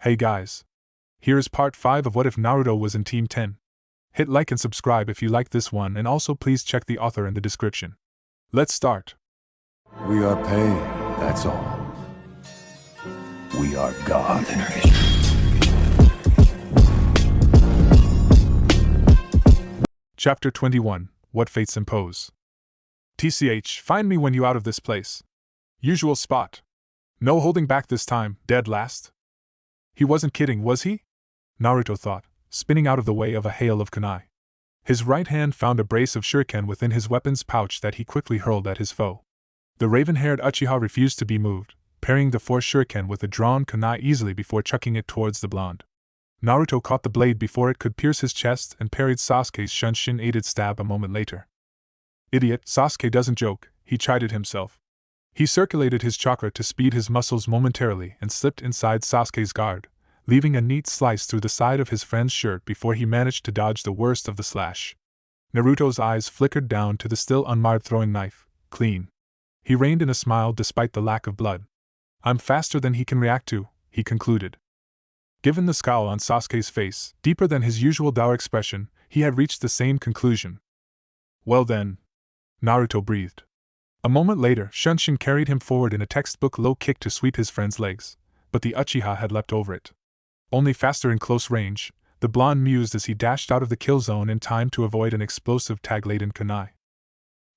Hey guys. Here is part 5 of What If Naruto Was in Team 10. Hit like and subscribe if you like this one, and also please check the author in the description. Let's start. We are pain, that's all. We are God. Chapter 21, What Fates Impose. TCH, find me when you out of this place. Usual spot. No holding back this time, dead last. He wasn't kidding, was he? Naruto thought, spinning out of the way of a hail of kunai. His right hand found a brace of shuriken within his weapon's pouch that he quickly hurled at his foe. The raven-haired Uchiha refused to be moved, parrying the fourth shuriken with a drawn kunai easily before chucking it towards the blonde. Naruto caught the blade before it could pierce his chest and parried Sasuke's Shunshin-aided stab a moment later. Idiot, Sasuke doesn't joke, he chided himself. He circulated his chakra to speed his muscles momentarily and slipped inside Sasuke's guard, leaving a neat slice through the side of his friend's shirt before he managed to dodge the worst of the slash. Naruto's eyes flickered down to the still unmarred throwing knife, clean. He reined in a smile despite the lack of blood. I'm faster than he can react to, he concluded. Given the scowl on Sasuke's face, deeper than his usual dour expression, he had reached the same conclusion. Well then, Naruto breathed. A moment later, Shunshin carried him forward in a textbook low kick to sweep his friend's legs, but the Uchiha had leapt over it. Only faster in close range, the blonde mused as he dashed out of the kill zone in time to avoid an explosive tag-laden kunai.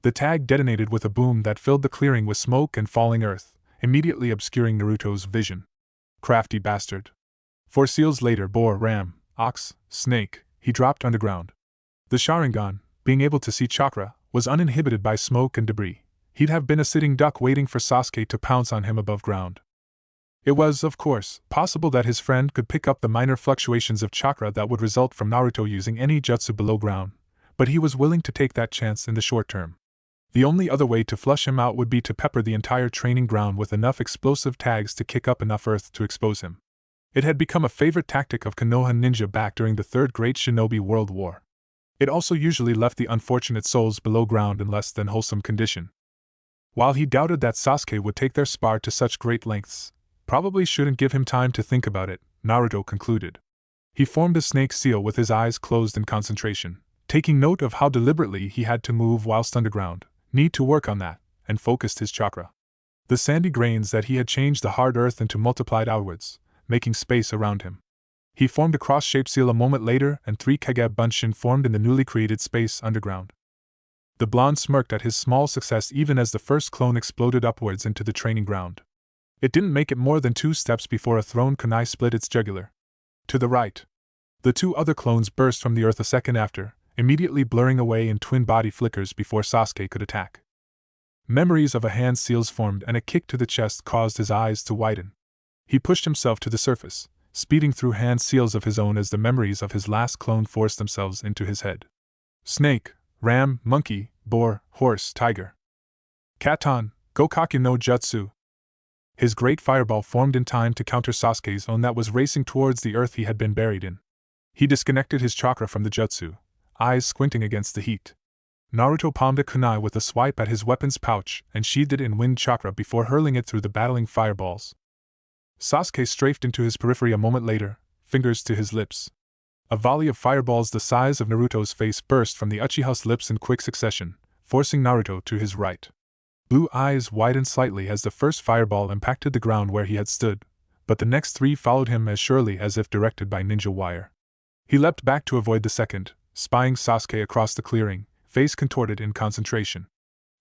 The tag detonated with a boom that filled the clearing with smoke and falling earth, immediately obscuring Naruto's vision. Crafty bastard. 4 seals later, boar, ram, ox, snake, he dropped underground. The Sharingan, being able to see chakra, was uninhibited by smoke and debris. He'd have been a sitting duck waiting for Sasuke to pounce on him above ground. It was, of course, possible that his friend could pick up the minor fluctuations of chakra that would result from Naruto using any jutsu below ground, but he was willing to take that chance in the short term. The only other way to flush him out would be to pepper the entire training ground with enough explosive tags to kick up enough earth to expose him. It had become a favorite tactic of Konoha ninja back during the Third Great Shinobi World War. It also usually left the unfortunate souls below ground in less than wholesome condition. While he doubted that Sasuke would take their spar to such great lengths, probably shouldn't give him time to think about it, Naruto concluded. He formed a snake seal with his eyes closed in concentration, taking note of how deliberately he had to move whilst underground, need to work on that, and focused his chakra. The sandy grains that he had changed the hard earth into multiplied outwards, making space around him. He formed a cross-shaped seal a moment later, and 3 Kage Bunshin formed in the newly created space underground. The blonde smirked at his small success even as the first clone exploded upwards into the training ground. It didn't make it more than 2 steps before a thrown kunai split its jugular. To the right. The 2 other clones burst from the earth a second after, immediately blurring away in twin body flickers before Sasuke could attack. Memories of a hand seals formed and a kick to the chest caused his eyes to widen. He pushed himself to the surface, speeding through hand seals of his own as the memories of his last clone forced themselves into his head. Snake, ram, monkey, boar, horse, tiger. Katon, Gokaki no Jutsu. His great fireball formed in time to counter Sasuke's own that was racing towards the earth he had been buried in. He disconnected his chakra from the jutsu, eyes squinting against the heat. Naruto palmed a kunai with a swipe at his weapon's pouch and sheathed it in wind chakra before hurling it through the battling fireballs. Sasuke strafed into his periphery a moment later, fingers to his lips. A volley of fireballs the size of Naruto's face burst from the Uchiha's lips in quick succession, forcing Naruto to his right. Blue eyes widened slightly as the first fireball impacted the ground where he had stood, but the next 3 followed him as surely as if directed by ninja wire. He leapt back to avoid the second, spying Sasuke across the clearing, face contorted in concentration.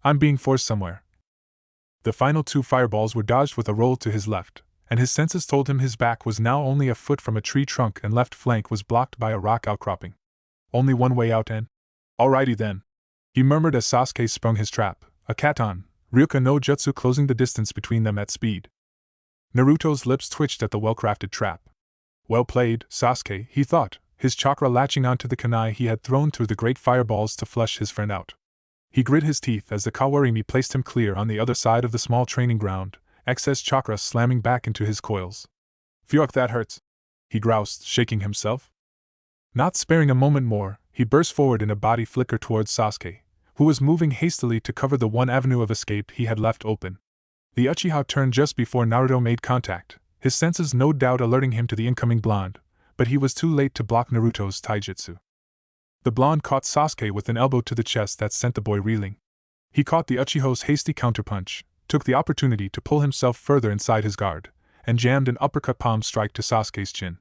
I'm being forced somewhere. The final 2 fireballs were dodged with a roll to his left, and his senses told him his back was now only a foot from a tree trunk and left flank was blocked by a rock outcropping. Only one way out and... Alrighty then, he murmured as Sasuke sprung his trap, a katon, Ryuka no Jutsu closing the distance between them at speed. Naruto's lips twitched at the well-crafted trap. Well played, Sasuke, he thought, his chakra latching onto the kunai he had thrown through the great fireballs to flush his friend out. He grit his teeth as the Kawarimi placed him clear on the other side of the small training ground, excess chakra slamming back into his coils. Fuck, that hurts, he groused, shaking himself. Not sparing a moment more, he burst forward in a body flicker towards Sasuke, who was moving hastily to cover the one avenue of escape he had left open. The Uchiha turned just before Naruto made contact, his senses no doubt alerting him to the incoming blonde, but he was too late to block Naruto's taijutsu. The blonde caught Sasuke with an elbow to the chest that sent the boy reeling. He caught the Uchiha's hasty counterpunch, took the opportunity to pull himself further inside his guard, and jammed an uppercut palm strike to Sasuke's chin.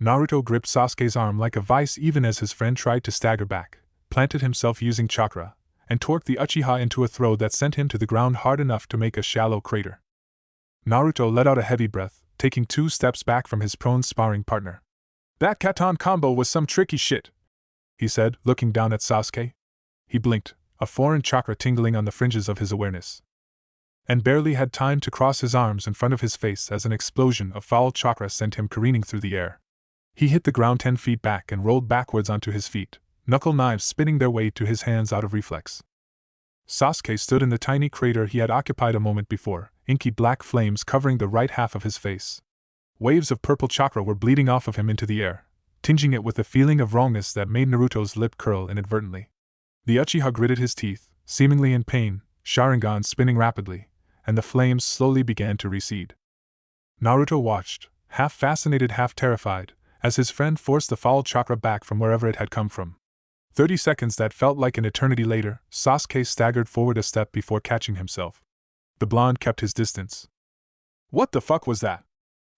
Naruto gripped Sasuke's arm like a vice even as his friend tried to stagger back, planted himself using chakra, and torqued the Uchiha into a throw that sent him to the ground hard enough to make a shallow crater. Naruto let out a heavy breath, taking 2 steps back from his prone sparring partner. "That Katon combo was some tricky shit," he said, looking down at Sasuke. He blinked, a foreign chakra tingling on the fringes of his awareness. And barely had time to cross his arms in front of his face as an explosion of foul chakra sent him careening through the air. He hit the ground 10 feet back and rolled backwards onto his feet, knuckle knives spinning their way to his hands out of reflex. Sasuke stood in the tiny crater he had occupied a moment before, inky black flames covering the right half of his face. Waves of purple chakra were bleeding off of him into the air, tinging it with a feeling of wrongness that made Naruto's lip curl inadvertently. The Uchiha gritted his teeth, seemingly in pain, Sharingan spinning rapidly, and the flames slowly began to recede. Naruto watched, half fascinated, half terrified, as his friend forced the foul chakra back from wherever it had come from. 30 seconds that felt like an eternity later, Sasuke staggered forward a step before catching himself. The blonde kept his distance. "What the fuck was that?"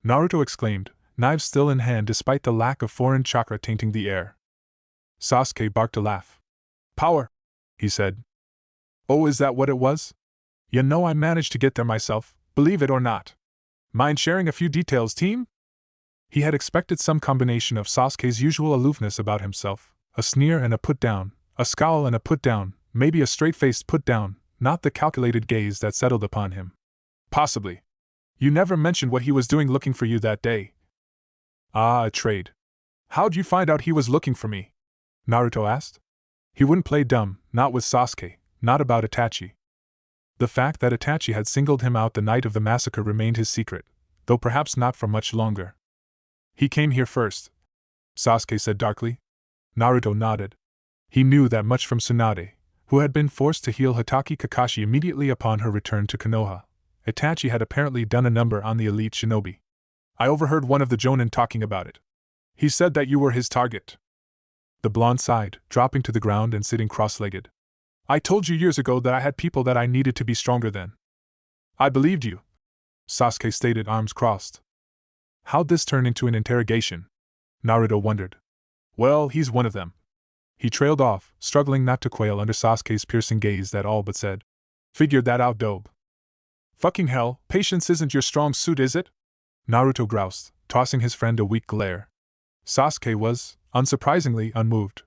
Naruto exclaimed, knives still in hand despite the lack of foreign chakra tainting the air. Sasuke barked a laugh. "Power," he said. "Oh, is that what it was? You know I managed to get there myself, believe it or not. Mind sharing a few details, team?" He had expected some combination of Sasuke's usual aloofness about himself, a sneer and a put-down, a scowl and a put-down, maybe a straight-faced put-down, not the calculated gaze that settled upon him. "Possibly. You never mentioned what he was doing looking for you that day." "Ah, a trade. How'd you find out he was looking for me?" Naruto asked. He wouldn't play dumb, not with Sasuke, not about Itachi. The fact that Itachi had singled him out the night of the massacre remained his secret, though perhaps not for much longer. "He came here first," Sasuke said darkly. Naruto nodded. He knew that much from Tsunade, who had been forced to heal Hitaki Kakashi immediately upon her return to Konoha. Itachi had apparently done a number on the elite shinobi. "I overheard one of the Jonin talking about it. He said that you were his target." The blonde sighed, dropping to the ground and sitting cross-legged. "I told you years ago that I had people that I needed to be stronger than." "I believed you," Sasuke stated, arms crossed. How'd this turn into an interrogation? Naruto wondered. "Well, he's one of them." He trailed off, struggling not to quail under Sasuke's piercing gaze that all but said, "Figured that out, dope." "Fucking hell, patience isn't your strong suit, is it?" Naruto groused, tossing his friend a weak glare. Sasuke was, unsurprisingly, unmoved.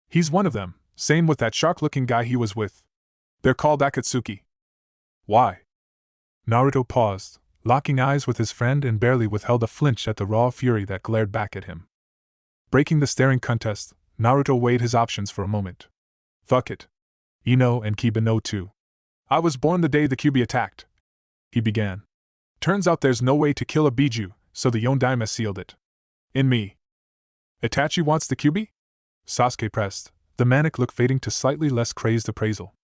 "He's one of them, same with that shark-looking guy he was with. They're called Akatsuki." "Why?" Naruto paused, locking eyes with his friend and barely withheld a flinch at the raw fury that glared back at him. Breaking the staring contest, Naruto weighed his options for a moment. "Fuck it. Ino and Kiba know too. I was born the day the Kyuubi attacked," he began. "Turns out there's no way to kill a Biju, so the Yondaime sealed it. In me." "Itachi wants the Kyuubi?" Sasuke pressed, the manic look fading to slightly less crazed appraisal.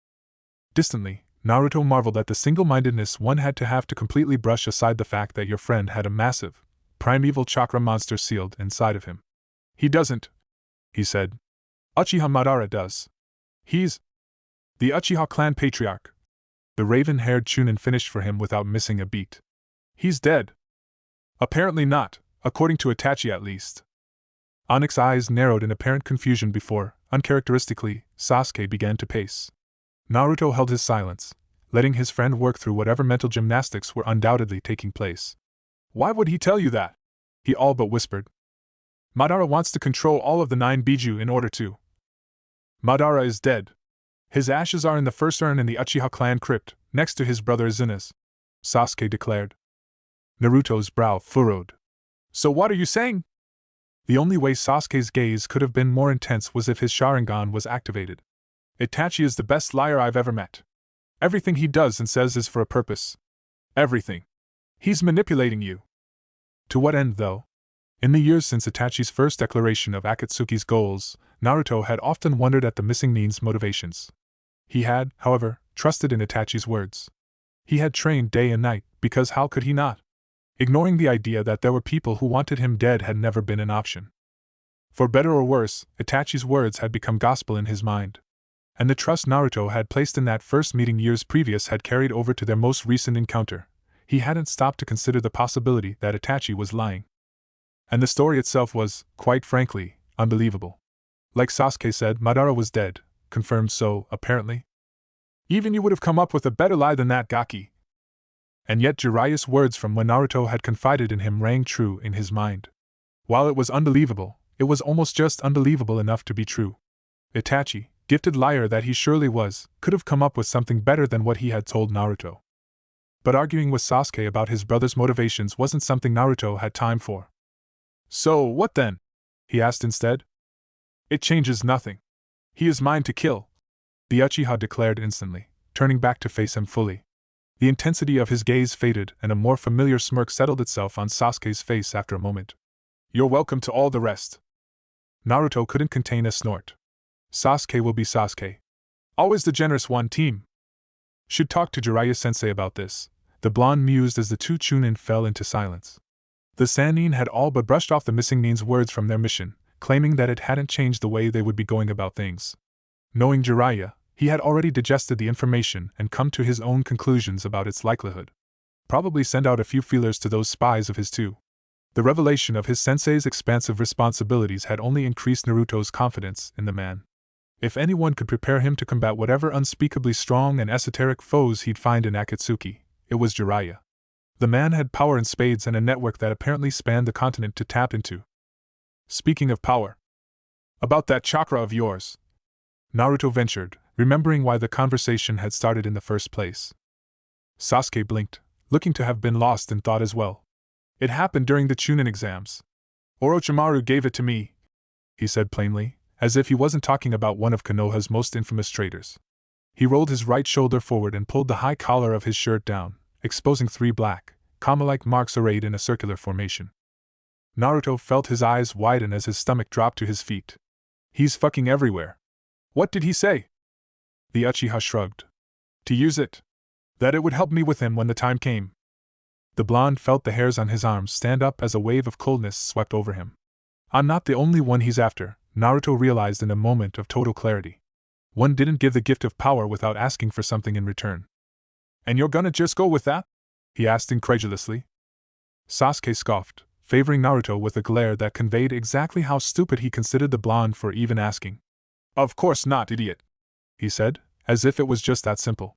Distantly, Naruto marveled at the single-mindedness one had to have to completely brush aside the fact that your friend had a massive, primeval chakra monster sealed inside of him. "He doesn't," he said. "Uchiha Madara does. He's the Uchiha clan patriarch." The raven-haired Chunin finished for him without missing a beat. "He's dead." "Apparently not, according to Itachi at least." Onyx's eyes narrowed in apparent confusion before, uncharacteristically, Sasuke began to pace. Naruto held his silence, letting his friend work through whatever mental gymnastics were undoubtedly taking place. "Why would he tell you that?" he all but whispered. "Madara wants to control all of the 9 Biju in order to." "Madara is dead. His ashes are in the first urn in the Uchiha clan crypt, next to his brother Izuna's," Sasuke declared. Naruto's brow furrowed. "So what are you saying?" The only way Sasuke's gaze could have been more intense was if his Sharingan was activated. "Itachi is the best liar I've ever met. Everything he does and says is for a purpose. Everything. He's manipulating you." To what end, though? In the years since Itachi's first declaration of Akatsuki's goals, Naruto had often wondered at the missing Nin's motivations. He had, however, trusted in Itachi's words. He had trained day and night, because how could he not? Ignoring the idea that there were people who wanted him dead had never been an option. For better or worse, Itachi's words had become gospel in his mind. And the trust Naruto had placed in that first meeting years previous had carried over to their most recent encounter. He hadn't stopped to consider the possibility that Itachi was lying. And the story itself was, quite frankly, unbelievable. Like Sasuke said, Madara was dead, confirmed so, apparently. Even you would have come up with a better lie than that, Gaki. And yet Jiraiya's words from when Naruto had confided in him rang true in his mind. While it was unbelievable, it was almost just unbelievable enough to be true. Itachi, gifted liar that he surely was, could have come up with something better than what he had told Naruto. But arguing with Sasuke about his brother's motivations wasn't something Naruto had time for. So, what then? He asked instead. It changes nothing. He is mine to kill, the Uchiha declared instantly, turning back to face him fully. The intensity of his gaze faded and a more familiar smirk settled itself on Sasuke's face after a moment. You're welcome to all the rest. Naruto couldn't contain a snort. Sasuke will be Sasuke. Always the generous one, team. Should talk to Jiraiya-sensei about this, the blonde mused as the two Chunin fell into silence. The Sannin had all but brushed off the missing Nin's words from their mission, claiming that it hadn't changed the way they would be going about things. Knowing Jiraiya, he had already digested the information and come to his own conclusions about its likelihood. Probably send out a few feelers to those spies of his too. The revelation of his sensei's expansive responsibilities had only increased Naruto's confidence in the man. If anyone could prepare him to combat whatever unspeakably strong and esoteric foes he'd find in Akatsuki, it was Jiraiya. The man had power in spades and a network that apparently spanned the continent to tap into. Speaking of power. About that chakra of yours, Naruto ventured, remembering why the conversation had started in the first place. Sasuke blinked, looking to have been lost in thought as well. It happened during the Chunin exams. Orochimaru gave it to me, he said plainly, as if he wasn't talking about one of Konoha's most infamous traitors. He rolled his right shoulder forward and pulled the high collar of his shirt down, exposing 3 black, comma-like marks arrayed in a circular formation. Naruto felt his eyes widen as his stomach dropped to his feet. He's fucking everywhere. What did he say? The Uchiha shrugged. To use it. That it would help me with him when the time came. The blonde felt the hairs on his arms stand up as a wave of coldness swept over him. I'm not the only one he's after, Naruto realized in a moment of total clarity. One didn't give the gift of power without asking for something in return. And you're gonna just go with that? He asked incredulously. Sasuke scoffed, favoring Naruto with a glare that conveyed exactly how stupid he considered the blonde for even asking. Of course not, idiot, he said, as if it was just that simple.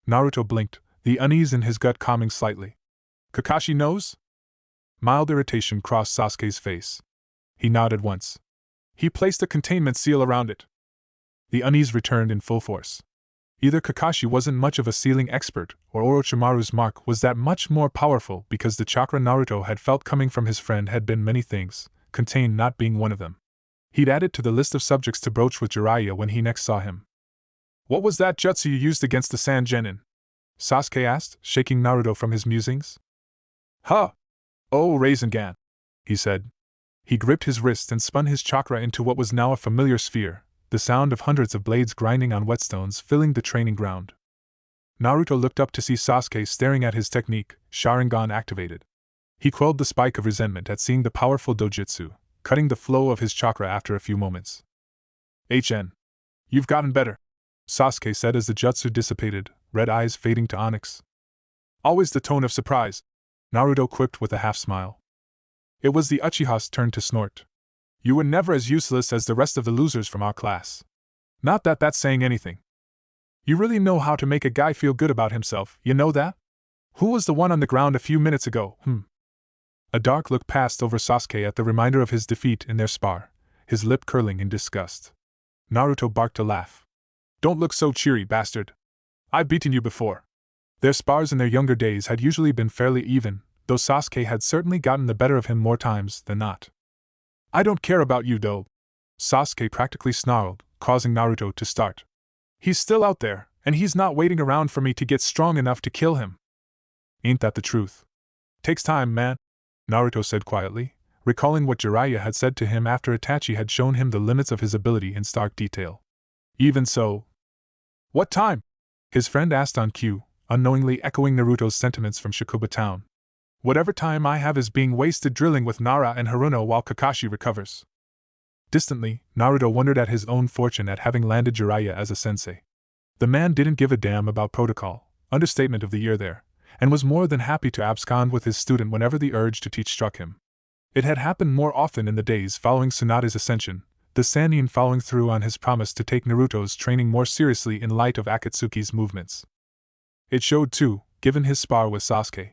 Naruto blinked, the unease in his gut calming slightly. Kakashi knows? Mild irritation crossed Sasuke's face. He nodded once. He placed a containment seal around it. The unease returned in full force. Either Kakashi wasn't much of a sealing expert, or Orochimaru's mark was that much more powerful because the chakra Naruto had felt coming from his friend had been many things, contained not being one of them. He'd added to the list of subjects to broach with Jiraiya when he next saw him. What was that jutsu you used against the Sand Genin? Sasuke asked, shaking Naruto from his musings. Huh! Oh, Rasengan, he said. He gripped his wrist and spun his chakra into what was now a familiar sphere, the sound of hundreds of blades grinding on whetstones filling the training ground. Naruto looked up to see Sasuke staring at his technique, Sharingan activated. He quelled the spike of resentment at seeing the powerful dojutsu, cutting the flow of his chakra after a few moments. HN. You've gotten better, Sasuke said as the jutsu dissipated, red eyes fading to onyx. Always the tone of surprise, Naruto quipped with a half-smile. It was the Uchiha's turn to snort. You were never as useless as the rest of the losers from our class. Not that that's saying anything. You really know how to make a guy feel good about himself, you know that? Who was the one on the ground a few minutes ago, A dark look passed over Sasuke at the reminder of his defeat in their spar, his lip curling in disgust. Naruto barked a laugh. Don't look so cheery, bastard. I've beaten you before. Their spars in their younger days had usually been fairly even, though Sasuke had certainly gotten the better of him more times than not. I don't care about you, though, Sasuke practically snarled, causing Naruto to start. He's still out there, and he's not waiting around for me to get strong enough to kill him. Ain't that the truth? Takes time, man, Naruto said quietly, recalling what Jiraiya had said to him after Itachi had shown him the limits of his ability in stark detail. Even so. What time? His friend asked on cue, unknowingly echoing Naruto's sentiments from Shakuba Town. Whatever time I have is being wasted drilling with Nara and Haruno while Kakashi recovers. Distantly, Naruto wondered at his own fortune at having landed Jiraiya as a sensei. The man didn't give a damn about protocol, understatement of the year there, and was more than happy to abscond with his student whenever the urge to teach struck him. It had happened more often in the days following Tsunade's ascension, the Sannin following through on his promise to take Naruto's training more seriously in light of Akatsuki's movements. It showed too, given his spar with Sasuke.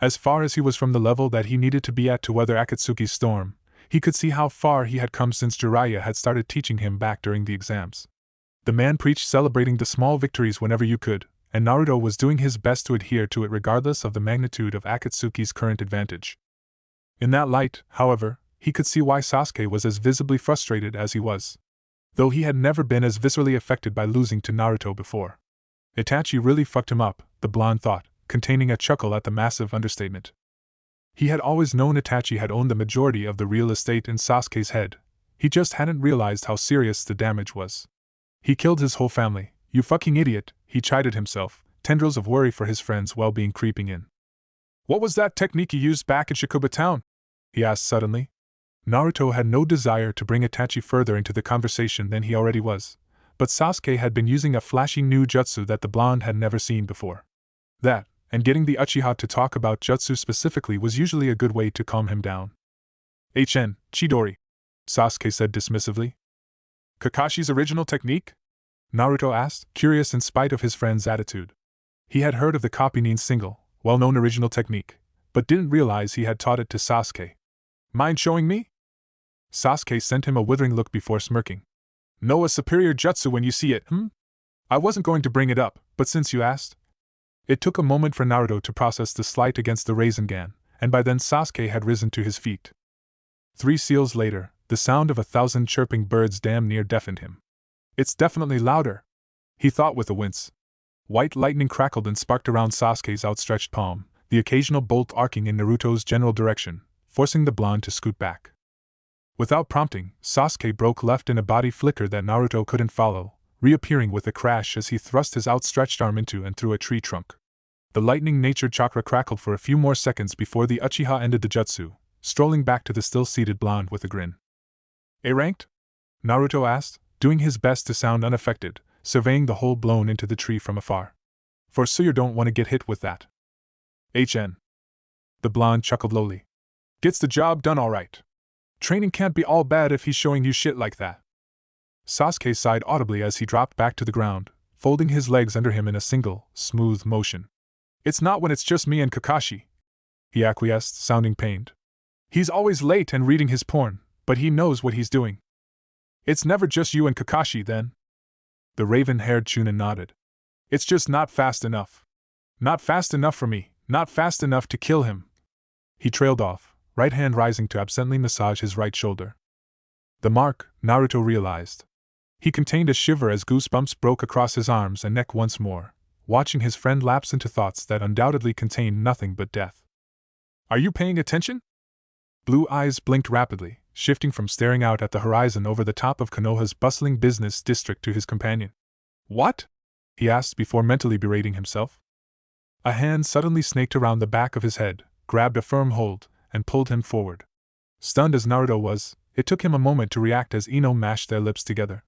As far as he was from the level that he needed to be at to weather Akatsuki's storm, he could see how far he had come since Jiraiya had started teaching him back during the exams. The man preached celebrating the small victories whenever you could, and Naruto was doing his best to adhere to it regardless of the magnitude of Akatsuki's current advantage. In that light, however, he could see why Sasuke was as visibly frustrated as he was. Though he had never been as viscerally affected by losing to Naruto before. Itachi really fucked him up, the blonde thought, containing a chuckle at the massive understatement. He had always known Itachi had owned the majority of the real estate in Sasuke's head, he just hadn't realized how serious the damage was. He killed his whole family, you fucking idiot, he chided himself, tendrils of worry for his friend's well-being creeping in. What was that technique you used back in Shikuba town? He asked suddenly. Naruto had no desire to bring Itachi further into the conversation than he already was, but Sasuke had been using a flashy new jutsu that the blonde had never seen before. That, and getting the Uchiha to talk about jutsu specifically was usually a good way to calm him down. Chidori, Sasuke said dismissively. Kakashi's original technique? Naruto asked, curious in spite of his friend's attitude. He had heard of the Kopinin single, well-known original technique, but didn't realize he had taught it to Sasuke. Mind showing me? Sasuke sent him a withering look before smirking. Know a superior jutsu when you see it, I wasn't going to bring it up, but since you asked. It took a moment for Naruto to process the slight against the Rasengan, and by then Sasuke had risen to his feet. 3 seals later, the sound of 1,000 chirping birds damn near deafened him. It's definitely louder, he thought with a wince. White lightning crackled and sparked around Sasuke's outstretched palm, the occasional bolt arcing in Naruto's general direction, forcing the blonde to scoot back. Without prompting, Sasuke broke left in a body flicker that Naruto couldn't follow, reappearing with a crash as he thrust his outstretched arm into and through a tree trunk. The lightning-natured chakra crackled for a few more seconds before the Uchiha ended the jutsu, strolling back to the still-seated blonde with a grin. A-ranked? Naruto asked, doing his best to sound unaffected, surveying the hole blown into the tree from afar. For Suyer don't want to get hit with that. HN. The blonde chuckled lowly. Gets the job done all right. Training can't be all bad if he's showing you shit like that. Sasuke sighed audibly as he dropped back to the ground, folding his legs under him in a single, smooth motion. It's not when it's just me and Kakashi. He acquiesced, sounding pained. He's always late and reading his porn, but he knows what he's doing. It's never just you and Kakashi, then? The raven-haired Chunin nodded. It's just not fast enough. Not fast enough for me, not fast enough to kill him. He trailed off, right hand rising to absently massage his right shoulder. The mark, Naruto realized. He contained a shiver as goosebumps broke across his arms and neck once more, watching his friend lapse into thoughts that undoubtedly contained nothing but death. Are you paying attention? Blue eyes blinked rapidly, shifting from staring out at the horizon over the top of Konoha's bustling business district to his companion. What? He asked before mentally berating himself. A hand suddenly snaked around the back of his head, grabbed a firm hold, and pulled him forward. Stunned as Naruto was, it took him a moment to react as Ino mashed their lips together.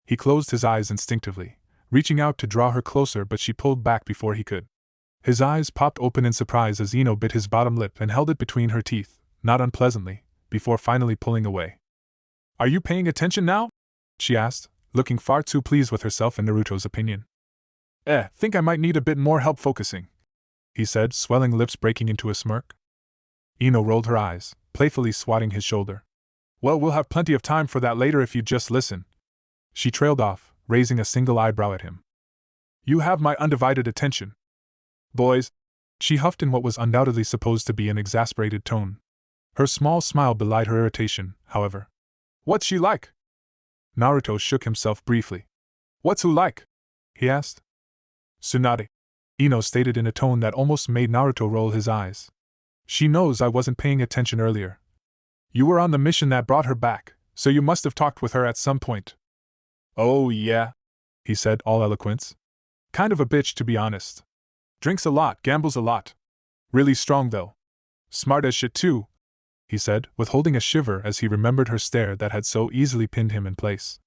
He closed his eyes instinctively, reaching out to draw her closer, but she pulled back before he could. His eyes popped open in surprise as Ino bit his bottom lip and held it between her teeth, not unpleasantly, before finally pulling away. Are you paying attention now? She asked, looking far too pleased with herself in Naruto's opinion. Think I might need a bit more help focusing, he said, swelling lips breaking into a smirk. Ino rolled her eyes, playfully swatting his shoulder. Well, we'll have plenty of time for that later if you just listen. She trailed off, raising a single eyebrow at him. You have my undivided attention. Boys, she huffed in what was undoubtedly supposed to be an exasperated tone. Her small smile belied her irritation, however. What's she like? Naruto shook himself briefly. What's who like? He asked. Tsunade, Ino stated in a tone that almost made Naruto roll his eyes. She knows I wasn't paying attention earlier. You were on the mission that brought her back, so you must have talked with her at some point. Oh yeah, he said, all eloquence. Kind of a bitch, to be honest. Drinks a lot, gambles a lot. Really strong though. Smart as shit too, he said, withholding a shiver as he remembered her stare that had so easily pinned him in place.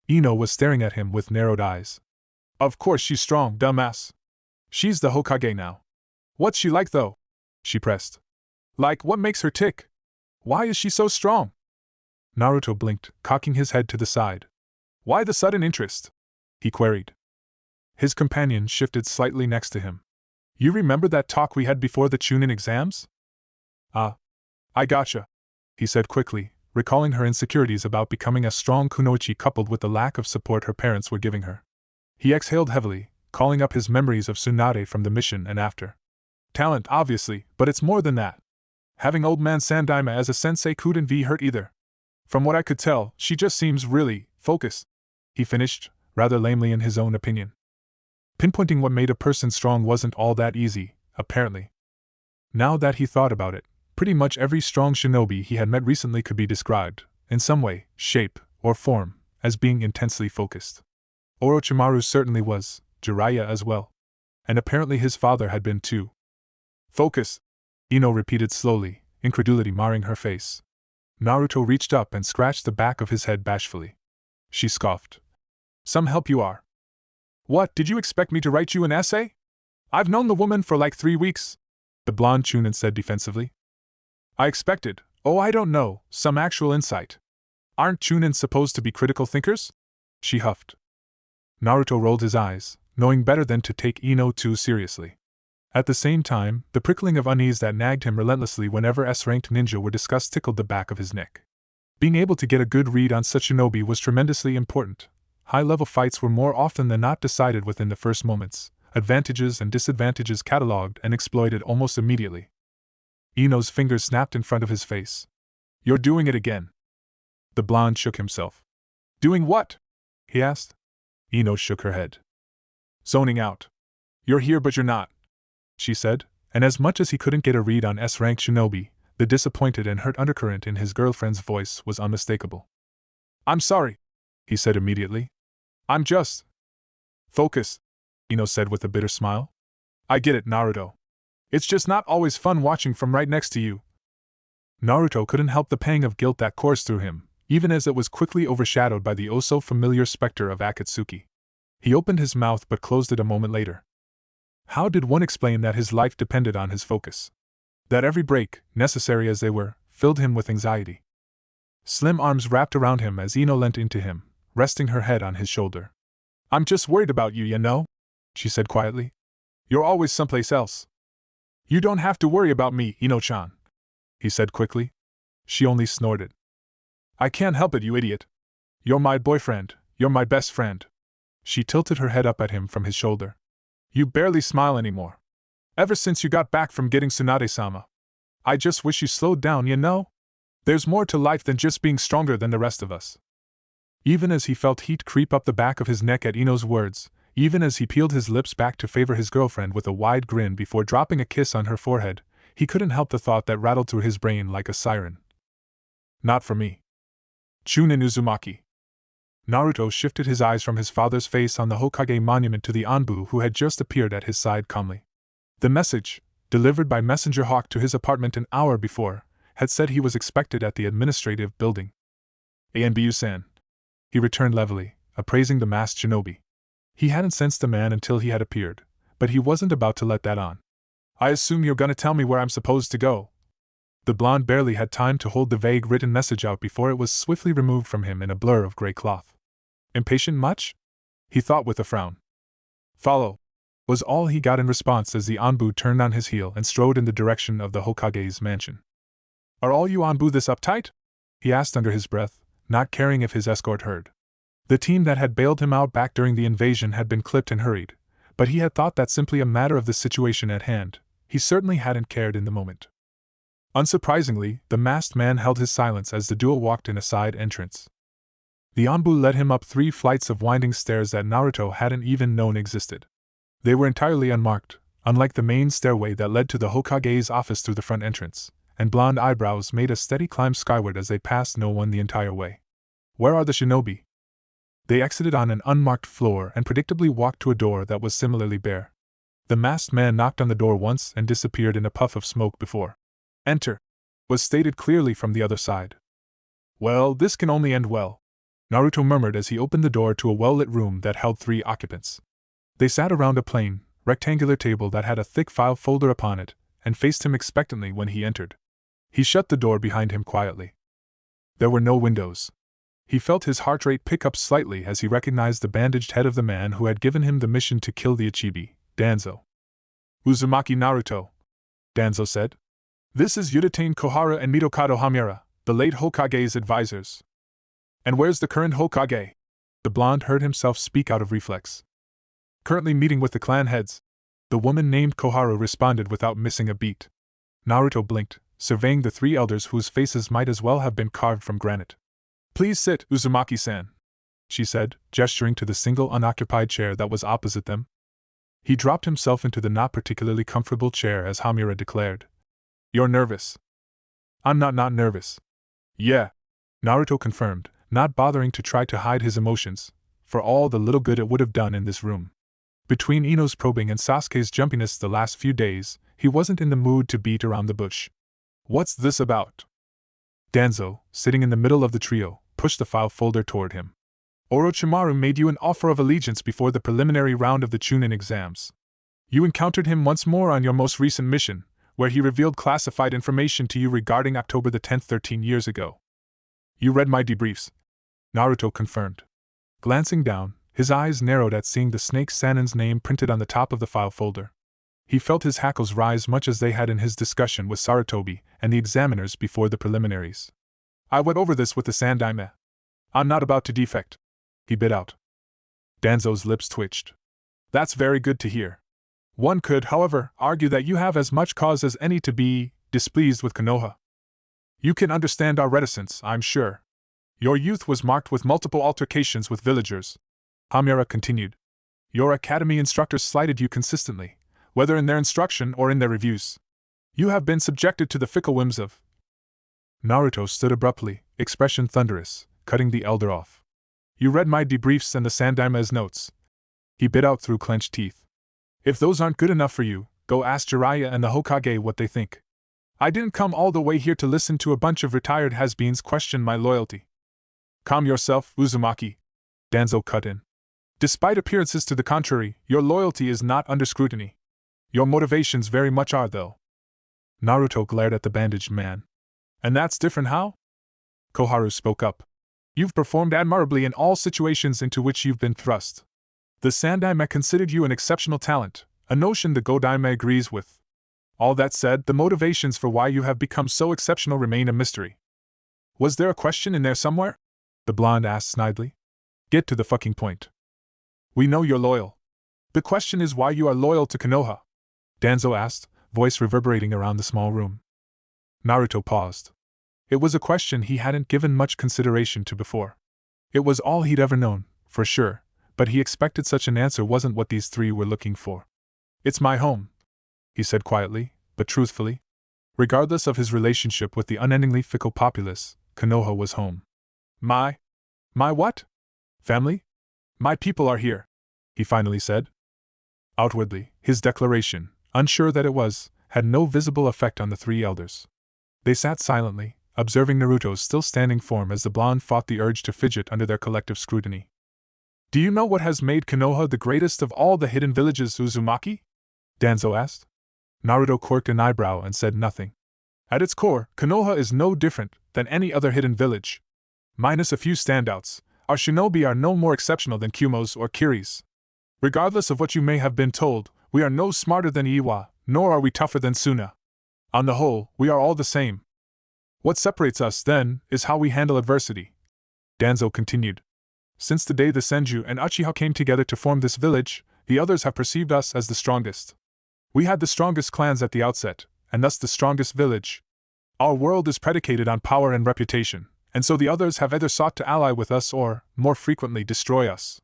Ino was staring at him with narrowed eyes. Of course she's strong, dumbass. She's the Hokage now. What's she like though? She pressed. Like, what makes her tick? Why is she so strong? Naruto blinked, cocking his head to the side. Why the sudden interest? He queried. His companion shifted slightly next to him. You remember that talk we had before the Chunin exams? I gotcha, he said quickly, recalling her insecurities about becoming a strong kunoichi coupled with the lack of support her parents were giving her. He exhaled heavily, calling up his memories of Tsunade from the mission and after. Talent, obviously, but it's more than that. Having old man Sandaima as a sensei couldn't be hurt either. From what I could tell, she just seems really focused, he finished, rather lamely in his own opinion. Pinpointing what made a person strong wasn't all that easy, apparently. Now that he thought about it, pretty much every strong shinobi he had met recently could be described, in some way, shape, or form, as being intensely focused. Orochimaru certainly was, Jiraiya as well. And apparently his father had been too. Focus, Ino repeated slowly, incredulity marring her face. Naruto reached up and scratched the back of his head bashfully. She scoffed. Some help you are. What, did you expect me to write you an essay? I've known the woman for like 3 weeks, the blonde Chunin said defensively. I expected, I don't know, some actual insight. Aren't Chunin supposed to be critical thinkers? She huffed. Naruto rolled his eyes, knowing better than to take Ino too seriously. At the same time, the prickling of unease that nagged him relentlessly whenever S-ranked ninja were discussed tickled the back of his neck. Being able to get a good read on such shinobi was tremendously important. High-level fights were more often than not decided within the first moments, advantages and disadvantages catalogued and exploited almost immediately. Ino's fingers snapped in front of his face. You're doing it again. The blonde shook himself. Doing what? He asked. Ino shook her head. Zoning out. You're here but you're not, she said, and as much as he couldn't get a read on S-ranked shinobi, the disappointed and hurt undercurrent in his girlfriend's voice was unmistakable. I'm sorry, he said immediately. I'm just... Focus, Ino said with a bitter smile. I get it, Naruto. It's just not always fun watching from right next to you. Naruto couldn't help the pang of guilt that coursed through him, even as it was quickly overshadowed by the oh-so-familiar specter of Akatsuki. He opened his mouth but closed it a moment later. How did one explain that his life depended on his focus? That every break, necessary as they were, filled him with anxiety. Slim arms wrapped around him as Ino leant into him, resting her head on his shoulder. I'm just worried about you, you know, she said quietly. You're always someplace else. You don't have to worry about me, Ino-chan, he said quickly. She only snorted. I can't help it, you idiot. You're my boyfriend, you're my best friend. She tilted her head up at him from his shoulder. You barely smile anymore. Ever since you got back from getting Tsunade-sama. I just wish you slowed down, you know? There's more to life than just being stronger than the rest of us. Even as he felt heat creep up the back of his neck at Ino's words, even as he peeled his lips back to favor his girlfriend with a wide grin before dropping a kiss on her forehead, he couldn't help the thought that rattled through his brain like a siren. Not for me. Chunin Uzumaki. Naruto shifted his eyes from his father's face on the Hokage monument to the Anbu who had just appeared at his side calmly. The message, delivered by Messenger Hawk to his apartment an hour before, had said he was expected at the administrative building. Anbu-san. He returned levelly, appraising the masked shinobi. He hadn't sensed the man until he had appeared, but he wasn't about to let that on. I assume you're gonna tell me where I'm supposed to go. The blonde barely had time to hold the vague written message out before it was swiftly removed from him in a blur of gray cloth. Impatient much? He thought with a frown. Follow, was all he got in response as the Anbu turned on his heel and strode in the direction of the Hokage's mansion. Are all you Anbu this uptight? He asked under his breath, not caring if his escort heard. The team that had bailed him out back during the invasion had been clipped and hurried, but he had thought that simply a matter of the situation at hand. He certainly hadn't cared in the moment. Unsurprisingly, the masked man held his silence as the duo walked in a side entrance. The Anbu led him up 3 flights of winding stairs that Naruto hadn't even known existed. They were entirely unmarked, unlike the main stairway that led to the Hokage's office through the front entrance, and blonde eyebrows made a steady climb skyward as they passed no one the entire way. Where are the shinobi? They exited on an unmarked floor and predictably walked to a door that was similarly bare. The masked man knocked on the door once and disappeared in a puff of smoke before "Enter," was stated clearly from the other side. "Well, this can only end well," Naruto murmured as he opened the door to a well-lit room that held 3 occupants. They sat around a plain, rectangular table that had a thick file folder upon it, and faced him expectantly when he entered. He shut the door behind him quietly. There were no windows. He felt his heart rate pick up slightly as he recognized the bandaged head of the man who had given him the mission to kill the Ichibi, Danzo. "Uzumaki Naruto," Danzo said. "This is Udatain Kohara and Mitokado Hamiura, the late Hokage's advisors." "And where's the current Hokage?" The blonde heard himself speak out of reflex. "Currently meeting with the clan heads," the woman named Koharu responded without missing a beat. Naruto blinked, surveying the 3 elders whose faces might as well have been carved from granite. "Please sit, Uzumaki-san," she said, gesturing to the single unoccupied chair that was opposite them. He dropped himself into the not particularly comfortable chair as Hamiura declared. "You're nervous." "I'm not nervous." "Yeah," Naruto confirmed, not bothering to try to hide his emotions, for all the little good it would have done in this room. Between Ino's probing and Sasuke's jumpiness the last few days, he wasn't in the mood to beat around the bush. "What's this about?" Danzo, sitting in the middle of the trio, pushed the file folder toward him. "Orochimaru made you an offer of allegiance before the preliminary round of the Chunin exams. You encountered him once more on your most recent mission, where he revealed classified information to you regarding October the 10th 13 years ago. You read my debriefs," Naruto confirmed. Glancing down, his eyes narrowed at seeing the Snake Sannin's name printed on the top of the file folder. He felt his hackles rise much as they had in his discussion with Sarutobi and the examiners before the preliminaries. "I went over this with the Sandaime. I'm not about to defect," he bit out. Danzo's lips twitched. "That's very good to hear. One could, however, argue that you have as much cause as any to be displeased with Konoha. You can understand our reticence, I'm sure. Your youth was marked with multiple altercations with villagers," Hamiura continued. "Your academy instructors slighted you consistently, whether in their instruction or in their reviews. You have been subjected to the fickle whims of—" Naruto stood abruptly, expression thunderous, cutting the elder off. "You read my debriefs and the Sandaime's notes," he bit out through clenched teeth. "If those aren't good enough for you, go ask Jiraiya and the Hokage what they think. I didn't come all the way here to listen to a bunch of retired has-beens question my loyalty." "Calm yourself, Uzumaki," Danzo cut in. "Despite appearances to the contrary, your loyalty is not under scrutiny. Your motivations very much are, though." Naruto glared at the bandaged man. "And that's different how?" Koharu spoke up. "You've performed admirably in all situations into which you've been thrust. The Sandaime considered you an exceptional talent, a notion the Godaime agrees with. All that said, the motivations for why you have become so exceptional remain a mystery." "Was there a question in there somewhere?" the blonde asked snidely. "Get to the fucking point. We know you're loyal. The question is why you are loyal to Konoha," Danzo asked, voice reverberating around the small room. Naruto paused. It was a question he hadn't given much consideration to before. It was all he'd ever known, for sure, but he expected such an answer wasn't what these 3 were looking for. "It's my home," he said quietly, but truthfully. Regardless of his relationship with the unendingly fickle populace, Konoha was home. My what? Family? My people are here," he finally said. Outwardly, his declaration, unsure that it was, had no visible effect on the 3 elders. They sat silently, observing Naruto's still standing form as the blonde fought the urge to fidget under their collective scrutiny. "Do you know what has made Konoha the greatest of all the hidden villages, Uzumaki?" Danzo asked. Naruto quirked an eyebrow and said nothing. "At its core, Konoha is no different than any other hidden village. Minus a few standouts, our shinobi are no more exceptional than Kumo's or Kiri's. Regardless of what you may have been told, we are no smarter than Iwa, nor are we tougher than Suna. On the whole, we are all the same. What separates us, then, is how we handle adversity," Danzo continued. "Since the day the Senju and Uchiha came together to form this village, the others have perceived us as the strongest. We had the strongest clans at the outset, and thus the strongest village. Our world is predicated on power and reputation, and so the others have either sought to ally with us or, more frequently, destroy us.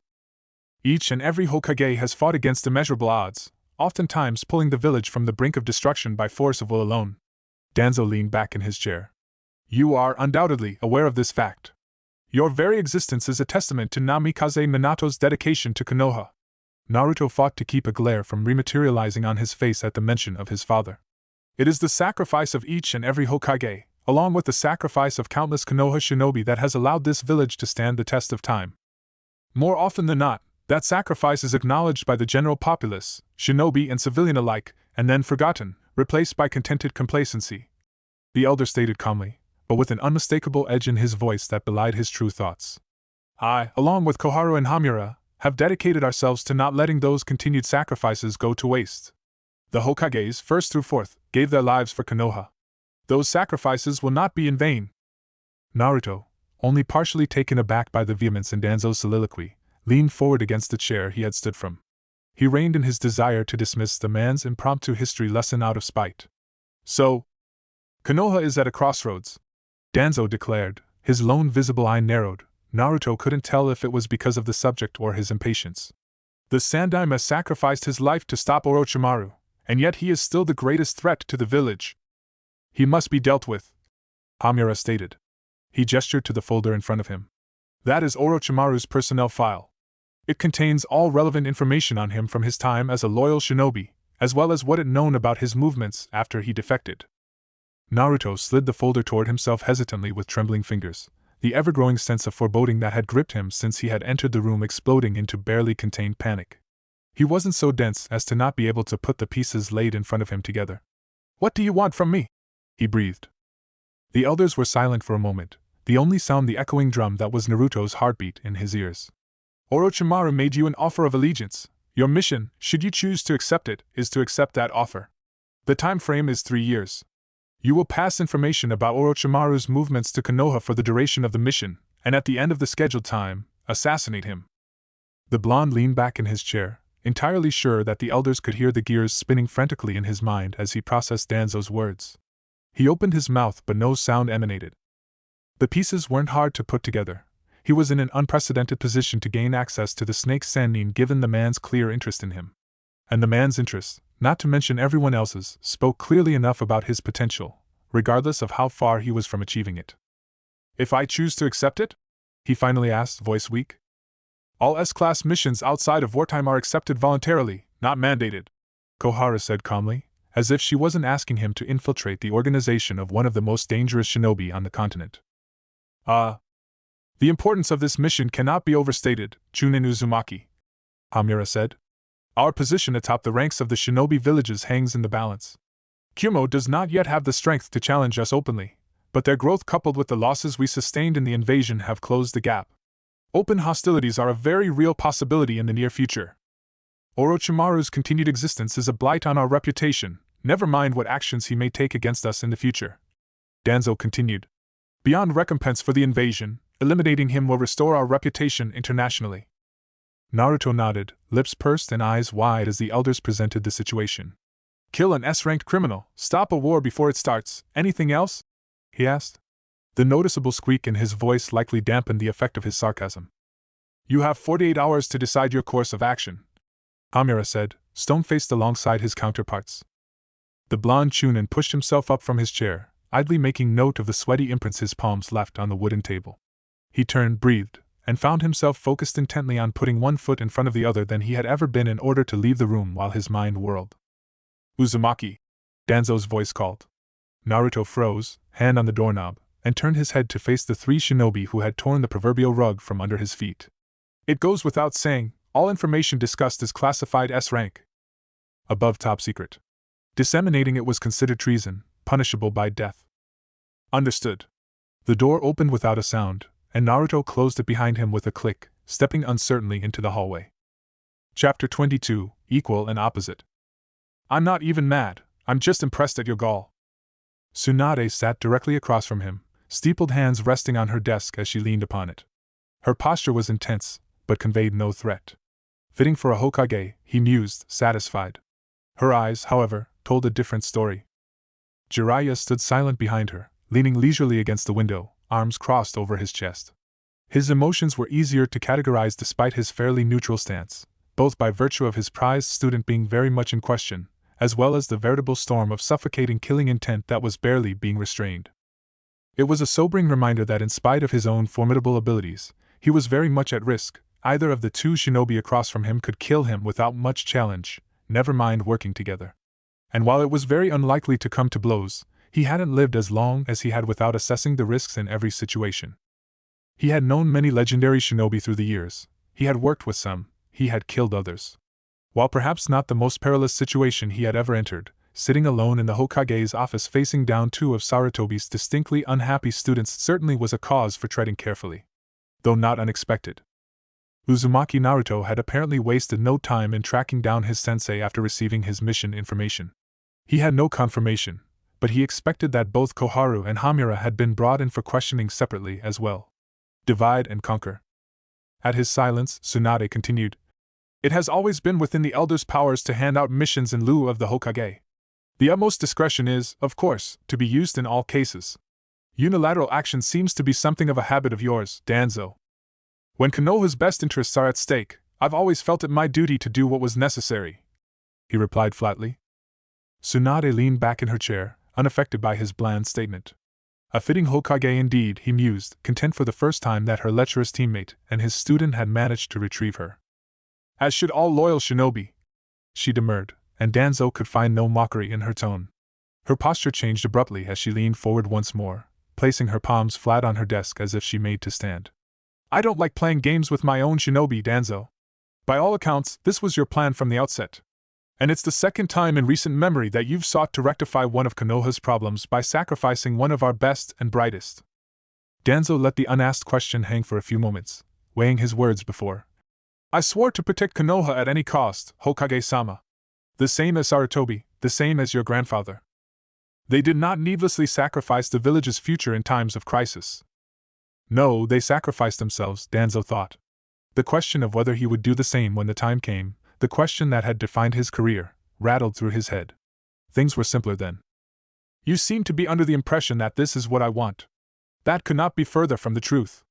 Each and every Hokage has fought against immeasurable odds, oftentimes pulling the village from the brink of destruction by force of will alone." Danzo leaned back in his chair. "You are undoubtedly aware of this fact. Your very existence is a testament to Namikaze Minato's dedication to Konoha." Naruto fought to keep a glare from rematerializing on his face at the mention of his father. It is the sacrifice of each and every Hokage, along with the sacrifice of countless Konoha shinobi that has allowed this village to stand the test of time. More often than not, that sacrifice is acknowledged by the general populace, shinobi and civilian alike, and then forgotten, replaced by contented complacency. The elder stated calmly, but with an unmistakable edge in his voice that belied his true thoughts. I, along with Koharu and Hamura, have dedicated ourselves to not letting those continued sacrifices go to waste. The Hokages, first through fourth, gave their lives for Konoha. Those sacrifices will not be in vain. Naruto, only partially taken aback by the vehemence in Danzo's soliloquy, leaned forward against the chair he had stood from. He reined in his desire to dismiss the man's impromptu history lesson out of spite. So, Konoha is at a crossroads, Danzo declared, his lone visible eye narrowed. Naruto couldn't tell if it was because of the subject or his impatience. The Sandaime sacrificed his life to stop Orochimaru, and yet he is still the greatest threat to the village. He must be dealt with, Hamura stated. He gestured to the folder in front of him. That is Orochimaru's personnel file. It contains all relevant information on him from his time as a loyal shinobi, as well as what it known about his movements after he defected. Naruto slid the folder toward himself hesitantly with trembling fingers, the ever-growing sense of foreboding that had gripped him since he had entered the room exploding into barely contained panic. He wasn't so dense as to not be able to put the pieces laid in front of him together. What do you want from me? He breathed. The elders were silent for a moment, the only sound the echoing drum that was Naruto's heartbeat in his ears. Orochimaru made you an offer of allegiance. Your mission, should you choose to accept it, is to accept that offer. The time frame is 3 years. You will pass information about Orochimaru's movements to Konoha for the duration of the mission, and at the end of the scheduled time, assassinate him. The blonde leaned back in his chair, entirely sure that the elders could hear the gears spinning frantically in his mind as he processed Danzo's words. He opened his mouth but no sound emanated. The pieces weren't hard to put together. He was in an unprecedented position to gain access to the snake's Sannin given the man's clear interest in him. And the man's interest, not to mention everyone else's, spoke clearly enough about his potential, regardless of how far he was from achieving it. If I choose to accept it? He finally asked, voice weak. All S-class missions outside of wartime are accepted voluntarily, not mandated, Koharu said calmly, as if she wasn't asking him to infiltrate the organization of one of the most dangerous shinobi on the continent. The importance of this mission cannot be overstated, Chunin Uzumaki, Hamura said. Our position atop the ranks of the shinobi villages hangs in the balance. Kyumo does not yet have the strength to challenge us openly, but their growth coupled with the losses we sustained in the invasion have closed the gap. Open hostilities are a very real possibility in the near future. Orochimaru's continued existence is a blight on our reputation, never mind what actions he may take against us in the future. Danzo continued. Beyond recompense for the invasion, eliminating him will restore our reputation internationally. Naruto nodded, lips pursed and eyes wide as the elders presented the situation. Kill an S-ranked criminal, stop a war before it starts, anything else? He asked. The noticeable squeak in his voice likely dampened the effect of his sarcasm. You have 48 hours to decide your course of action, Hamura said, stone-faced alongside his counterparts. The blonde Chunin pushed himself up from his chair, idly making note of the sweaty imprints his palms left on the wooden table. He turned, breathed, and found himself focused intently on putting one foot in front of the other than he had ever been in order to leave the room while his mind whirled. Uzumaki, Danzo's voice called. Naruto froze, hand on the doorknob, and turned his head to face the 3 shinobi who had torn the proverbial rug from under his feet. It goes without saying, all information discussed is classified S-rank. Above top secret. Disseminating it was considered treason, punishable by death. Understood. The door opened without a sound, and Naruto closed it behind him with a click, stepping uncertainly into the hallway. Chapter 22, Equal and Opposite. I'm not even mad, I'm just impressed at your gall. Tsunade sat directly across from him, steepled hands resting on her desk as she leaned upon it. Her posture was intense, but conveyed no threat. Fitting for a Hokage, he mused, satisfied. Her eyes, however, told a different story. Jiraiya stood silent behind her, leaning leisurely against the window, arms crossed over his chest. His emotions were easier to categorize despite his fairly neutral stance, both by virtue of his prized student being very much in question, as well as the veritable storm of suffocating killing intent that was barely being restrained. It was a sobering reminder that in spite of his own formidable abilities, he was very much at risk. Either of the 2 shinobi across from him could kill him without much challenge, never mind working together. And while it was very unlikely to come to blows, he hadn't lived as long as he had without assessing the risks in every situation. He had known many legendary shinobi through the years, he had worked with some, he had killed others. While perhaps not the most perilous situation he had ever entered, sitting alone in the Hokage's office facing down two of Sarutobi's distinctly unhappy students certainly was a cause for treading carefully. Though not unexpected. Uzumaki Naruto had apparently wasted no time in tracking down his sensei after receiving his mission information. He had no confirmation, but he expected that both Koharu and Hamura had been brought in for questioning separately as well. Divide and conquer. At his silence, Tsunade continued. It has always been within the Elder's powers to hand out missions in lieu of the Hokage. The utmost discretion is, of course, to be used in all cases. Unilateral action seems to be something of a habit of yours, Danzo. When Konoha's best interests are at stake, I've always felt it my duty to do what was necessary, he replied flatly. Tsunade leaned back in her chair, unaffected by his bland statement. A fitting Hokage indeed, he mused, content for the first time that her lecherous teammate and his student had managed to retrieve her. As should all loyal shinobi, she demurred, and Danzo could find no mockery in her tone. Her posture changed abruptly as she leaned forward once more, placing her palms flat on her desk as if she made to stand. I don't like playing games with my own shinobi, Danzo. By all accounts, this was your plan from the outset. And it's the second time in recent memory that you've sought to rectify one of Konoha's problems by sacrificing one of our best and brightest. Danzo let the unasked question hang for a few moments, weighing his words before. I swore to protect Konoha at any cost, Hokage-sama. The same as Sarutobi, the same as your grandfather. They did not needlessly sacrifice the village's future in times of crisis. No, they sacrificed themselves, Danzo thought. The question of whether he would do the same when the time came, the question that had defined his career, rattled through his head. Things were simpler then. You seem to be under the impression that this is what I want. That could not be further from the truth.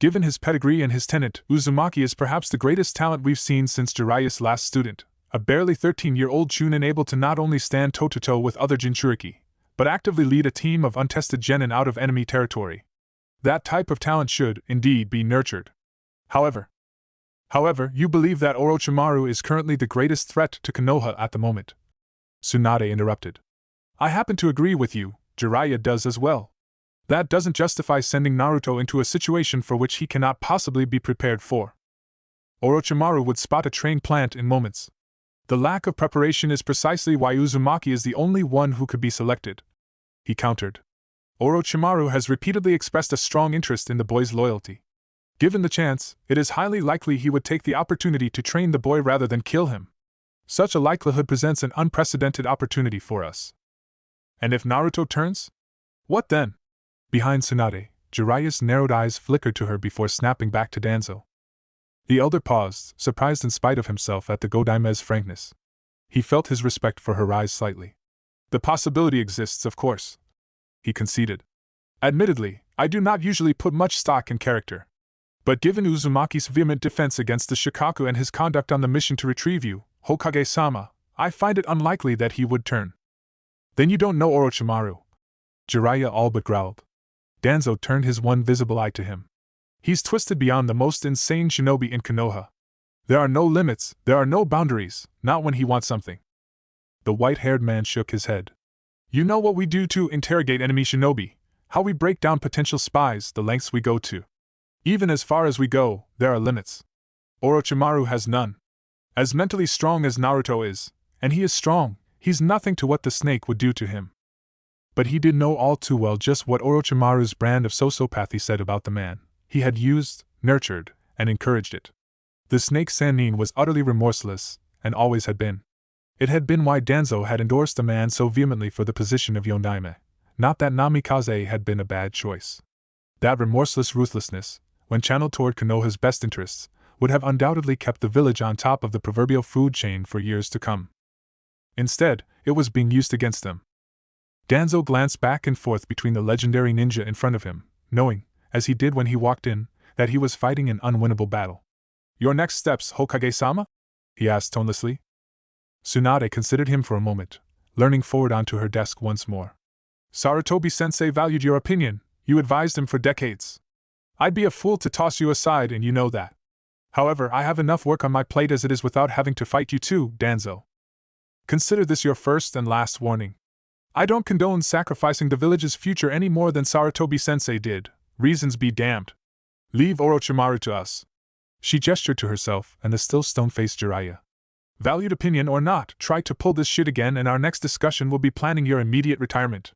Given his pedigree and his tenet, Uzumaki is perhaps the greatest talent we've seen since Jiraiya's last student, a barely 13-year-old chunin able to not only stand toe-to-toe with other Jinchuriki, but actively lead a team of untested genin out of enemy territory. That type of talent should, indeed, be nurtured. However, you believe that Orochimaru is currently the greatest threat to Konoha at the moment. Tsunade interrupted. I happen to agree with you, Jiraiya does as well. That doesn't justify sending Naruto into a situation for which he cannot possibly be prepared for. Orochimaru would spot a train plant in moments. The lack of preparation is precisely why Uzumaki is the only one who could be selected, he countered. Orochimaru has repeatedly expressed a strong interest in the boy's loyalty. Given the chance, it is highly likely he would take the opportunity to train the boy rather than kill him. Such a likelihood presents an unprecedented opportunity for us. And if Naruto turns? What then? Behind Tsunade, Jiraiya's narrowed eyes flickered to her before snapping back to Danzo. The elder paused, surprised in spite of himself at the Godaime's frankness. He felt his respect for her rise slightly. The possibility exists, of course, he conceded. Admittedly, I do not usually put much stock in character. But given Uzumaki's vehement defense against the Shikaku and his conduct on the mission to retrieve you, Hokage-sama, I find it unlikely that he would turn. Then you don't know Orochimaru. Jiraiya all but growled. Danzo turned his one visible eye to him. He's twisted beyond the most insane shinobi in Konoha. There are no limits, there are no boundaries, not when he wants something. The white-haired man shook his head. You know what we do to interrogate enemy shinobi, how we break down potential spies, the lengths we go to. Even as far as we go, there are limits. Orochimaru has none. As mentally strong as Naruto is, and he is strong, he's nothing to what the snake would do to him. But he did know all too well just what Orochimaru's brand of sociopathy said about the man. He had used, nurtured, and encouraged it. The snake Sannin was utterly remorseless, and always had been. It had been why Danzo had endorsed the man so vehemently for the position of Yondaime, not that Namikaze had been a bad choice. That remorseless ruthlessness, when channeled toward Konoha's best interests, would have undoubtedly kept the village on top of the proverbial food chain for years to come. Instead, it was being used against them. Danzo glanced back and forth between the legendary ninja in front of him, knowing, as he did when he walked in, that he was fighting an unwinnable battle. Your next steps, Hokage-sama? He asked tonelessly. Tsunade considered him for a moment, leaning forward onto her desk once more. Sarutobi-sensei valued your opinion, you advised him for decades. I'd be a fool to toss you aside and you know that. However, I have enough work on my plate as it is without having to fight you too, Danzo. Consider this your first and last warning. I don't condone sacrificing the village's future any more than Sarutobi-sensei did. Reasons be damned. Leave Orochimaru to us. She gestured to herself and the still stone-faced Jiraiya. Valued opinion or not, try to pull this shit again and our next discussion will be planning your immediate retirement.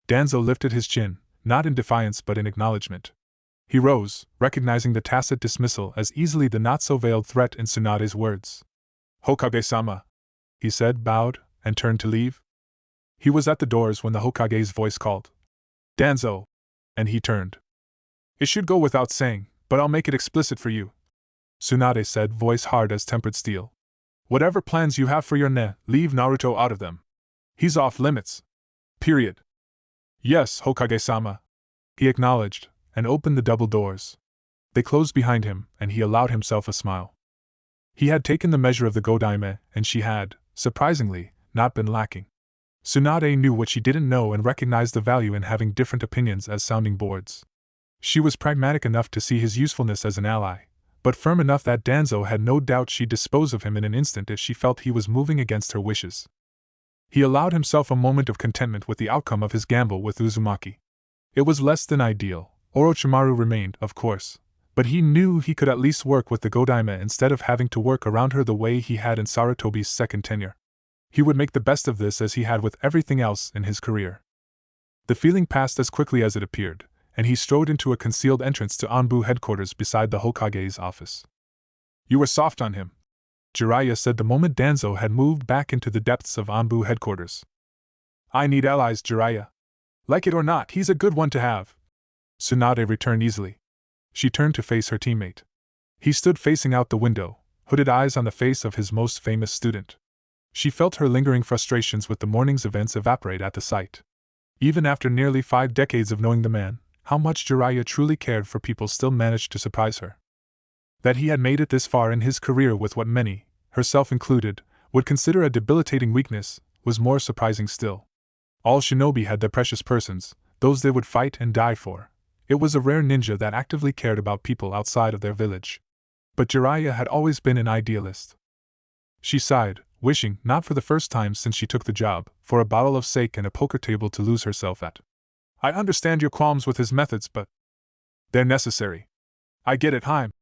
Danzo lifted his chin, not in defiance but in acknowledgement. He rose, recognizing the tacit dismissal as easily the not-so-veiled threat in Tsunade's words. Hokage-sama, he said, bowed, and turned to leave. He was at the doors when the Hokage's voice called. Danzo! And he turned. It should go without saying, but I'll make it explicit for you. Tsunade said, voice hard as tempered steel. Whatever plans you have for your ne, leave Naruto out of them. He's off limits. Period. Yes, Hokage-sama. He acknowledged, and opened the double doors. They closed behind him, and he allowed himself a smile. He had taken the measure of the Godaime, and she had, surprisingly, not been lacking. Tsunade knew what she didn't know and recognized the value in having different opinions as sounding boards. She was pragmatic enough to see his usefulness as an ally, but firm enough that Danzo had no doubt she'd dispose of him in an instant if she felt he was moving against her wishes. He allowed himself a moment of contentment with the outcome of his gamble with Uzumaki. It was less than ideal. Orochimaru remained, of course, but he knew he could at least work with the Godaime instead of having to work around her the way he had in Sarutobi's second tenure. He would make the best of this as he had with everything else in his career. The feeling passed as quickly as it appeared, and he strode into a concealed entrance to Anbu headquarters beside the Hokage's office. You were soft on him, Jiraiya said the moment Danzo had moved back into the depths of Anbu headquarters. I need allies, Jiraiya. Like it or not, he's a good one to have. Tsunade returned easily. She turned to face her teammate. He stood facing out the window, hooded eyes on the face of his most famous student. She felt her lingering frustrations with the morning's events evaporate at the sight. Even after nearly 5 decades of knowing the man, how much Jiraiya truly cared for people still managed to surprise her. That he had made it this far in his career with what many, herself included, would consider a debilitating weakness, was more surprising still. All shinobi had their precious persons, those they would fight and die for. It was a rare ninja that actively cared about people outside of their village. But Jiraiya had always been an idealist. She sighed, wishing, not for the first time since she took the job, for a bottle of sake and a poker table to lose herself at. I understand your qualms with his methods, but they're necessary. I get it, Haim,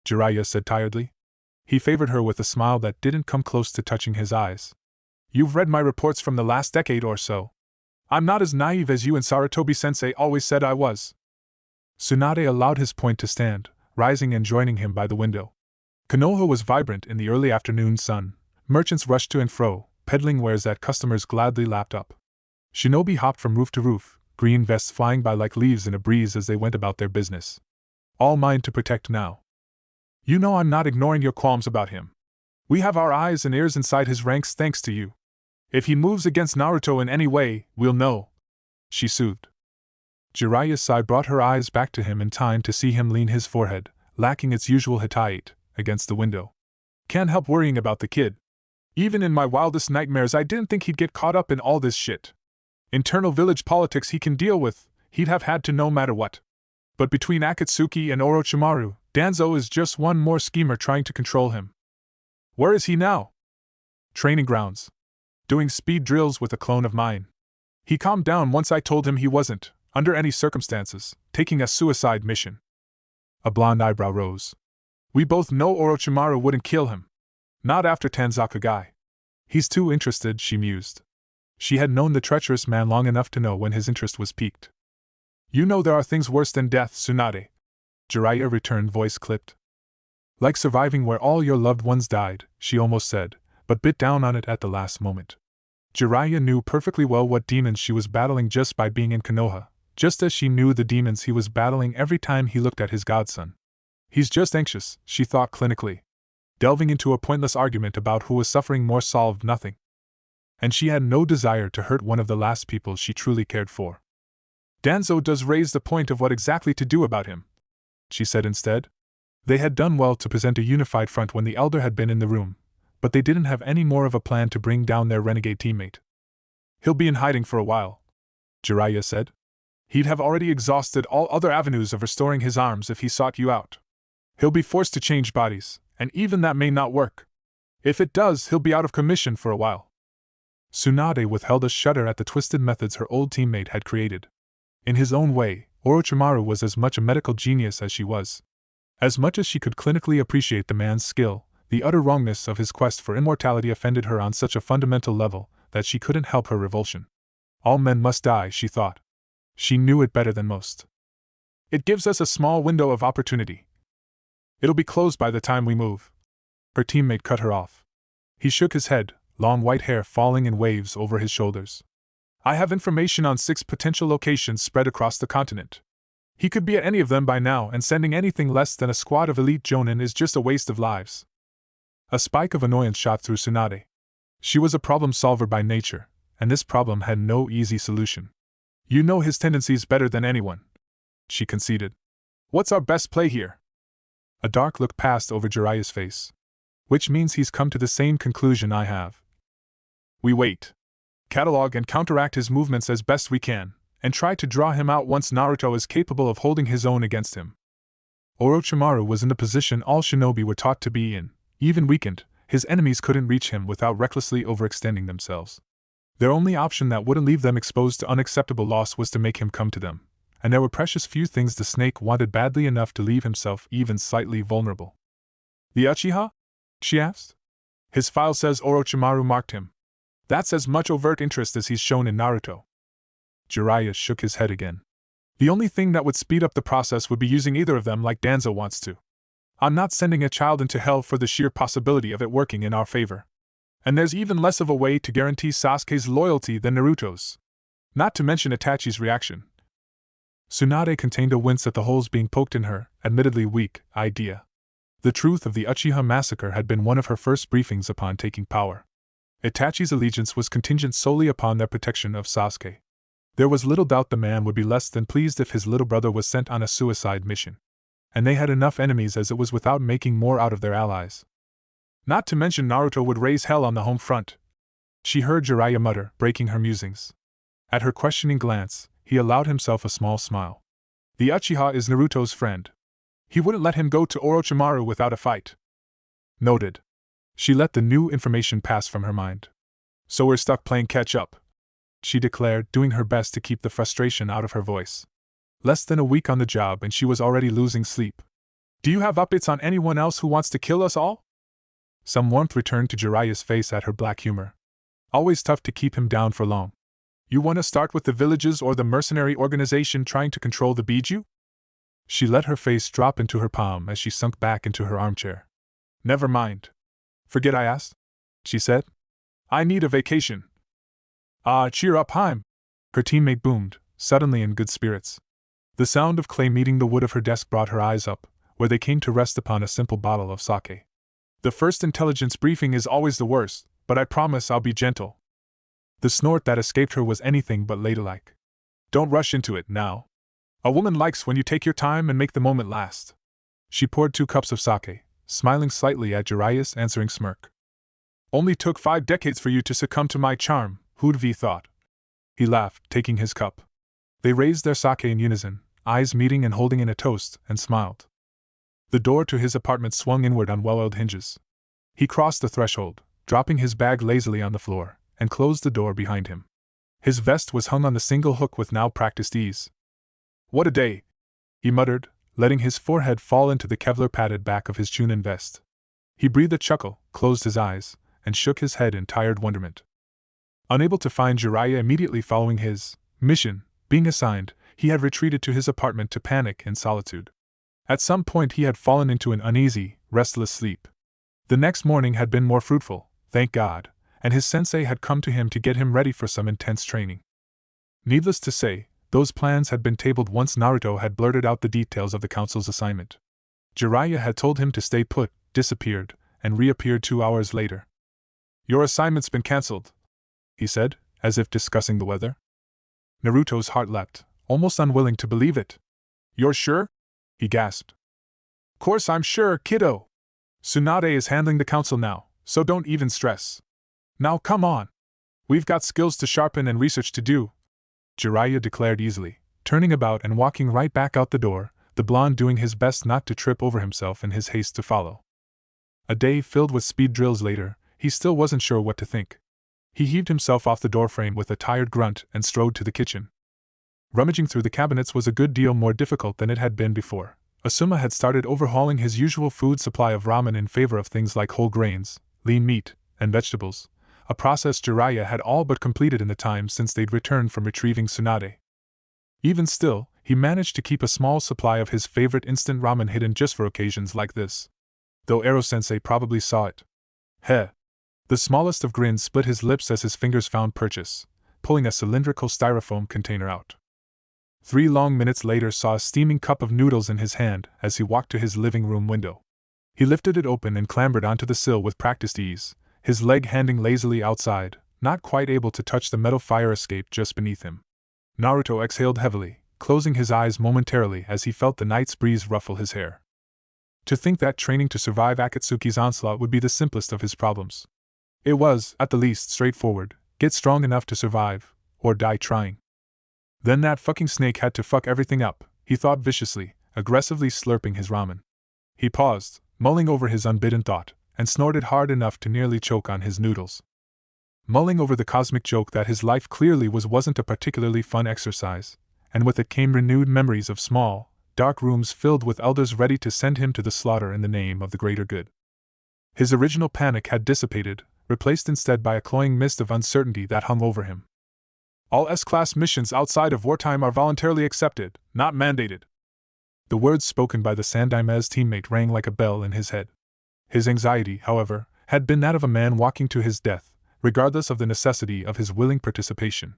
Jiraiya said tiredly. He favored her with a smile that didn't come close to touching his eyes. You've read my reports from the last decade or so. I'm not as naive as you and Sarutobi-sensei always said I was. Tsunade allowed his point to stand, rising and joining him by the window. Konoha was vibrant in the early afternoon sun. Merchants rushed to and fro, peddling wares that customers gladly lapped up. Shinobi hopped from roof to roof, green vests flying by like leaves in a breeze as they went about their business. All mine to protect now. You know I'm not ignoring your qualms about him. We have our eyes and ears inside his ranks thanks to you. If he moves against Naruto in any way, we'll know. She soothed. Jiraiya's sigh brought her eyes back to him in time to see him lean his forehead, lacking its usual hitayite, against the window. Can't help worrying about the kid. Even in my wildest nightmares I didn't think he'd get caught up in all this shit. Internal village politics he can deal with, he'd have had to no matter what. But between Akatsuki and Orochimaru, Danzo is just one more schemer trying to control him. Where is he now? Training grounds. Doing speed drills with a clone of mine. He calmed down once I told him he wasn't, under any circumstances, taking a suicide mission. A blonde eyebrow rose. We both know Orochimaru wouldn't kill him. Not after Tanzaka Guy. He's too interested, she mused. She had known the treacherous man long enough to know when his interest was piqued. You know there are things worse than death, Tsunade. Jiraiya returned, voice clipped. Like surviving where all your loved ones died, she almost said, but bit down on it at the last moment. Jiraiya knew perfectly well what demons she was battling just by being in Konoha, just as she knew the demons he was battling every time he looked at his godson. He's just anxious, she thought clinically. Delving into a pointless argument about who was suffering more solved nothing. And she had no desire to hurt one of the last people she truly cared for. Danzo does raise the point of what exactly to do about him, she said instead. They had done well to present a unified front when the elder had been in the room, but they didn't have any more of a plan to bring down their renegade teammate. He'll be in hiding for a while, Jiraiya said. He'd have already exhausted all other avenues of restoring his arms if he sought you out. He'll be forced to change bodies, and even that may not work. If it does, he'll be out of commission for a while. Tsunade withheld a shudder at the twisted methods her old teammate had created. In his own way, Orochimaru was as much a medical genius as she was. As much as she could clinically appreciate the man's skill, the utter wrongness of his quest for immortality offended her on such a fundamental level that she couldn't help her revulsion. All men must die, she thought. She knew it better than most. It gives us a small window of opportunity. It'll be closed by the time we move. Her teammate cut her off. He shook his head, long white hair falling in waves over his shoulders. I have information on 6 potential locations spread across the continent. He could be at any of them by now, and sending anything less than a squad of elite jonin is just a waste of lives. A spike of annoyance shot through Tsunade. She was a problem solver by nature, and this problem had no easy solution. You know his tendencies better than anyone, she conceded. What's our best play here? A dark look passed over Jiraiya's face. Which means he's come to the same conclusion I have. We wait. Catalog and counteract his movements as best we can, and try to draw him out once Naruto is capable of holding his own against him. Orochimaru was in the position all shinobi were taught to be in. Even weakened, his enemies couldn't reach him without recklessly overextending themselves. Their only option that wouldn't leave them exposed to unacceptable loss was to make him come to them, and there were precious few things the snake wanted badly enough to leave himself even slightly vulnerable. The Uchiha? She asked. His file says Orochimaru marked him. That's as much overt interest as he's shown in Naruto. Jiraiya shook his head again. The only thing that would speed up the process would be using either of them like Danzo wants to. I'm not sending a child into hell for the sheer possibility of it working in our favor. And there's even less of a way to guarantee Sasuke's loyalty than Naruto's. Not to mention Itachi's reaction. Tsunade contained a wince at the holes being poked in her, admittedly weak, idea. The truth of the Uchiha massacre had been one of her first briefings upon taking power. Itachi's allegiance was contingent solely upon their protection of Sasuke. There was little doubt the man would be less than pleased if his little brother was sent on a suicide mission. And they had enough enemies as it was without making more out of their allies. Not to mention Naruto would raise hell on the home front. She heard Jiraiya mutter, breaking her musings. At her questioning glance, he allowed himself a small smile. The Uchiha is Naruto's friend. He wouldn't let him go to Orochimaru without a fight. Noted. She let the new information pass from her mind. So we're stuck playing catch-up, she declared, doing her best to keep the frustration out of her voice. Less than a week on the job and she was already losing sleep. Do you have updates on anyone else who wants to kill us all? Some warmth returned to Jiraiya's face at her black humor. Always tough to keep him down for long. You want to start with the villages or the mercenary organization trying to control the Biju? She let her face drop into her palm as she sunk back into her armchair. Never mind. Forget I asked, she said. I need a vacation. Cheer up, Heim, her teammate boomed, suddenly in good spirits. The sound of clay meeting the wood of her desk brought her eyes up, where they came to rest upon a simple bottle of sake. The first intelligence briefing is always the worst, but I promise I'll be gentle. The snort that escaped her was anything but ladylike. Don't rush into it, now. A woman likes when you take your time and make the moment last. She poured 2 cups of sake, smiling slightly at Jiraiya's answering smirk. Only took 5 decades for you to succumb to my charm, who'd have thought? He laughed, taking his cup. They raised their sake in unison, eyes meeting and holding in a toast, and smiled. The door to his apartment swung inward on well-oiled hinges. He crossed the threshold, dropping his bag lazily on the floor, and closed the door behind him. His vest was hung on the single hook with now practiced ease. What a day, he muttered, letting his forehead fall into the Kevlar-padded back of his Chunin vest. He breathed a chuckle, closed his eyes, and shook his head in tired wonderment. Unable to find Jiraiya immediately following his mission being assigned, he had retreated to his apartment to panic in solitude. At some point he had fallen into an uneasy, restless sleep. The next morning had been more fruitful, thank God, and his sensei had come to him to get him ready for some intense training. Needless to say, those plans had been tabled once Naruto had blurted out the details of the council's assignment. Jiraiya had told him to stay put, disappeared, and reappeared 2 hours later. Your assignment's been cancelled, he said, as if discussing the weather. Naruto's heart leapt, almost unwilling to believe it. You're sure? He gasped. Course I'm sure, kiddo. Tsunade is handling the council now, so don't even stress. Now come on. We've got skills to sharpen and research to do, Jiraiya declared easily, turning about and walking right back out the door, the blonde doing his best not to trip over himself in his haste to follow. A day filled with speed drills later, he still wasn't sure what to think. He heaved himself off the doorframe with a tired grunt and strode to the kitchen. Rummaging through the cabinets was a good deal more difficult than it had been before. Asuma had started overhauling his usual food supply of ramen in favor of things like whole grains, lean meat, and vegetables, a process Jiraiya had all but completed in the time since they'd returned from retrieving Tsunade. Even still, he managed to keep a small supply of his favorite instant ramen hidden just for occasions like this. Though Ero-sensei probably saw it. Heh! The smallest of grins split his lips as his fingers found purchase, pulling a cylindrical styrofoam container out. 3 long minutes later saw a steaming cup of noodles in his hand as he walked to his living room window. He lifted it open and clambered onto the sill with practiced ease, his leg hanging lazily outside, not quite able to touch the metal fire escape just beneath him. Naruto exhaled heavily, closing his eyes momentarily as he felt the night's breeze ruffle his hair. To think that training to survive Akatsuki's onslaught would be the simplest of his problems. It was, at the least, straightforward: get strong enough to survive, or die trying. Then that fucking snake had to fuck everything up, he thought viciously, aggressively slurping his ramen. He paused, mulling over his unbidden thought, and snorted hard enough to nearly choke on his noodles. Mulling over the cosmic joke that his life clearly wasn't a particularly fun exercise, and with it came renewed memories of small, dark rooms filled with elders ready to send him to the slaughter in the name of the greater good. His original panic had dissipated, replaced instead by a cloying mist of uncertainty that hung over him. All S-class missions outside of wartime are voluntarily accepted, not mandated. The words spoken by the Sandaimez teammate rang like a bell in his head. His anxiety, however, had been that of a man walking to his death, regardless of the necessity of his willing participation.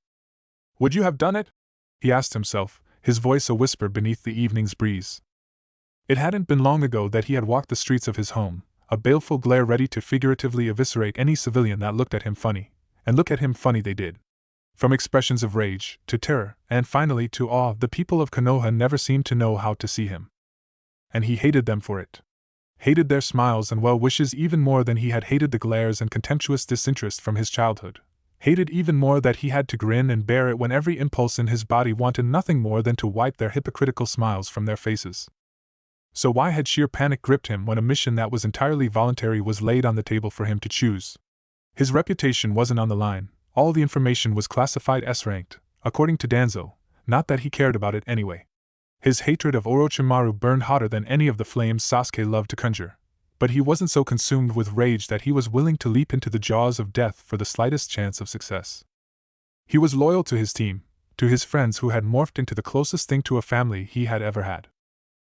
Would you have done it? He asked himself, his voice a whisper beneath the evening's breeze. It hadn't been long ago that he had walked the streets of his home, a baleful glare ready to figuratively eviscerate any civilian that looked at him funny, and look at him funny they did. From expressions of rage, to terror, and finally to awe, the people of Konoha never seemed to know how to see him. And he hated them for it. Hated their smiles and well-wishes even more than he had hated the glares and contemptuous disinterest from his childhood. Hated even more that he had to grin and bear it when every impulse in his body wanted nothing more than to wipe their hypocritical smiles from their faces. So why had sheer panic gripped him when a mission that was entirely voluntary was laid on the table for him to choose? His reputation wasn't on the line, all the information was classified S-ranked, according to Danzo, not that he cared about it anyway. His hatred of Orochimaru burned hotter than any of the flames Sasuke loved to conjure, but he wasn't so consumed with rage that he was willing to leap into the jaws of death for the slightest chance of success. He was loyal to his team, to his friends who had morphed into the closest thing to a family he had ever had.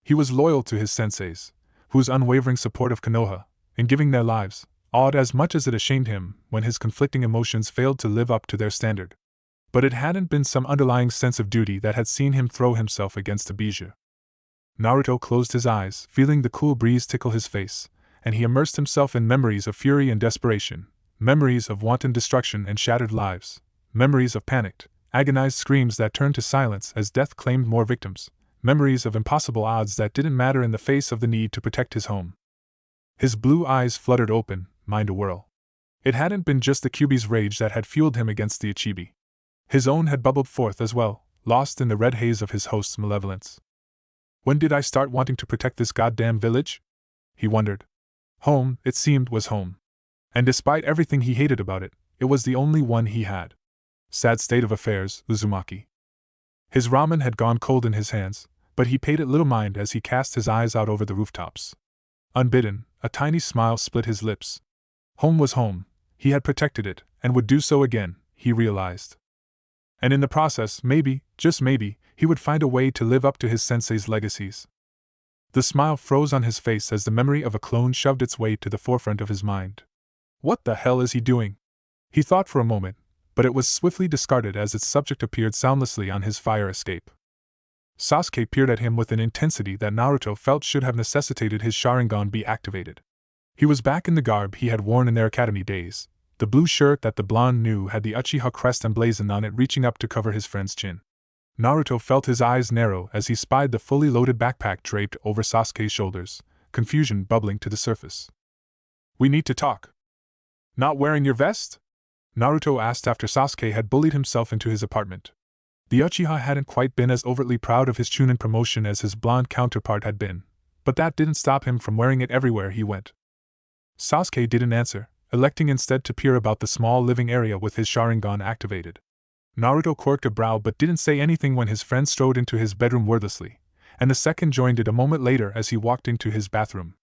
He was loyal to his senseis, whose unwavering support of Konoha, in giving their lives, awed as much as it ashamed him when his conflicting emotions failed to live up to their standard. But it hadn't been some underlying sense of duty that had seen him throw himself against a Bijou. Naruto closed his eyes, feeling the cool breeze tickle his face, and he immersed himself in memories of fury and desperation, memories of wanton destruction and shattered lives, memories of panicked, agonized screams that turned to silence as death claimed more victims, memories of impossible odds that didn't matter in the face of the need to protect his home. His blue eyes fluttered open, mind a-whirl. It hadn't been just the Kyuubi's rage that had fueled him against the Ichibi. His own had bubbled forth as well, lost in the red haze of his host's malevolence. When did I start wanting to protect this goddamn village? He wondered. Home, it seemed, was home. And despite everything he hated about it, it was the only one he had. Sad state of affairs, Uzumaki. His ramen had gone cold in his hands, but he paid it little mind as he cast his eyes out over the rooftops. Unbidden, a tiny smile split his lips. Home was home, he had protected it, and would do so again, he realized. And in the process, maybe, just maybe, he would find a way to live up to his sensei's legacies. The smile froze on his face as the memory of a clone shoved its way to the forefront of his mind. What the hell is he doing? He thought for a moment, but it was swiftly discarded as its subject appeared soundlessly on his fire escape. Sasuke peered at him with an intensity that Naruto felt should have necessitated his Sharingan be activated. He was back in the garb he had worn in their academy days, the blue shirt that the blonde knew had the Uchiha crest emblazoned on it reaching up to cover his friend's chin. Naruto felt his eyes narrow as he spied the fully loaded backpack draped over Sasuke's shoulders, confusion bubbling to the surface. We need to talk. Not wearing your vest? Naruto asked after Sasuke had bullied himself into his apartment. The Uchiha hadn't quite been as overtly proud of his Chunin promotion as his blonde counterpart had been, but that didn't stop him from wearing it everywhere he went. Sasuke didn't answer, electing instead to peer about the small living area with his Sharingan activated. Naruto quirked a brow but didn't say anything when his friend strode into his bedroom wordlessly, and the second joined it a moment later as he walked into his bathroom.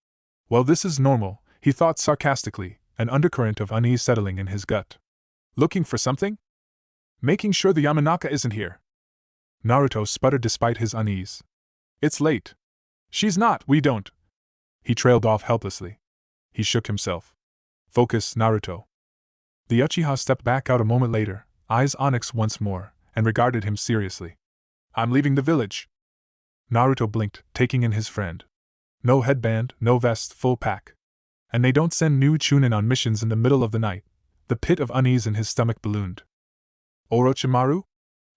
Well, this is normal, he thought sarcastically, an undercurrent of unease settling in his gut. Looking for something? Making sure the Yamanaka isn't here. Naruto sputtered despite his unease. It's late. She's not, we don't. He trailed off helplessly. He shook himself. Focus, Naruto. The Uchiha stepped back out a moment later, eyes onyx once more, and regarded him seriously. I'm leaving the village. Naruto blinked, taking in his friend. No headband, no vest, full pack. And they don't send new Chunin on missions in the middle of the night. The pit of unease in his stomach ballooned. Orochimaru?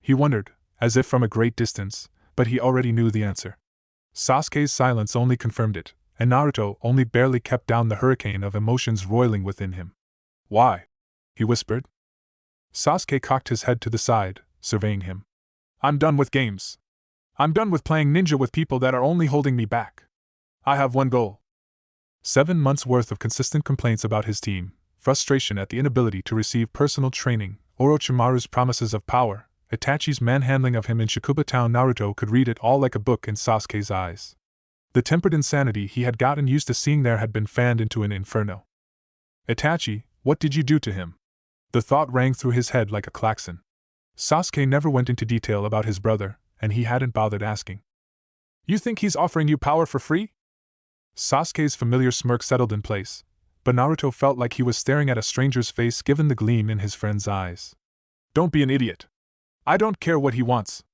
He wondered, as if from a great distance, but he already knew the answer. Sasuke's silence only confirmed it, and Naruto only barely kept down the hurricane of emotions roiling within him. Why? He whispered. Sasuke cocked his head to the side, surveying him. I'm done with games. I'm done with playing ninja with people that are only holding me back. I have one goal. 7 months' worth of consistent complaints about his team, frustration at the inability to receive personal training, Orochimaru's promises of power, Itachi's manhandling of him in Shakuba Town. Naruto could read it all like a book in Sasuke's eyes. The tempered insanity he had gotten used to seeing there had been fanned into an inferno. Itachi, what did you do to him? The thought rang through his head like a klaxon. Sasuke never went into detail about his brother, and he hadn't bothered asking. You think he's offering you power for free? Sasuke's familiar smirk settled in place, but Naruto felt like he was staring at a stranger's face given the gleam in his friend's eyes. Don't be an idiot. I don't care what he wants.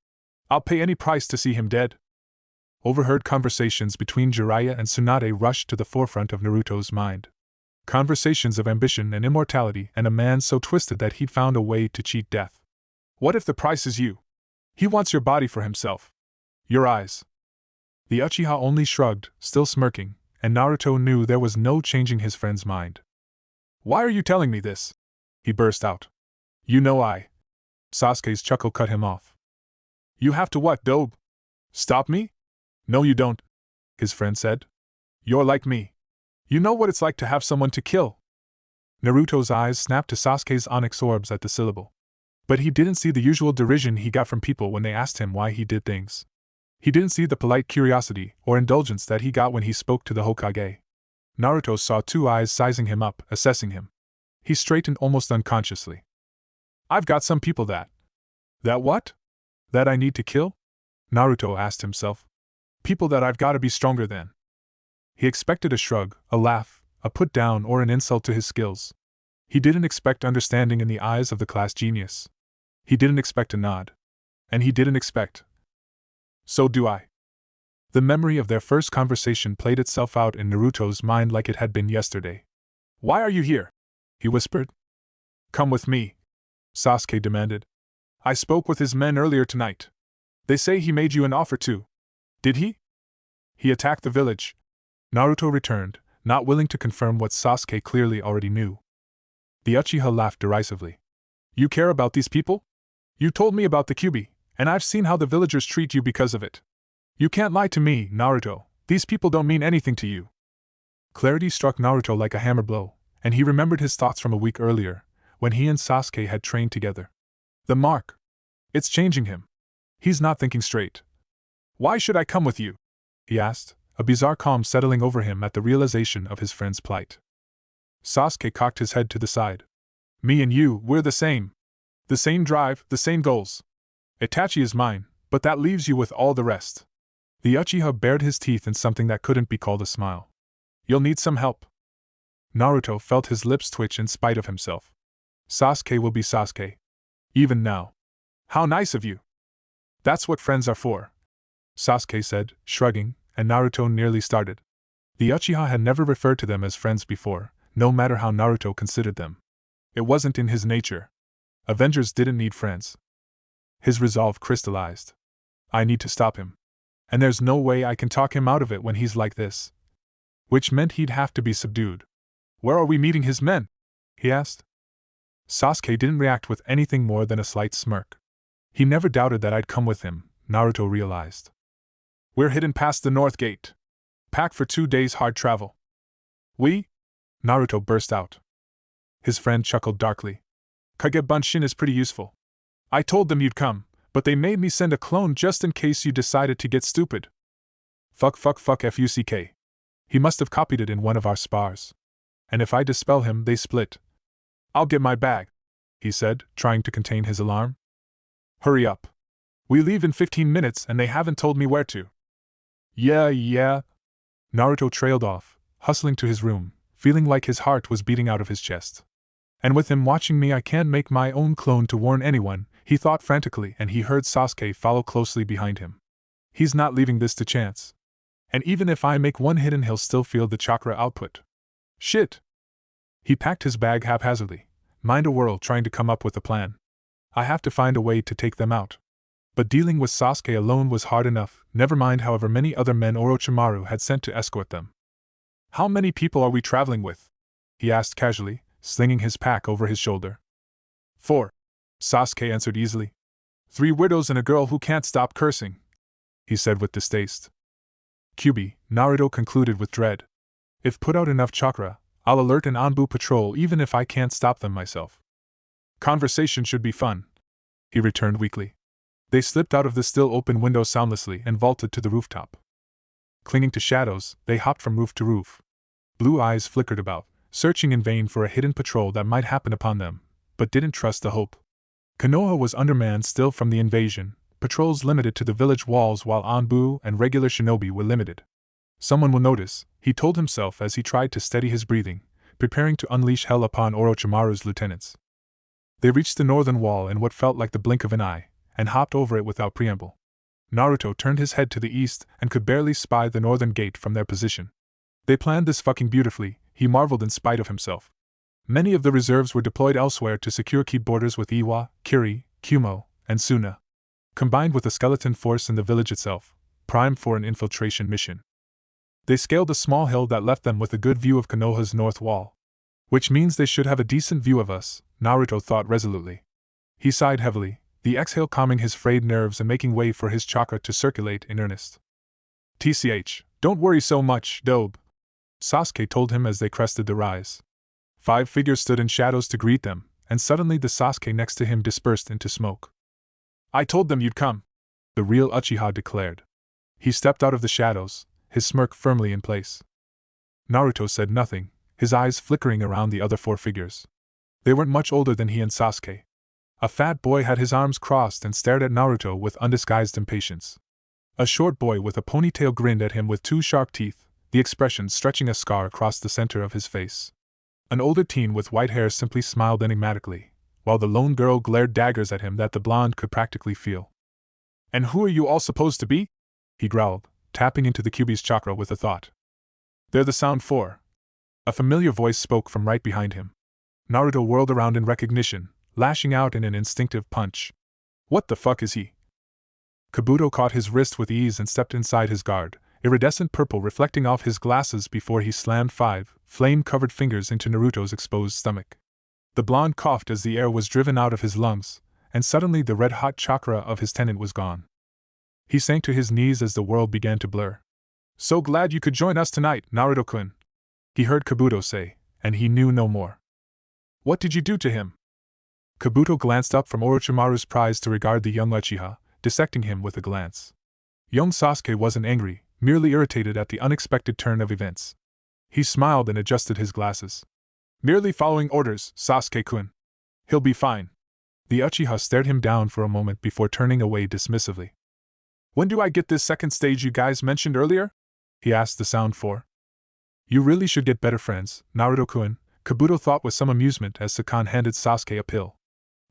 I'll pay any price to see him dead. Overheard conversations between Jiraiya and Tsunade rushed to the forefront of Naruto's mind. Conversations of ambition and immortality and a man so twisted that he'd found a way to cheat death. What if the price is you? He wants your body for himself. Your eyes. The Uchiha only shrugged, still smirking, and Naruto knew there was no changing his friend's mind. Why are you telling me this? He burst out. You know I. Sasuke's chuckle cut him off. You have to what, Dobe? Stop me? No you don't, his friend said. You're like me. You know what it's like to have someone to kill. Naruto's eyes snapped to Sasuke's onyx orbs at the syllable. But he didn't see the usual derision he got from people when they asked him why he did things. He didn't see the polite curiosity or indulgence that he got when he spoke to the Hokage. Naruto saw two eyes sizing him up, assessing him. He straightened almost unconsciously. I've got some people that. That what? That I need to kill? Naruto asked himself. People that I've got to be stronger than. He expected a shrug, a laugh, a put down, or an insult to his skills. He didn't expect understanding in the eyes of the class genius. He didn't expect a nod. And he didn't expect. So do I. The memory of their first conversation played itself out in Naruto's mind like it had been yesterday. Why are you here? He whispered. Come with me, Sasuke demanded. I spoke with his men earlier tonight. They say he made you an offer too. Did he? He attacked the village. Naruto returned, not willing to confirm what Sasuke clearly already knew. The Uchiha laughed derisively. You care about these people? You told me about the Kyuubi, and I've seen how the villagers treat you because of it. You can't lie to me, Naruto. These people don't mean anything to you. Clarity struck Naruto like a hammer blow, and he remembered his thoughts from a week earlier, when he and Sasuke had trained together. The mark. It's changing him. He's not thinking straight. Why should I come with you? He asked, a bizarre calm settling over him at the realization of his friend's plight. Sasuke cocked his head to the side. Me and you, we're the same. The same drive, the same goals. Itachi is mine, but that leaves you with all the rest. The Uchiha bared his teeth in something that couldn't be called a smile. You'll need some help. Naruto felt his lips twitch in spite of himself. Sasuke will be Sasuke. Even now. How nice of you. That's what friends are for, Sasuke said, shrugging, and Naruto nearly started. The Uchiha had never referred to them as friends before, no matter how Naruto considered them. It wasn't in his nature. Avengers didn't need friends. His resolve crystallized. I need to stop him. And there's no way I can talk him out of it when he's like this. Which meant he'd have to be subdued. Where are we meeting his men? He asked. Sasuke didn't react with anything more than a slight smirk. He never doubted that I'd come with him, Naruto realized. We're hidden past the North Gate. Pack for 2 days hard travel. We? Naruto burst out. His friend chuckled darkly. Kage Bunshin is pretty useful. I told them you'd come, but they made me send a clone just in case you decided to get stupid. Fuck fuck. He must have copied it in one of our spars. And if I dispel him, they split. I'll get my bag, he said, trying to contain his alarm. Hurry up. We leave in 15 minutes and they haven't told me where to. Yeah. Naruto trailed off, hustling to his room, feeling like his heart was beating out of his chest. And with him watching me, I can't make my own clone to warn anyone, he thought frantically, and he heard Sasuke follow closely behind him. He's not leaving this to chance. And even if I make one hit, he'll still feel the chakra output. Shit! He packed his bag haphazardly, mind a whirl trying to come up with a plan. I have to find a way to take them out. But dealing with Sasuke alone was hard enough, never mind however many other men Orochimaru had sent to escort them. How many people are we traveling with? He asked casually, slinging his pack over his shoulder. 4. Sasuke answered easily. 3 widows and a girl who can't stop cursing, he said with distaste. Kyubi, Naruto concluded with dread. If put out enough chakra, I'll alert an Anbu patrol even if I can't stop them myself. Conversation should be fun, he returned weakly. They slipped out of the still open window soundlessly and vaulted to the rooftop. Clinging to shadows, they hopped from roof to roof. Blue eyes flickered about, searching in vain for a hidden patrol that might happen upon them, but didn't trust the hope. Konoha was undermanned still from the invasion, patrols limited to the village walls while Anbu and regular shinobi were limited. Someone will notice, he told himself as he tried to steady his breathing, preparing to unleash hell upon Orochimaru's lieutenants. They reached the northern wall in what felt like the blink of an eye, and hopped over it without preamble. Naruto turned his head to the east and could barely spy the northern gate from their position. They planned this fucking beautifully, he marveled in spite of himself. Many of the reserves were deployed elsewhere to secure key borders with Iwa, Kiri, Kumo, and Suna. Combined with a skeleton force in the village itself, primed for an infiltration mission. They scaled a small hill that left them with a good view of Konoha's north wall. Which means they should have a decent view of us, Naruto thought resolutely. He sighed heavily, the exhale calming his frayed nerves and making way for his chakra to circulate in earnest. TCH, don't worry so much, Dobe, Sasuke told him as they crested the rise. 5 figures stood in shadows to greet them, and suddenly the Sasuke next to him dispersed into smoke. I told them you'd come, the real Uchiha declared. He stepped out of the shadows, his smirk firmly in place. Naruto said nothing, his eyes flickering around the other 4 figures. They weren't much older than he and Sasuke. A fat boy had his arms crossed and stared at Naruto with undisguised impatience. A short boy with a ponytail grinned at him with 2 sharp teeth, the expression stretching a scar across the center of his face. An older teen with white hair simply smiled enigmatically, while the lone girl glared daggers at him that the blonde could practically feel. And who are you all supposed to be? He growled, tapping into the Kyubi's chakra with a thought. They're the Sound 4. A familiar voice spoke from right behind him. Naruto whirled around in recognition, lashing out in an instinctive punch. What the fuck is he? Kabuto caught his wrist with ease and stepped inside his guard, iridescent purple reflecting off his glasses before he slammed 5 flame-covered fingers into Naruto's exposed stomach. The blonde coughed as the air was driven out of his lungs, and suddenly the red-hot chakra of his tenant was gone. He sank to his knees as the world began to blur. So glad you could join us tonight, Naruto-kun, he heard Kabuto say, and he knew no more. What did you do to him? Kabuto glanced up from Orochimaru's prize to regard the young Uchiha, dissecting him with a glance. Young Sasuke wasn't angry, merely irritated at the unexpected turn of events. He smiled and adjusted his glasses. Merely following orders, Sasuke-kun. He'll be fine. The Uchiha stared him down for a moment before turning away dismissively. When do I get this second stage you guys mentioned earlier? He asked the Sound 4. You really should get better friends, Naruto-kun, Kabuto thought with some amusement as Sakan handed Sasuke a pill.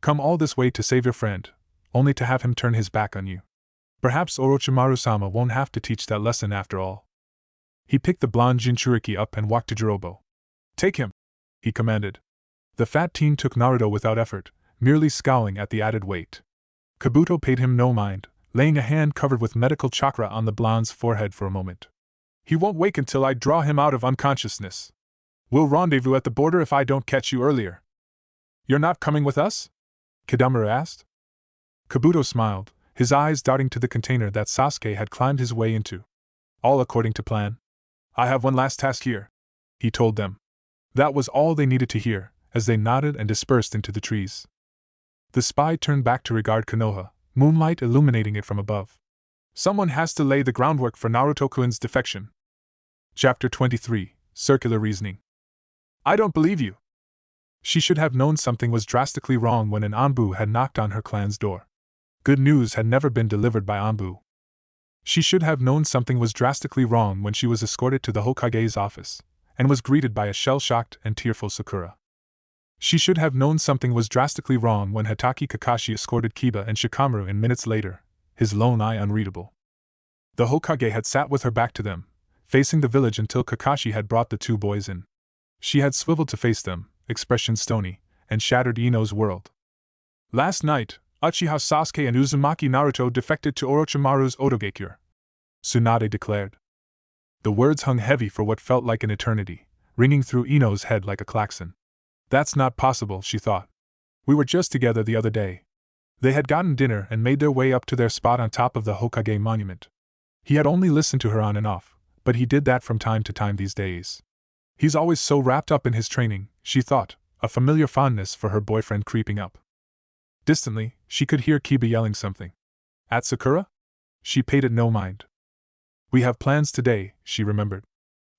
Come all this way to save your friend, only to have him turn his back on you. Perhaps Orochimaru-sama won't have to teach that lesson after all. He picked the blonde Jinchuriki up and walked to Jirobo. Take him, he commanded. The fat teen took Naruto without effort, merely scowling at the added weight. Kabuto paid him no mind, laying a hand covered with medical chakra on the blonde's forehead for a moment. He won't wake until I draw him out of unconsciousness. We'll rendezvous at the border if I don't catch you earlier. You're not coming with us? Kidamura asked. Kabuto smiled, his eyes darting to the container that Sasuke had climbed his way into. All according to plan. I have one last task here, he told them. That was all they needed to hear, as they nodded and dispersed into the trees. The spy turned back to regard Konoha, moonlight illuminating it from above. Someone has to lay the groundwork for Naruto-kun's defection. Chapter 23, Circular Reasoning. I don't believe you. She should have known something was drastically wrong when an Anbu had knocked on her clan's door. Good news had never been delivered by Anbu. She should have known something was drastically wrong when she was escorted to the Hokage's office, and was greeted by a shell-shocked and tearful Sakura. She should have known something was drastically wrong when Hatake Kakashi escorted Kiba and Shikamaru in minutes later, his lone eye unreadable. The Hokage had sat with her back to them, facing the village until Kakashi had brought the two boys in. She had swiveled to face them, expression stony, and shattered Ino's world. Last night, Uchiha Sasuke and Uzumaki Naruto defected to Orochimaru's Otogekure, Tsunade declared. The words hung heavy for what felt like an eternity, ringing through Ino's head like a klaxon. That's not possible, she thought. We were just together the other day. They had gotten dinner and made their way up to their spot on top of the Hokage monument. He had only listened to her on and off, but he did that from time to time these days. He's always so wrapped up in his training, she thought, a familiar fondness for her boyfriend creeping up. Distantly, she could hear Kiba yelling something. At Sakura? She paid it no mind. We have plans today, she remembered.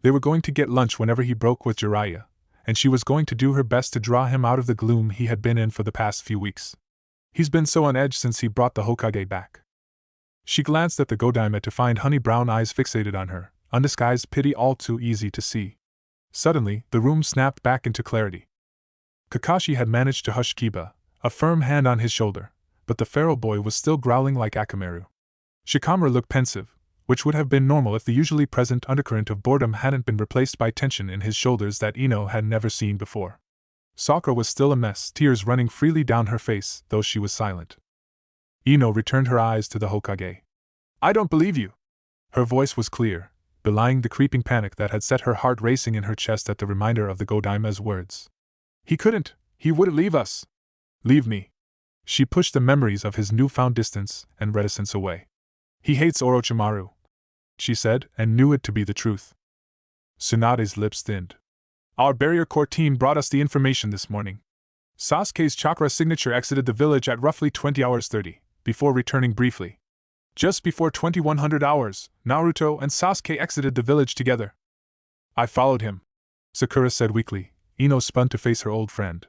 They were going to get lunch whenever he broke with Jiraiya, and she was going to do her best to draw him out of the gloom he had been in for the past few weeks. He's been so on edge since he brought the Hokage back. She glanced at the Godaime to find honey-brown eyes fixated on her, undisguised pity all too easy to see. Suddenly, the room snapped back into clarity. Kakashi had managed to hush Kiba, a firm hand on his shoulder, but the feral boy was still growling like Akamaru. Shikamaru looked pensive, which would have been normal if the usually present undercurrent of boredom hadn't been replaced by tension in his shoulders that Ino had never seen before. Sakura was still a mess, tears running freely down her face, though she was silent. Ino returned her eyes to the Hokage. I don't believe you. Her voice was clear, belying the creeping panic that had set her heart racing in her chest at the reminder of the Godaime's words. He couldn't, he wouldn't leave us. Leave me. She pushed the memories of his newfound distance and reticence away. He hates Orochimaru, she said, and knew it to be the truth. Tsunade's lips thinned. Our barrier core team brought us the information this morning. Sasuke's chakra signature exited the village at roughly 20 hours 30, before returning briefly. Just before 2100 hours, Naruto and Sasuke exited the village together. I followed him, Sakura said weakly. Ino spun to face her old friend.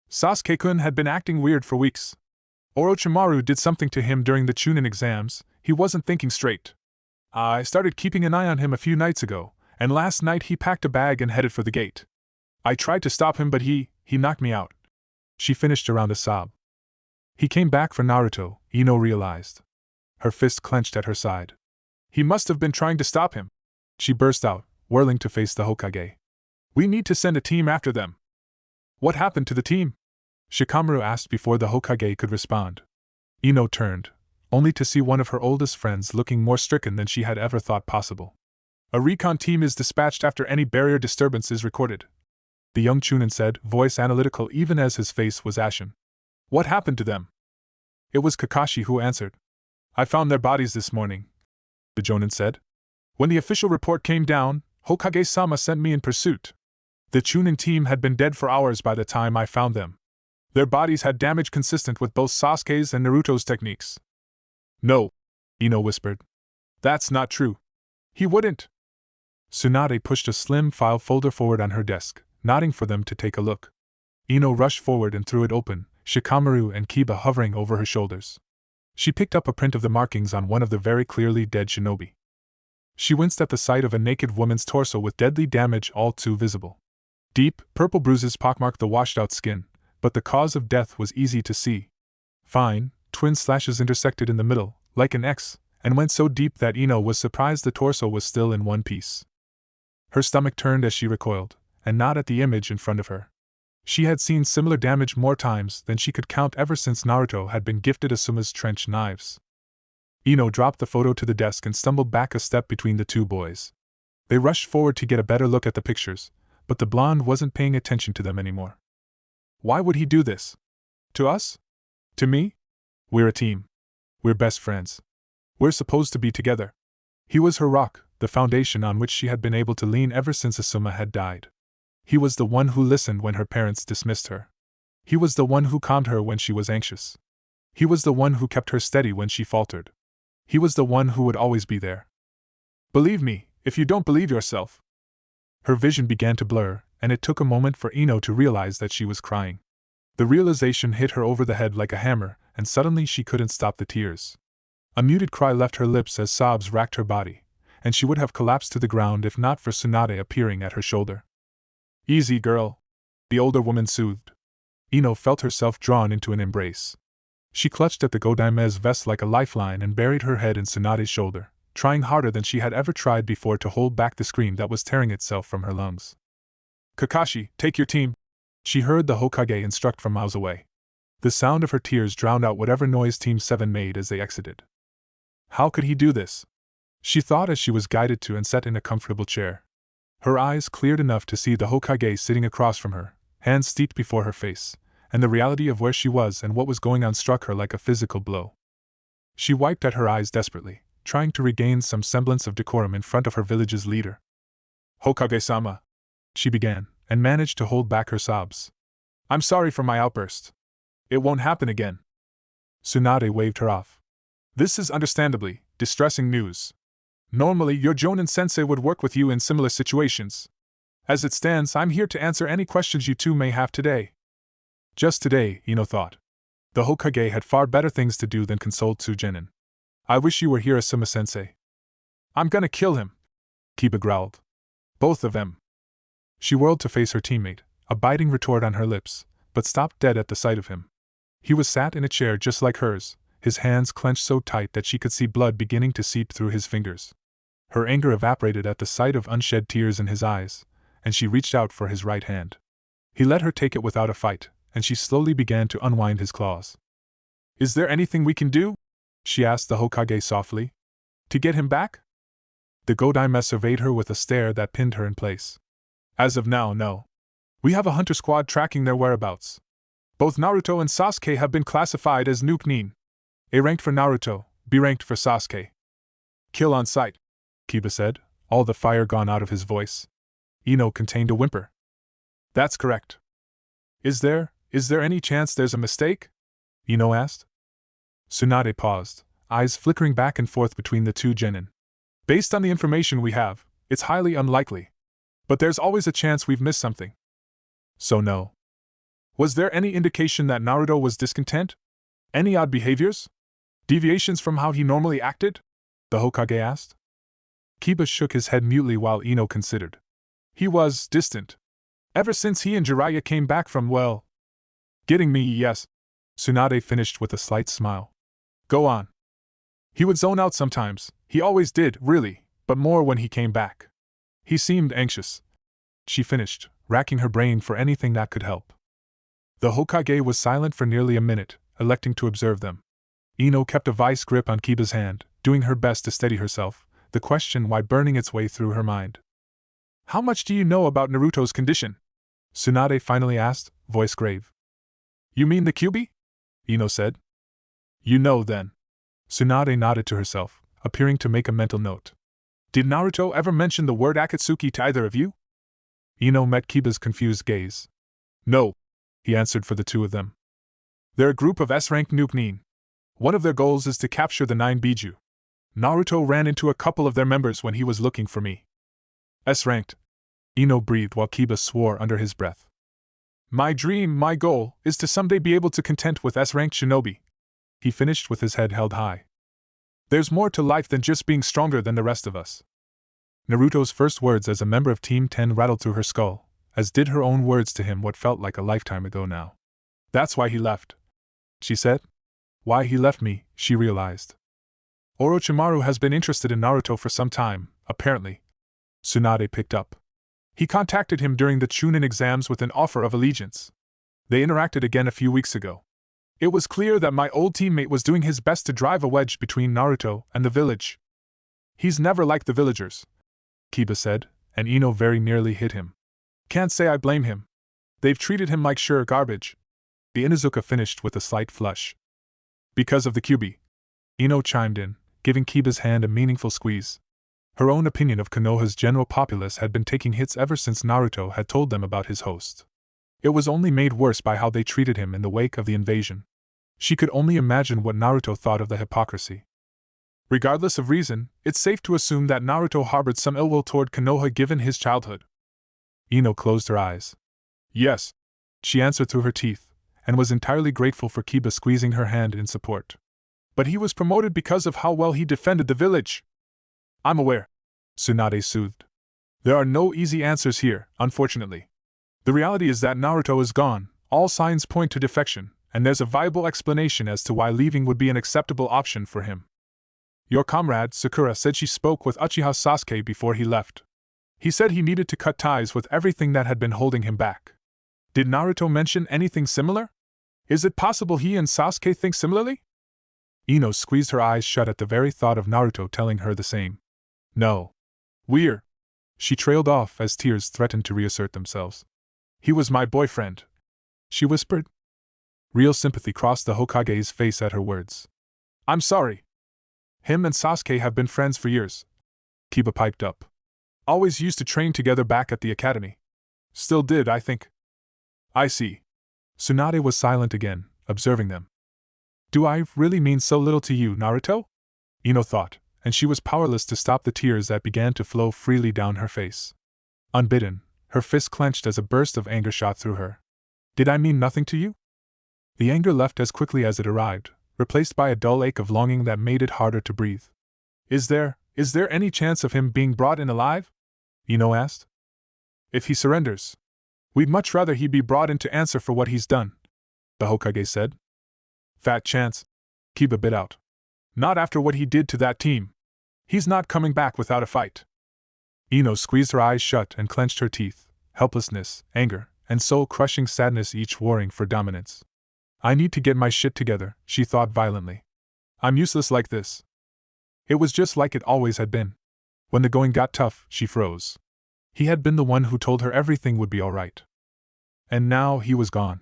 Sasuke-kun had been acting weird for weeks. Orochimaru did something to him during the Chunin exams. He wasn't thinking straight. I started keeping an eye on him a few nights ago, and last night he packed a bag and headed for the gate. I tried to stop him but he knocked me out. She finished around a sob. He came back for Naruto, Ino realized. Her fist clenched at her side. He must have been trying to stop him. She burst out, whirling to face the Hokage. We need to send a team after them. What happened to the team? Shikamaru asked before the Hokage could respond. Ino turned, only to see one of her oldest friends looking more stricken than she had ever thought possible. A recon team is dispatched after any barrier disturbance is recorded, the young Chunin said, voice analytical even as his face was ashen. What happened to them? It was Kakashi who answered. I found their bodies this morning, the Jonin said. When the official report came down, Hokage-sama sent me in pursuit. The Chunin team had been dead for hours by the time I found them. Their bodies had damage consistent with both Sasuke's and Naruto's techniques. No, Ino whispered. That's not true. He wouldn't. Tsunade pushed a slim file folder forward on her desk, nodding for them to take a look. Ino rushed forward and threw it open, Shikamaru and Kiba hovering over her shoulders. She picked up a print of the markings on one of the very clearly dead shinobi. She winced at the sight of a naked woman's torso with deadly damage all too visible. Deep, purple bruises pockmarked the washed-out skin, but the cause of death was easy to see. Fine, twin slashes intersected in the middle, like an X, and went so deep that Ino was surprised the torso was still in one piece. Her stomach turned as she recoiled, and not at the image in front of her. She had seen similar damage more times than she could count ever since Naruto had been gifted Asuma's trench knives. Ino dropped the photo to the desk and stumbled back a step between the two boys. They rushed forward to get a better look at the pictures, but the blonde wasn't paying attention to them anymore. Why would he do this? To us? To me? We're a team. We're best friends. We're supposed to be together. He was her rock, the foundation on which she had been able to lean ever since Asuma had died. He was the one who listened when her parents dismissed her. He was the one who calmed her when she was anxious. He was the one who kept her steady when she faltered. He was the one who would always be there. Believe me, if you don't believe yourself. Her vision began to blur, and it took a moment for Ino to realize that she was crying. The realization hit her over the head like a hammer, and suddenly she couldn't stop the tears. A muted cry left her lips as sobs racked her body, and she would have collapsed to the ground if not for Tsunade appearing at her shoulder. Easy, girl, the older woman soothed. Ino felt herself drawn into an embrace. She clutched at the Godaime's vest like a lifeline and buried her head in Tsunade's shoulder, trying harder than she had ever tried before to hold back the scream that was tearing itself from her lungs. Kakashi, take your team, she heard the Hokage instruct from miles away. The sound of her tears drowned out whatever noise Team 7 made as they exited. How could he do this? She thought as she was guided to and sat in a comfortable chair. Her eyes cleared enough to see the Hokage sitting across from her, hands steeped before her face, and the reality of where she was and what was going on struck her like a physical blow. She wiped at her eyes desperately, trying to regain some semblance of decorum in front of her village's leader. Hokage-sama, she began, and managed to hold back her sobs. I'm sorry for my outburst. It won't happen again. Tsunade waved her off. This is understandably distressing news. Normally, your Jonin sensei would work with you in similar situations. As it stands, I'm here to answer any questions you two may have today. Just today, Ino thought. The Hokage had far better things to do than console Tsugenin. I wish you were here, Asuma sensei. I'm gonna kill him, Kiba growled. Both of them. She whirled to face her teammate, a biting retort on her lips, but stopped dead at the sight of him. He was sat in a chair just like hers, his hands clenched so tight that she could see blood beginning to seep through his fingers. Her anger evaporated at the sight of unshed tears in his eyes, and she reached out for his right hand. He let her take it without a fight, and she slowly began to unwind his claws. Is there anything we can do? She asked the Hokage softly. To get him back? The Godaime surveyed her with a stare that pinned her in place. As of now, no. We have a hunter squad tracking their whereabouts. Both Naruto and Sasuke have been classified as Nuke Nin. A ranked for Naruto, B ranked for Sasuke. Kill on sight, Kiba said, all the fire gone out of his voice. Ino contained a whimper. That's correct. Is there any chance there's a mistake? Ino asked. Tsunade paused, eyes flickering back and forth between the two genin. Based on the information we have, it's highly unlikely. But there's always a chance we've missed something. So no. Was there any indication that Naruto was discontent? Any odd behaviors? Deviations from how he normally acted? The Hokage asked. Kiba shook his head mutely while Ino considered. He was distant. Ever since he and Jiraiya came back from, well, getting me, yes. Tsunade finished with a slight smile. Go on. He would zone out sometimes, he always did, really, but more when he came back. He seemed anxious. She finished, racking her brain for anything that could help. The Hokage was silent for nearly a minute, electing to observe them. Ino kept a vice grip on Kiba's hand, doing her best to steady herself, the question why burning its way through her mind. How much do you know about Naruto's condition? Tsunade finally asked, voice grave. You mean the Kyuubi? Ino said. You know then. Tsunade nodded to herself, appearing to make a mental note. Did Naruto ever mention the word Akatsuki to either of you? Ino met Kiba's confused gaze. No, he answered for the two of them. They're a group of S-rank Nuke Nin. One of their goals is to capture the 9 Biju. Naruto ran into a couple of their members when he was looking for me. S-ranked. Ino breathed while Kiba swore under his breath. My dream, my goal, is to someday be able to contend with S-ranked shinobi. He finished with his head held high. There's more to life than just being stronger than the rest of us. Naruto's first words as a member of Team 10 rattled through her skull, as did her own words to him what felt like a lifetime ago now. That's why he left, she said. Why he left me, she realized. Orochimaru has been interested in Naruto for some time, apparently. Tsunade picked up. He contacted him during the Chunin exams with an offer of allegiance. They interacted again a few weeks ago. It was clear that my old teammate was doing his best to drive a wedge between Naruto and the village. He's never liked the villagers, Kiba said, and Ino very nearly hit him. Can't say I blame him. They've treated him like sure garbage. The Inuzuka finished with a slight flush. Because of the Kyuubi, Ino chimed in, giving Kiba's hand a meaningful squeeze. Her own opinion of Konoha's general populace had been taking hits ever since Naruto had told them about his host. It was only made worse by how they treated him in the wake of the invasion. She could only imagine what Naruto thought of the hypocrisy. Regardless of reason, it's safe to assume that Naruto harbored some ill will toward Konoha given his childhood. Ino closed her eyes. Yes, she answered through her teeth, and was entirely grateful for Kiba squeezing her hand in support. But he was promoted because of how well he defended the village. I'm aware, Tsunade soothed. There are no easy answers here, unfortunately. The reality is that Naruto is gone, all signs point to defection, and there's a viable explanation as to why leaving would be an acceptable option for him. Your comrade, Sakura, said she spoke with Uchiha Sasuke before he left. He said he needed to cut ties with everything that had been holding him back. Did Naruto mention anything similar? Is it possible he and Sasuke think similarly? Ino squeezed her eyes shut at the very thought of Naruto telling her the same. No. We're. She trailed off as tears threatened to reassert themselves. He was my boyfriend, she whispered. Real sympathy crossed the Hokage's face at her words. I'm sorry. Him and Sasuke have been friends for years, Kiba piped up. Always used to train together back at the academy. Still did, I think. I see. Tsunade was silent again, observing them. Do I really mean so little to you, Naruto? Ino thought, and she was powerless to stop the tears that began to flow freely down her face. Unbidden, her fist clenched as a burst of anger shot through her. Did I mean nothing to you? The anger left as quickly as it arrived, replaced by a dull ache of longing that made it harder to breathe. Is there any chance of him being brought in alive? Ino asked. If he surrenders. We'd much rather he be brought in to answer for what he's done, the Hokage said. Fat chance, Kiba bit out. Not after what he did to that team. He's not coming back without a fight. Ino squeezed her eyes shut and clenched her teeth, helplessness, anger, and soul-crushing sadness each warring for dominance. I need to get my shit together, she thought violently. I'm useless like this. It was just like it always had been. When the going got tough, she froze. He had been the one who told her everything would be all right. And now he was gone.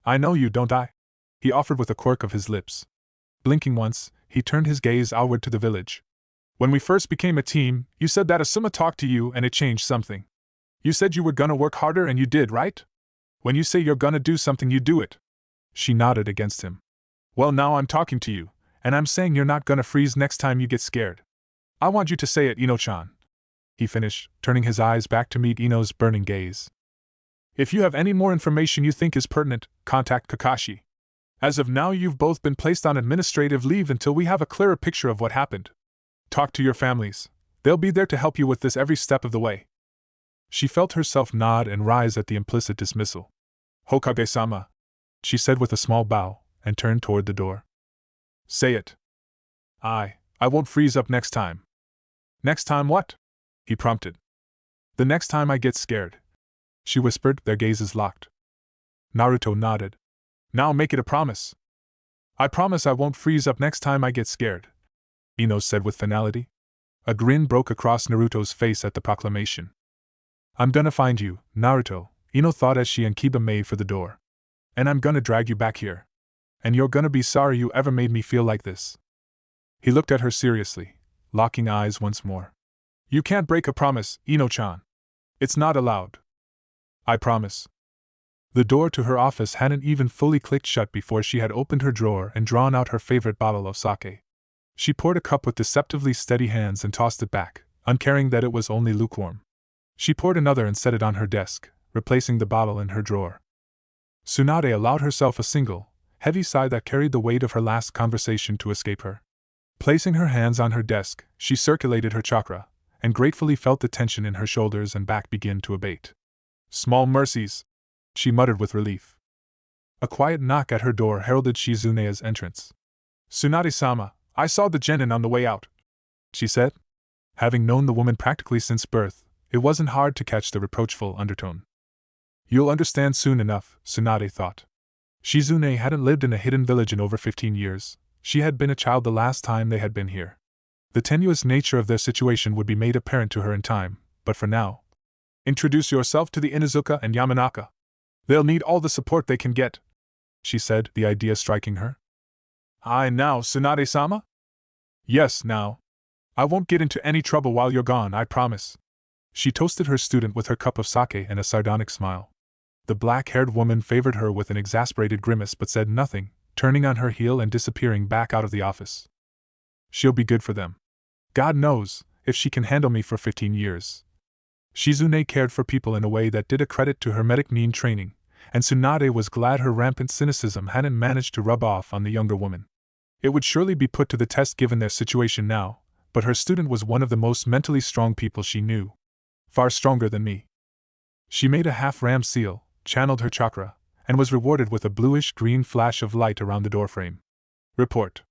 I know you, don't I? He offered with a quirk of his lips. Blinking once, he turned his gaze outward to the village. When we first became a team, you said that Asuma talked to you and it changed something. You said you were gonna work harder and you did, right? When you say you're gonna do something, you do it. She nodded against him. Well, now I'm talking to you, and I'm saying you're not gonna freeze next time you get scared. I want you to say it, Ino-chan. He finished, turning his eyes back to meet Ino's burning gaze. If you have any more information you think is pertinent, contact Kakashi. As of now, you've both been placed on administrative leave until we have a clearer picture of what happened. Talk to your families. They'll be there to help you with this every step of the way. She felt herself nod and rise at the implicit dismissal. Hokage-sama, she said with a small bow, and turned toward the door. Say it. I won't freeze up next time. Next time what? He prompted. The next time I get scared, she whispered, their gazes locked. Naruto nodded. Now make it a promise. I promise I won't freeze up next time I get scared, Ino said with finality. A grin broke across Naruto's face at the proclamation. I'm gonna find you, Naruto, Ino thought as she and Kiba made for the door. And I'm gonna drag you back here. And you're gonna be sorry you ever made me feel like this. He looked at her seriously, locking eyes once more. You can't break a promise, Ino-chan. It's not allowed. I promise. The door to her office hadn't even fully clicked shut before she had opened her drawer and drawn out her favorite bottle of sake. She poured a cup with deceptively steady hands and tossed it back, uncaring that it was only lukewarm. She poured another and set it on her desk, replacing the bottle in her drawer. Tsunade allowed herself a single, heavy sigh that carried the weight of her last conversation to escape her. Placing her hands on her desk, she circulated her chakra, and gratefully felt the tension in her shoulders and back begin to abate. Small mercies, she muttered with relief. A quiet knock at her door heralded Shizunea's entrance. Tsunade-sama, I saw the genin on the way out, she said. Having known the woman practically since birth, it wasn't hard to catch the reproachful undertone. You'll understand soon enough, Tsunade thought. Shizune hadn't lived in a hidden village in over 15 years. She had been a child the last time they had been here. The tenuous nature of their situation would be made apparent to her in time, but for now. Introduce yourself to the Inuzuka and Yamanaka. They'll need all the support they can get, she said, the idea striking her. Aye now, Tsunade-sama? Yes, now. I won't get into any trouble while you're gone, I promise. She toasted her student with her cup of sake and a sardonic smile. The black-haired woman favored her with an exasperated grimace but said nothing, turning on her heel and disappearing back out of the office. She'll be good for them. God knows, if she can handle me for 15 years. Shizune cared for people in a way that did a credit to her medic nin training, and Tsunade was glad her rampant cynicism hadn't managed to rub off on the younger woman. It would surely be put to the test given their situation now, but her student was one of the most mentally strong people she knew. Far stronger than me. She made a half-ram seal, channeled her chakra, and was rewarded with a bluish-green flash of light around the doorframe. Report.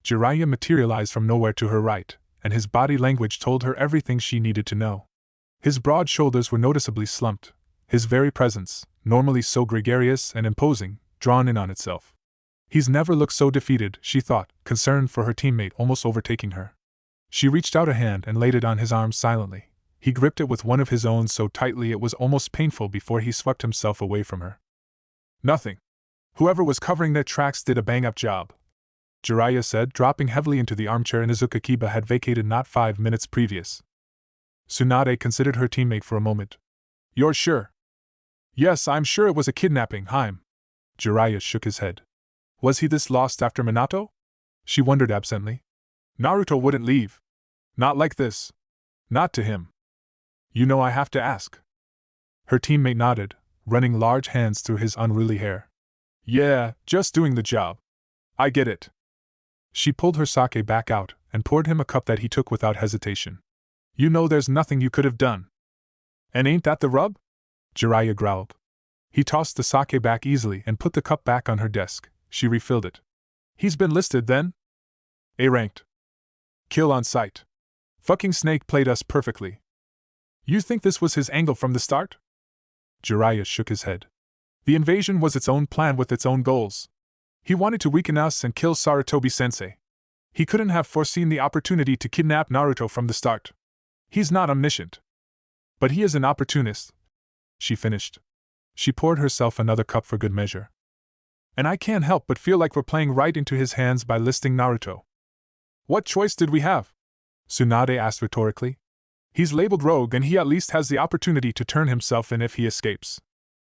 Jiraiya materialized from nowhere to her right, and his body language told her everything she needed to know. His broad shoulders were noticeably slumped, his very presence, normally so gregarious and imposing, drawn in on itself. He's never looked so defeated, she thought, concern for her teammate almost overtaking her. She reached out a hand and laid it on his arm silently. He gripped it with one of his own so tightly it was almost painful before he swept himself away from her. Nothing. Whoever was covering their tracks did a bang-up job, Jiraiya said, dropping heavily into the armchair Inuzuka Kiba had vacated not 5 minutes previous. Tsunade considered her teammate for a moment. You're sure? Yes, I'm sure it was a kidnapping, Haim. Jiraiya shook his head. Was he this lost after Minato? She wondered absently. Naruto wouldn't leave. Not like this. Not to him. You know I have to ask. Her teammate nodded, running large hands through his unruly hair. Yeah, just doing the job. I get it. She pulled her sake back out and poured him a cup that he took without hesitation. You know there's nothing you could have done. And ain't that the rub? Jiraiya growled. He tossed the sake back easily and put the cup back on her desk. She refilled it. He's been listed then? A-ranked. Kill on sight. Fucking snake played us perfectly. You think this was his angle from the start? Jiraiya shook his head. The invasion was its own plan with its own goals. He wanted to weaken us and kill Sarutobi-sensei. He couldn't have foreseen the opportunity to kidnap Naruto from the start. He's not omniscient. But he is an opportunist, she finished. She poured herself another cup for good measure. And I can't help but feel like we're playing right into his hands by listing Naruto. What choice did we have? Tsunade asked rhetorically. He's labeled rogue and he at least has the opportunity to turn himself in if he escapes.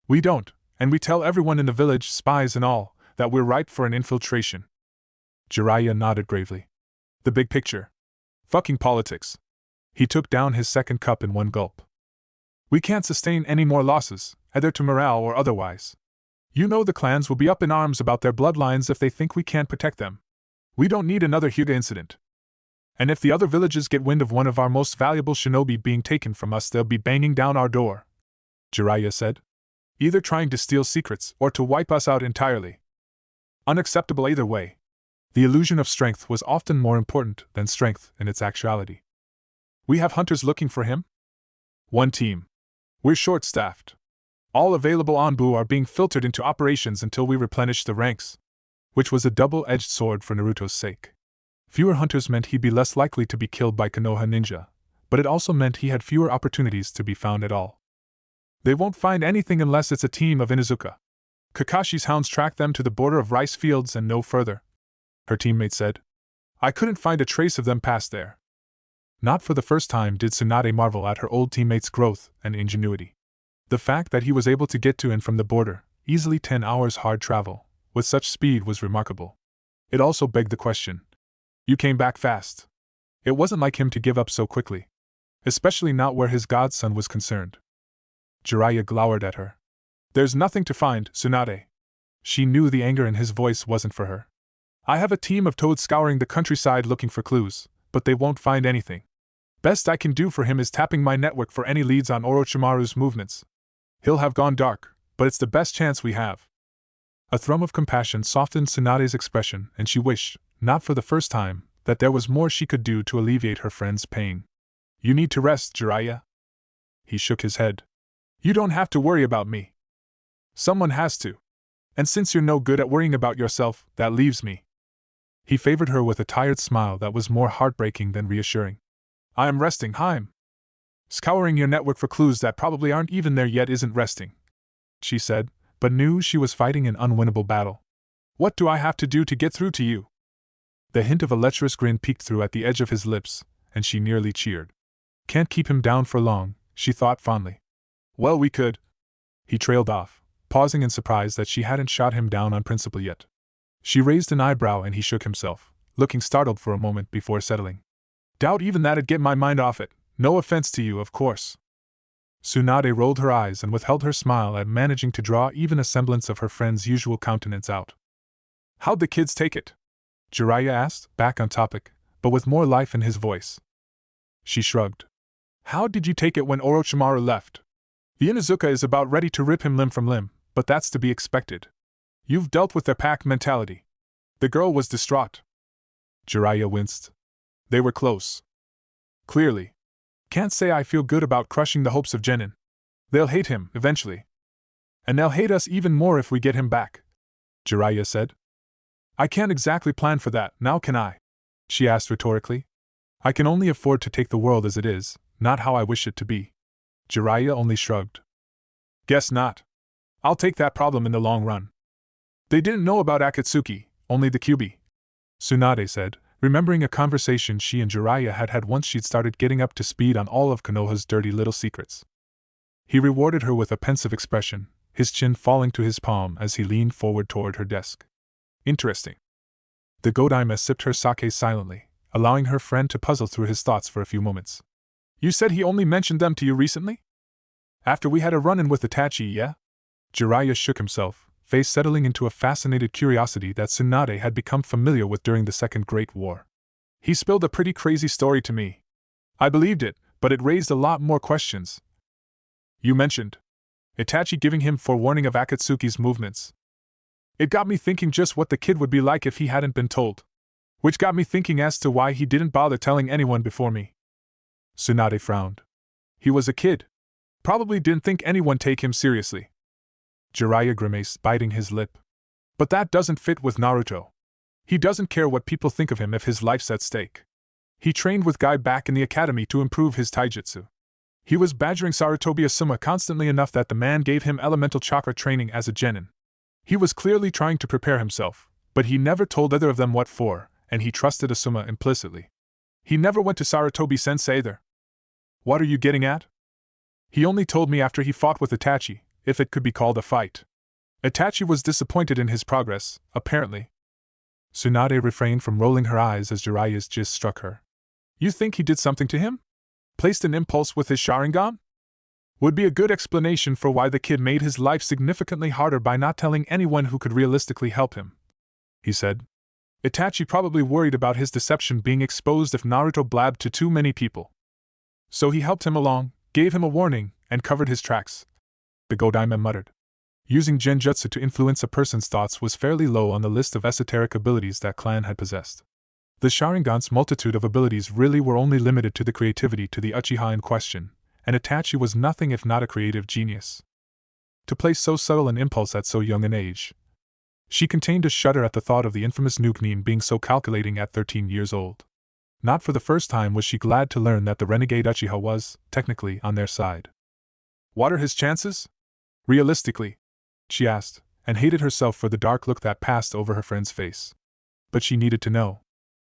We don't, and we tell everyone in the village, spies and all, that we're ripe for an infiltration. Jiraiya nodded gravely. The big picture. Fucking politics. He took down his second cup in one gulp. We can't sustain any more losses, either to morale or otherwise. You know the clans will be up in arms about their bloodlines if they think we can't protect them. We don't need another Hyuga incident. And if the other villages get wind of one of our most valuable shinobi being taken from us, they'll be banging down our door, Jiraiya said. Either trying to steal secrets or to wipe us out entirely. Unacceptable either way. The illusion of strength was often more important than strength in its actuality. We have hunters looking for him? One team. We're short-staffed. All available Anbu are being filtered into operations until we replenish the ranks. Which was a double-edged sword for Naruto's sake. Fewer hunters meant he'd be less likely to be killed by Konoha ninja, but it also meant he had fewer opportunities to be found at all. They won't find anything unless it's a team of Inuzuka. Kakashi's hounds tracked them to the border of rice fields and no further, her teammate said. I couldn't find a trace of them past there. Not for the first time did Tsunade marvel at her old teammate's growth and ingenuity. The fact that he was able to get to and from the border, easily 10 hours hard travel, with such speed was remarkable. It also begged the question. You came back fast. It wasn't like him to give up so quickly. Especially not where his godson was concerned. Jiraiya glowered at her. There's nothing to find, Tsunade. She knew the anger in his voice wasn't for her. I have a team of toads scouring the countryside looking for clues, but they won't find anything. Best I can do for him is tapping my network for any leads on Orochimaru's movements. He'll have gone dark, but it's the best chance we have. A thrum of compassion softened Tsunade's expression, and she wished, not for the first time, that there was more she could do to alleviate her friend's pain. You need to rest, Jiraiya. He shook his head. You don't have to worry about me. Someone has to. And since you're no good at worrying about yourself, that leaves me. He favored her with a tired smile that was more heartbreaking than reassuring. I am resting, Haim. Scouring your network for clues that probably aren't even there yet isn't resting, she said, but knew she was fighting an unwinnable battle. What do I have to do to get through to you? The hint of a lecherous grin peeked through at the edge of his lips, and she nearly cheered. Can't keep him down for long, she thought fondly. Well, we could. He trailed off, pausing in surprise that she hadn't shot him down on principle yet. She raised an eyebrow and he shook himself, looking startled for a moment before settling. Doubt even that'd get my mind off it. No offense to you, of course. Tsunade rolled her eyes and withheld her smile at managing to draw even a semblance of her friend's usual countenance out. How'd the kids take it? Jiraiya asked, back on topic, but with more life in his voice. She shrugged. How did you take it when Orochimaru left? The Inuzuka is about ready to rip him limb from limb, but that's to be expected. You've dealt with their pack mentality. The girl was distraught. Jiraiya winced. They were close. Clearly. Can't say I feel good about crushing the hopes of Genin. They'll hate him, eventually. And they'll hate us even more if we get him back, Jiraiya said. I can't exactly plan for that, now can I? She asked rhetorically. I can only afford to take the world as it is, not how I wish it to be. Jiraiya only shrugged. Guess not. I'll take that problem in the long run. They didn't know about Akatsuki, only the Kyuubi, Tsunade said, remembering a conversation she and Jiraiya had had once she'd started getting up to speed on all of Konoha's dirty little secrets. He rewarded her with a pensive expression, his chin falling to his palm as he leaned forward toward her desk. Interesting. The Godaima sipped her sake silently, allowing her friend to puzzle through his thoughts for a few moments. You said he only mentioned them to you recently? After we had a run-in with Itachi, yeah? Jiraiya shook himself, face settling into a fascinated curiosity that Tsunade had become familiar with during the Second Great War. He spilled a pretty crazy story to me. I believed it, but it raised a lot more questions. You mentioned Itachi giving him forewarning of Akatsuki's movements. It got me thinking just what the kid would be like if he hadn't been told. Which got me thinking as to why he didn't bother telling anyone before me. Tsunade frowned. He was a kid. Probably didn't think anyone take him seriously. Jiraiya grimaced, biting his lip. But that doesn't fit with Naruto. He doesn't care what people think of him if his life's at stake. He trained with Guy back in the academy to improve his taijutsu. He was badgering Sarutobi Asuma constantly enough that the man gave him elemental chakra training as a genin. He was clearly trying to prepare himself, but he never told either of them what for, and he trusted Asuma implicitly. He never went to Sarutobi sensei either. What are you getting at? He only told me after he fought with Itachi, if it could be called a fight. Itachi was disappointed in his progress, apparently. Tsunade refrained from rolling her eyes as Jiraiya's gist struck her. You think he did something to him? Placed an impulse with his Sharingan? Would be a good explanation for why the kid made his life significantly harder by not telling anyone who could realistically help him, he said. Itachi probably worried about his deception being exposed if Naruto blabbed to too many people. So he helped him along, gave him a warning, and covered his tracks, the Godaima muttered. Using genjutsu to influence a person's thoughts was fairly low on the list of esoteric abilities that clan had possessed. The Sharingan's multitude of abilities really were only limited to the creativity to the Uchiha in question, and Itachi was nothing if not a creative genius. To place so subtle an impulse at so young an age. She contained a shudder at the thought of the infamous Nuke being so calculating at 13 years old. Not for the first time was she glad to learn that the renegade Uchiha was, technically, on their side. What are his chances? Realistically, she asked, and hated herself for the dark look that passed over her friend's face. But she needed to know.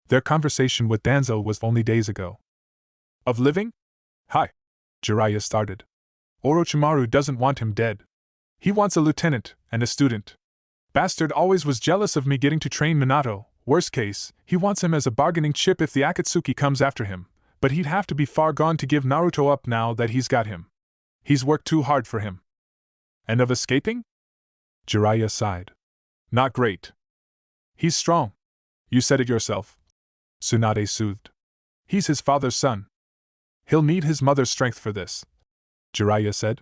Their conversation with Danzo was only days ago. Of living? Hi. Jiraiya started. Orochimaru doesn't want him dead. He wants a lieutenant and a student. Bastard always was jealous of me getting to train Minato. Worst case, he wants him as a bargaining chip if the Akatsuki comes after him, but he'd have to be far gone to give Naruto up now that he's got him. He's worked too hard for him. And of escaping? Jiraiya sighed. Not great. He's strong. You said it yourself. Tsunade soothed. He's his father's son. He'll need his mother's strength for this, Jiraiya said.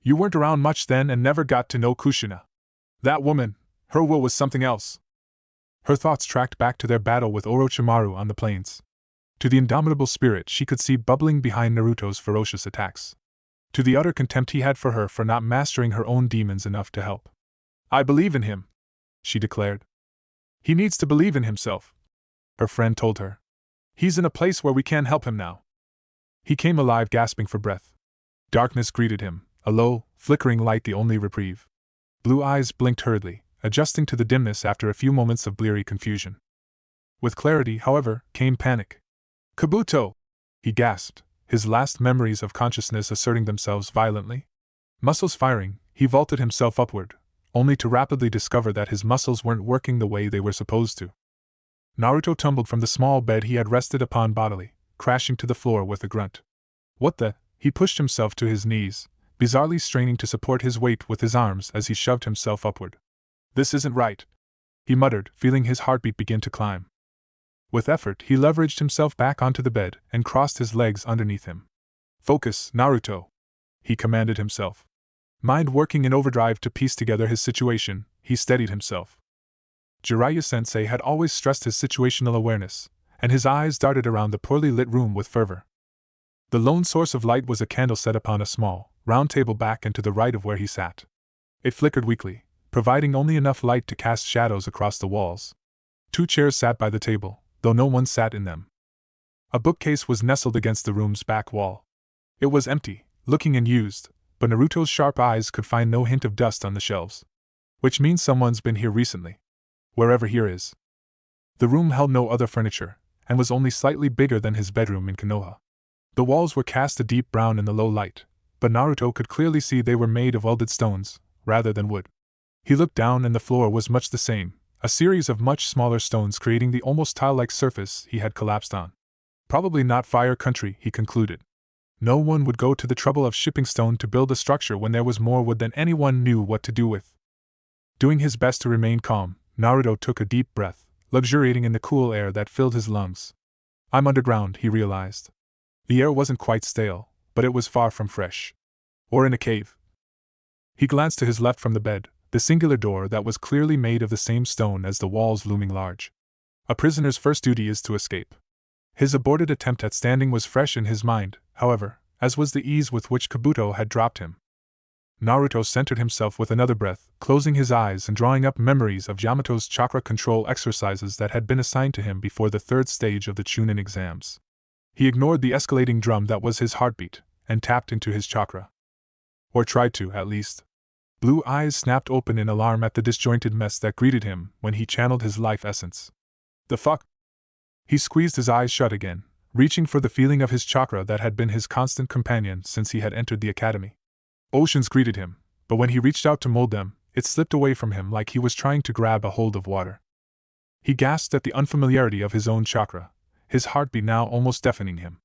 You weren't around much then and never got to know Kushina. That woman, her will was something else. Her thoughts tracked back to their battle with Orochimaru on the plains. To the indomitable spirit she could see bubbling behind Naruto's ferocious attacks. To the utter contempt he had for her for not mastering her own demons enough to help. I believe in him, she declared. He needs to believe in himself, her friend told her. He's in a place where we can't help him now. He came alive, gasping for breath. Darkness greeted him, a low, flickering light the only reprieve. Blue eyes blinked hurriedly, adjusting to the dimness after a few moments of bleary confusion. With clarity, however, came panic. Kabuto! he gasped, his last memories of consciousness asserting themselves violently. Muscles firing, he vaulted himself upward, only to rapidly discover that his muscles weren't working the way they were supposed to. Naruto tumbled from the small bed he had rested upon bodily, crashing to the floor with a grunt. What the? He pushed himself to his knees, bizarrely straining to support his weight with his arms as he shoved himself upward. This isn't right, he muttered, feeling his heartbeat begin to climb. With effort, he leveraged himself back onto the bed and crossed his legs underneath him. Focus, Naruto, he commanded himself. Mind working in overdrive to piece together his situation, he steadied himself. Jiraiya-sensei had always stressed his situational awareness, and his eyes darted around the poorly lit room with fervor. The lone source of light was a candle set upon a small, round table back and to the right of where he sat. It flickered weakly, providing only enough light to cast shadows across the walls. 2 chairs sat by the table, though no one sat in them. A bookcase was nestled against the room's back wall. It was empty, looking unused, but Naruto's sharp eyes could find no hint of dust on the shelves. Which means someone's been here recently. Wherever here is. The room held no other furniture, and was only slightly bigger than his bedroom in Konoha. The walls were cast a deep brown in the low light, but Naruto could clearly see they were made of welded stones, rather than wood. He looked down and the floor was much the same, a series of much smaller stones creating the almost tile-like surface he had collapsed on. Probably not Fire Country, he concluded. No one would go to the trouble of shipping stone to build a structure when there was more wood than anyone knew what to do with. Doing his best to remain calm, Naruto took a deep breath, luxuriating in the cool air that filled his lungs. I'm underground, he realized. The air wasn't quite stale, but it was far from fresh. Or in a cave. He glanced to his left from the bed, the singular door that was clearly made of the same stone as the walls looming large. A prisoner's first duty is to escape. His aborted attempt at standing was fresh in his mind, however, as was the ease with which Kabuto had dropped him. Naruto centered himself with another breath, closing his eyes and drawing up memories of Yamato's chakra control exercises that had been assigned to him before the 3rd stage of the Chunin exams. He ignored the escalating drum that was his heartbeat, and tapped into his chakra. Or tried to, at least. Blue eyes snapped open in alarm at the disjointed mess that greeted him when he channeled his life essence. The fuck? He squeezed his eyes shut again, reaching for the feeling of his chakra that had been his constant companion since he had entered the academy. Oceans greeted him, but when he reached out to mold them, it slipped away from him like he was trying to grab a hold of water. He gasped at the unfamiliarity of his own chakra, his heartbeat now almost deafening him.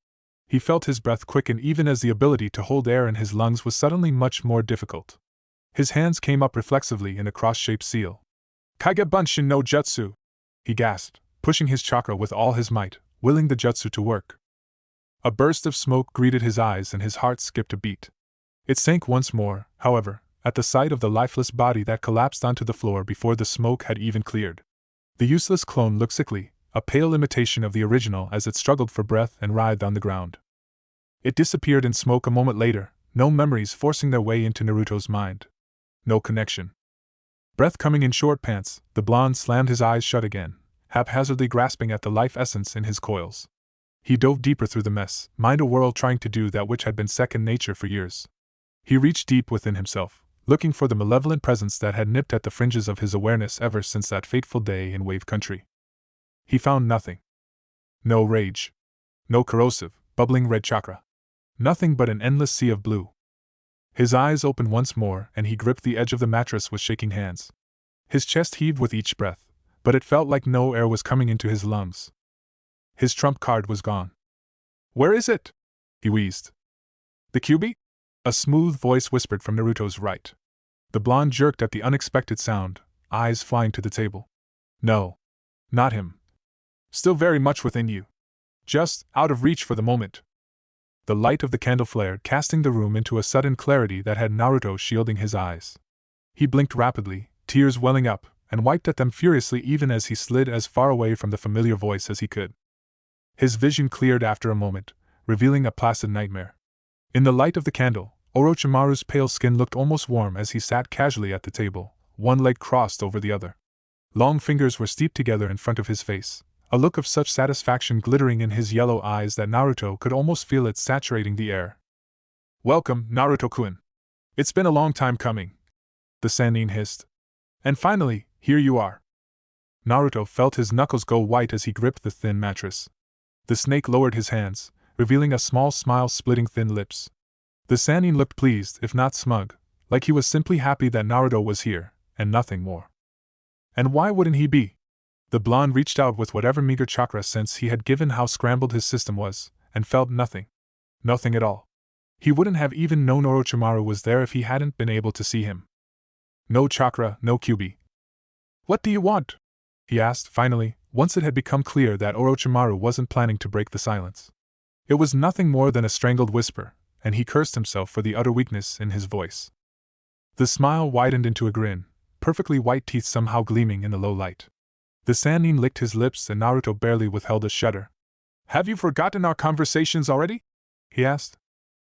He felt his breath quicken even as the ability to hold air in his lungs was suddenly much more difficult. His hands came up reflexively in a cross-shaped seal. Kage Bunshin no Jutsu! He gasped, pushing his chakra with all his might, willing the jutsu to work. A burst of smoke greeted his eyes and his heart skipped a beat. It sank once more, however, at the sight of the lifeless body that collapsed onto the floor before the smoke had even cleared. The useless clone looked sickly, a pale imitation of the original as it struggled for breath and writhed on the ground. It disappeared in smoke a moment later, no memories forcing their way into Naruto's mind. No connection. Breath coming in short pants, the blonde slammed his eyes shut again, haphazardly grasping at the life essence in his coils. He dove deeper through the mess, mind a whirl trying to do that which had been second nature for years. He reached deep within himself, looking for the malevolent presence that had nipped at the fringes of his awareness ever since that fateful day in Wave Country. He found nothing. No rage. No corrosive, bubbling red chakra. Nothing but an endless sea of blue. His eyes opened once more and he gripped the edge of the mattress with shaking hands. His chest heaved with each breath, but it felt like no air was coming into his lungs. His trump card was gone. Where is it? He wheezed. The Kyubi? A smooth voice whispered from Naruto's right. The blonde jerked at the unexpected sound, eyes flying to the table. No. Not him. Still very much within you. Just out of reach for the moment. The light of the candle flared, casting the room into a sudden clarity that had Naruto shielding his eyes. He blinked rapidly, tears welling up, and wiped at them furiously even as he slid as far away from the familiar voice as he could. His vision cleared after a moment, revealing a placid nightmare. In the light of the candle, Orochimaru's pale skin looked almost warm as he sat casually at the table, one leg crossed over the other. Long fingers were steeped together in front of his face, a look of such satisfaction glittering in his yellow eyes that Naruto could almost feel it saturating the air. Welcome, Naruto-kun. It's been a long time coming, the Sannin hissed. And finally, here you are. Naruto felt his knuckles go white as he gripped the thin mattress. The snake lowered his hands, revealing a small smile splitting thin lips. The Sannin looked pleased, if not smug, like he was simply happy that Naruto was here, and nothing more. And why wouldn't he be? The blonde reached out with whatever meager chakra sense he had given how scrambled his system was, and felt nothing. Nothing at all. He wouldn't have even known Orochimaru was there if he hadn't been able to see him. No chakra, no QB. What do you want? He asked, finally, once it had become clear that Orochimaru wasn't planning to break the silence. It was nothing more than a strangled whisper, and he cursed himself for the utter weakness in his voice. The smile widened into a grin, perfectly white teeth somehow gleaming in the low light. The Sannin licked his lips and Naruto barely withheld a shudder. Have you forgotten our conversations already? He asked.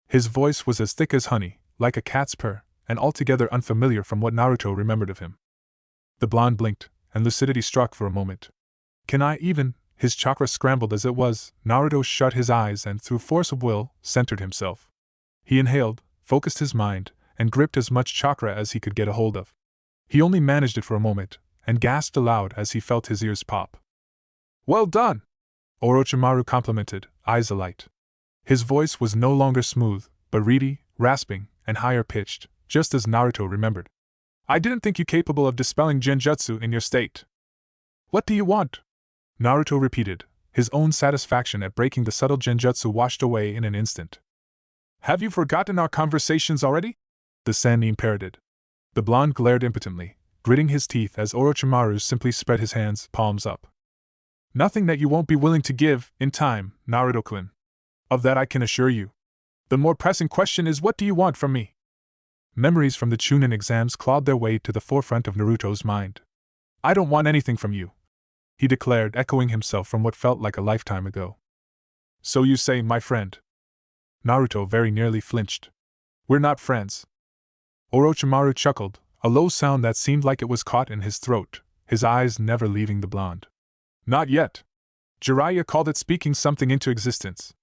His voice was as thick as honey, like a cat's purr, and altogether unfamiliar from what Naruto remembered of him. The blonde blinked, and lucidity struck for a moment. Can I even? His chakra scrambled as it was. Naruto shut his eyes and, through force of will, centered himself. He inhaled, focused his mind, and gripped as much chakra as he could get a hold of. He only managed it for a moment, and gasped aloud as he felt his ears pop. Well done! Orochimaru complimented, eyes alight. His voice was no longer smooth, but reedy, rasping, and higher-pitched, just as Naruto remembered. I didn't think you capable of dispelling genjutsu in your state. What do you want? Naruto repeated, his own satisfaction at breaking the subtle genjutsu washed away in an instant. Have you forgotten our conversations already? The Sannin parroted. The blonde glared impotently, gritting his teeth as Orochimaru simply spread his hands, palms up. Nothing that you won't be willing to give, in time, Naruto-kun. Of that I can assure you. The more pressing question is, what do you want from me? Memories from the Chunin exams clawed their way to the forefront of Naruto's mind. I don't want anything from you, he declared, echoing himself from what felt like a lifetime ago. So you say, my friend. Naruto very nearly flinched. We're not friends. Orochimaru chuckled, a low sound that seemed like it was caught in his throat, his eyes never leaving the blonde. Not yet. Jiraiya called it speaking something into existence.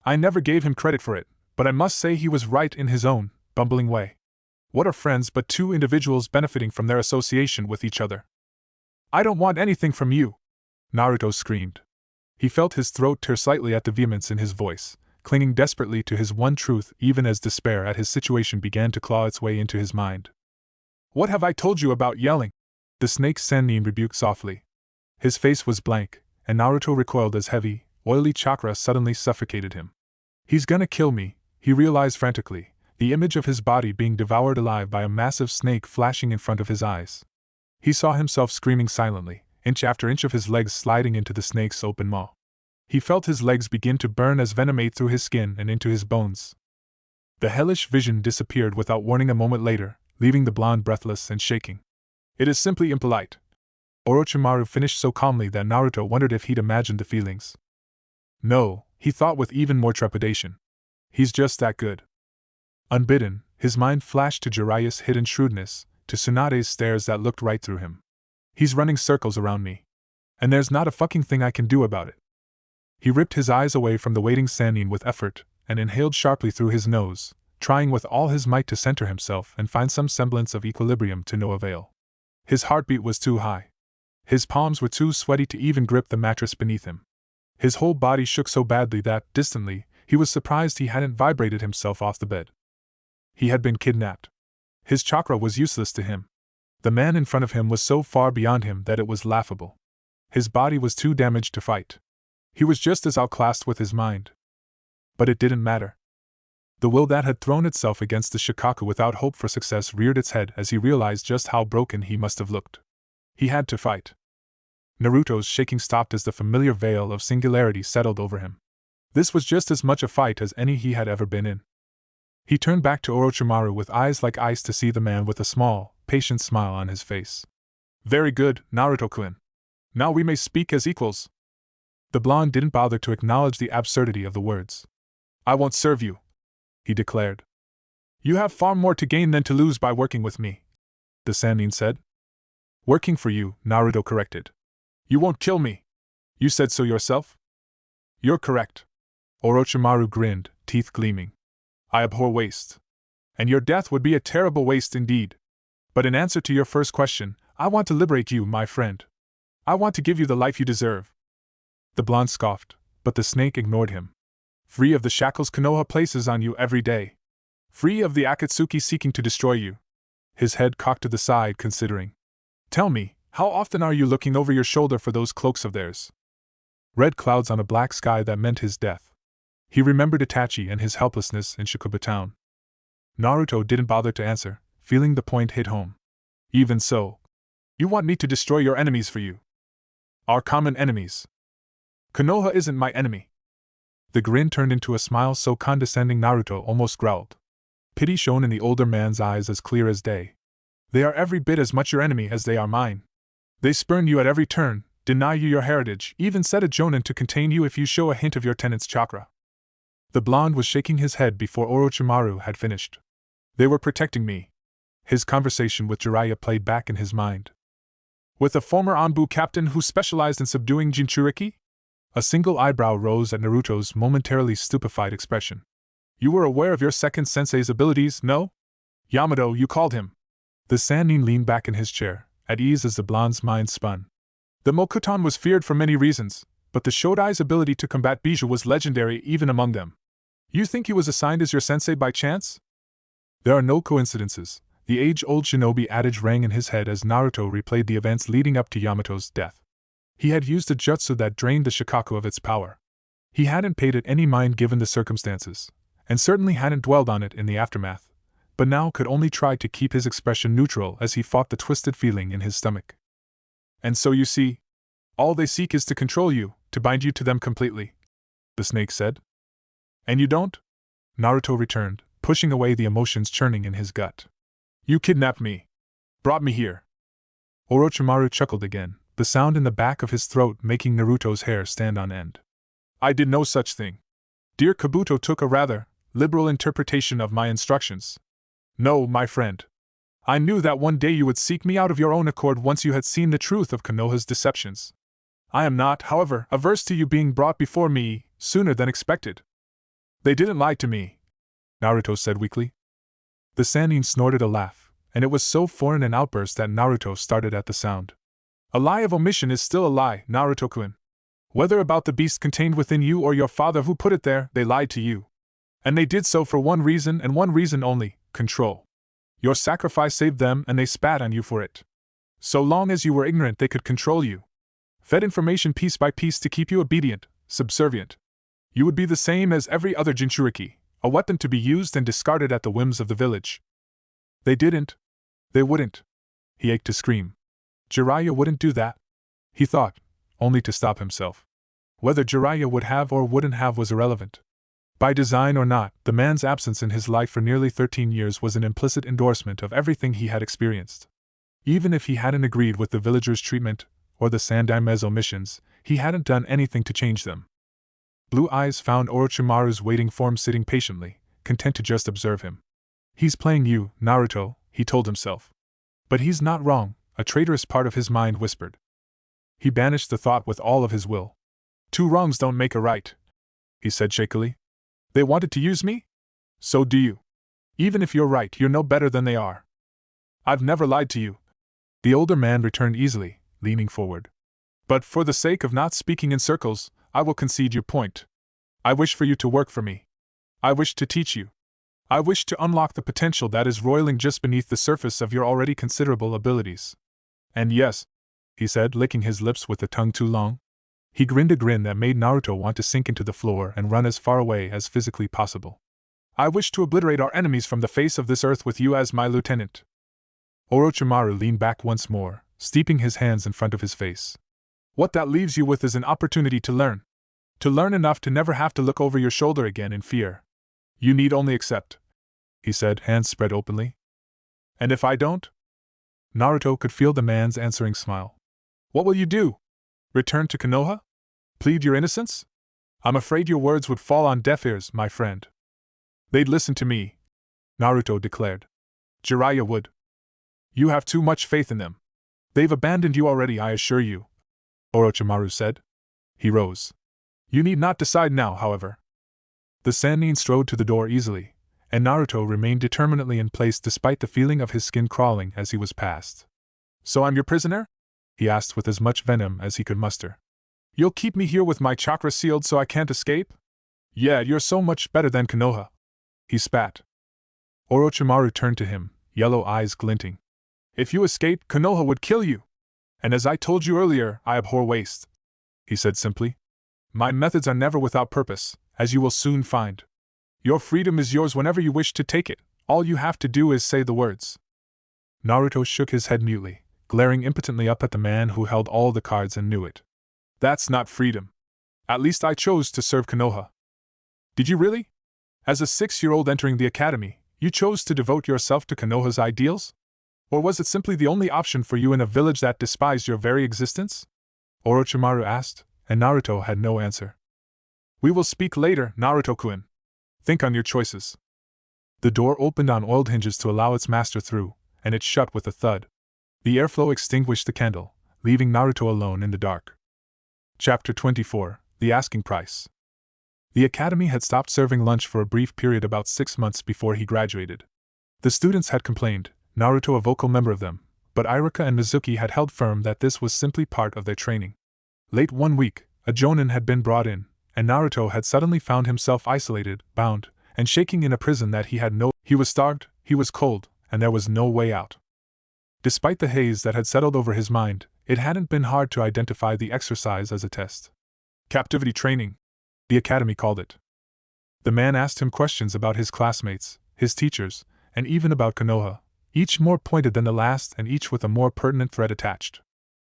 I never gave him credit for it, but I must say he was right in his own, bumbling way. What are friends but two individuals benefiting from their association with each other? I don't want anything from you, Naruto screamed. He felt his throat tear slightly at the vehemence in his voice, clinging desperately to his one truth even as despair at his situation began to claw its way into his mind. What have I told you about yelling? The snake Sannin rebuked softly. His face was blank, and Naruto recoiled as heavy, oily chakra suddenly suffocated him. He's gonna kill me, he realized frantically, the image of his body being devoured alive by a massive snake flashing in front of his eyes. He saw himself screaming silently, inch after inch of his legs sliding into the snake's open maw. He felt his legs begin to burn as venom ate through his skin and into his bones. The hellish vision disappeared without warning a moment later, leaving the blonde breathless and shaking. It is simply impolite. Orochimaru finished so calmly that Naruto wondered if he'd imagined the feelings. No, he thought with even more trepidation. He's just that good. Unbidden, his mind flashed to Jiraiya's hidden shrewdness, to Tsunade's stares that looked right through him. He's running circles around me. And there's not a fucking thing I can do about it. He ripped his eyes away from the waiting Sannin with effort, and inhaled sharply through his nose, trying with all his might to center himself and find some semblance of equilibrium to no avail. His heartbeat was too high. His palms were too sweaty to even grip the mattress beneath him. His whole body shook so badly that, distantly, he was surprised he hadn't vibrated himself off the bed. He had been kidnapped. His chakra was useless to him. The man in front of him was so far beyond him that it was laughable. His body was too damaged to fight. He was just as outclassed with his mind. But it didn't matter. The will that had thrown itself against the Shikaku without hope for success reared its head as he realized just how broken he must have looked. He had to fight. Naruto's shaking stopped as the familiar veil of singularity settled over him. This was just as much a fight as any he had ever been in. He turned back to Orochimaru with eyes like ice to see the man with a small, patient smile on his face. Very good, Naruto-kun. Now we may speak as equals. The blonde didn't bother to acknowledge the absurdity of the words. I won't serve you, he declared. You have far more to gain than to lose by working with me, the Sannin said. Working for you, Naruto corrected. You won't kill me. You said so yourself? You're correct. Orochimaru grinned, teeth gleaming. I abhor waste. And your death would be a terrible waste indeed. But in answer to your first question, I want to liberate you, my friend. I want to give you the life you deserve. The blonde scoffed, but the snake ignored him. Free of the shackles Konoha places on you every day. Free of the Akatsuki seeking to destroy you. His head cocked to the side, considering. Tell me, how often are you looking over your shoulder for those cloaks of theirs? Red clouds on a black sky that meant his death. He remembered Itachi and his helplessness in Shikobu Town. Naruto didn't bother to answer, feeling the point hit home. Even so, you want me to destroy your enemies for you? Our common enemies. Konoha isn't my enemy. The grin turned into a smile so condescending Naruto almost growled. Pity shone in the older man's eyes as clear as day. They are every bit as much your enemy as they are mine. They spurn you at every turn, deny you your heritage, even set a jonin to contain you if you show a hint of your tenant's chakra. The blonde was shaking his head before Orochimaru had finished. They were protecting me. His conversation with Jiraiya played back in his mind. With a former Anbu captain who specialized in subduing Jinchuriki? A single eyebrow rose at Naruto's momentarily stupefied expression. You were aware of your second sensei's abilities, no? Yamato, you called him. The Sannin leaned back in his chair, at ease as the blonde's mind spun. The Mokuton was feared for many reasons, but the Shodai's ability to combat Bijou was legendary even among them. You think he was assigned as your sensei by chance? There are no coincidences, the age-old shinobi adage rang in his head as Naruto replayed the events leading up to Yamato's death. He had used a jutsu that drained the Shikaku of its power. He hadn't paid it any mind given the circumstances, and certainly hadn't dwelled on it in the aftermath, but now could only try to keep his expression neutral as he fought the twisted feeling in his stomach. And so you see, all they seek is to control you, to bind you to them completely, the snake said. And you don't? Naruto returned, pushing away the emotions churning in his gut. You kidnapped me. Brought me here. Orochimaru chuckled again, the sound in the back of his throat making Naruto's hair stand on end. I did no such thing. Dear Kabuto took a rather liberal interpretation of my instructions. No, my friend. I knew that one day you would seek me out of your own accord once you had seen the truth of Konoha's deceptions. I am not, however, averse to you being brought before me sooner than expected. They didn't lie to me, Naruto said weakly. The Sannin snorted a laugh, and it was so foreign an outburst that Naruto started at the sound. A lie of omission is still a lie, Naruto-kun. Whether about the beast contained within you or your father who put it there, they lied to you. And they did so for one reason and one reason only, control. Your sacrifice saved them and they spat on you for it. So long as you were ignorant they could control you. Fed information piece by piece to keep you obedient, subservient. You would be the same as every other Jinchuriki, a weapon to be used and discarded at the whims of the village. They didn't. They wouldn't. He ached to scream. Jiraiya wouldn't do that. He thought, only to stop himself. Whether Jiraiya would have or wouldn't have was irrelevant. By design or not, the man's absence in his life for nearly 13 years was an implicit endorsement of everything he had experienced. Even if he hadn't agreed with the villagers' treatment, or the Sandaime's omissions, he hadn't done anything to change them. Blue eyes found Orochimaru's waiting form sitting patiently, content to just observe him. He's playing you, Naruto, he told himself. But he's not wrong, a traitorous part of his mind whispered. He banished the thought with all of his will. Two wrongs don't make a right, he said shakily. They wanted to use me? So do you. Even if you're right, you're no better than they are. I've never lied to you. The older man returned easily, leaning forward. But for the sake of not speaking in circles, I will concede your point. I wish for you to work for me. I wish to teach you. I wish to unlock the potential that is roiling just beneath the surface of your already considerable abilities. And yes, he said, licking his lips with the tongue too long. He grinned a grin that made Naruto want to sink into the floor and run as far away as physically possible. I wish to obliterate our enemies from the face of this earth with you as my lieutenant. Orochimaru leaned back once more, steeping his hands in front of his face. What that leaves you with is an opportunity to learn. To learn enough to never have to look over your shoulder again in fear. You need only accept, he said, hands spread openly. And if I don't? Naruto could feel the man's answering smile. What will you do? Return to Konoha? Plead your innocence? I'm afraid your words would fall on deaf ears, my friend. They'd listen to me, Naruto declared. Jiraiya would. You have too much faith in them. They've abandoned you already, I assure you, Orochimaru said. He rose. You need not decide now, however. The Sannin strode to the door easily, and Naruto remained determinedly in place despite the feeling of his skin crawling as he was passed. So I'm your prisoner? He asked with as much venom as he could muster. You'll keep me here with my chakra sealed so I can't escape? Yeah, you're so much better than Konoha. He spat. Orochimaru turned to him, yellow eyes glinting. If you escape, Konoha would kill you. And as I told you earlier, I abhor waste, he said simply. My methods are never without purpose, as you will soon find. Your freedom is yours whenever you wish to take it, all you have to do is say the words. Naruto shook his head mutely, glaring impotently up at the man who held all the cards and knew it. That's not freedom. At least I chose to serve Konoha. Did you really? As a 6-year-old entering the academy, you chose to devote yourself to Konoha's ideals? Or was it simply the only option for you in a village that despised your very existence? Orochimaru asked, and Naruto had no answer. We will speak later, Naruto-kun. Think on your choices. The door opened on oiled hinges to allow its master through, and it shut with a thud. The airflow extinguished the candle, leaving Naruto alone in the dark. Chapter 24, The Asking Price. The academy had stopped serving lunch for a brief period about 6 months before he graduated. The students had complained, Naruto a vocal member of them, but Iruka and Mizuki had held firm that this was simply part of their training. Late one week, a jonin had been brought in, and Naruto had suddenly found himself isolated, bound, and shaking in a prison that he was starved, he was cold, and there was no way out. Despite the haze that had settled over his mind, it hadn't been hard to identify the exercise as a test. Captivity training, the academy called it. The man asked him questions about his classmates, his teachers, and even about Konoha, each more pointed than the last and each with a more pertinent thread attached.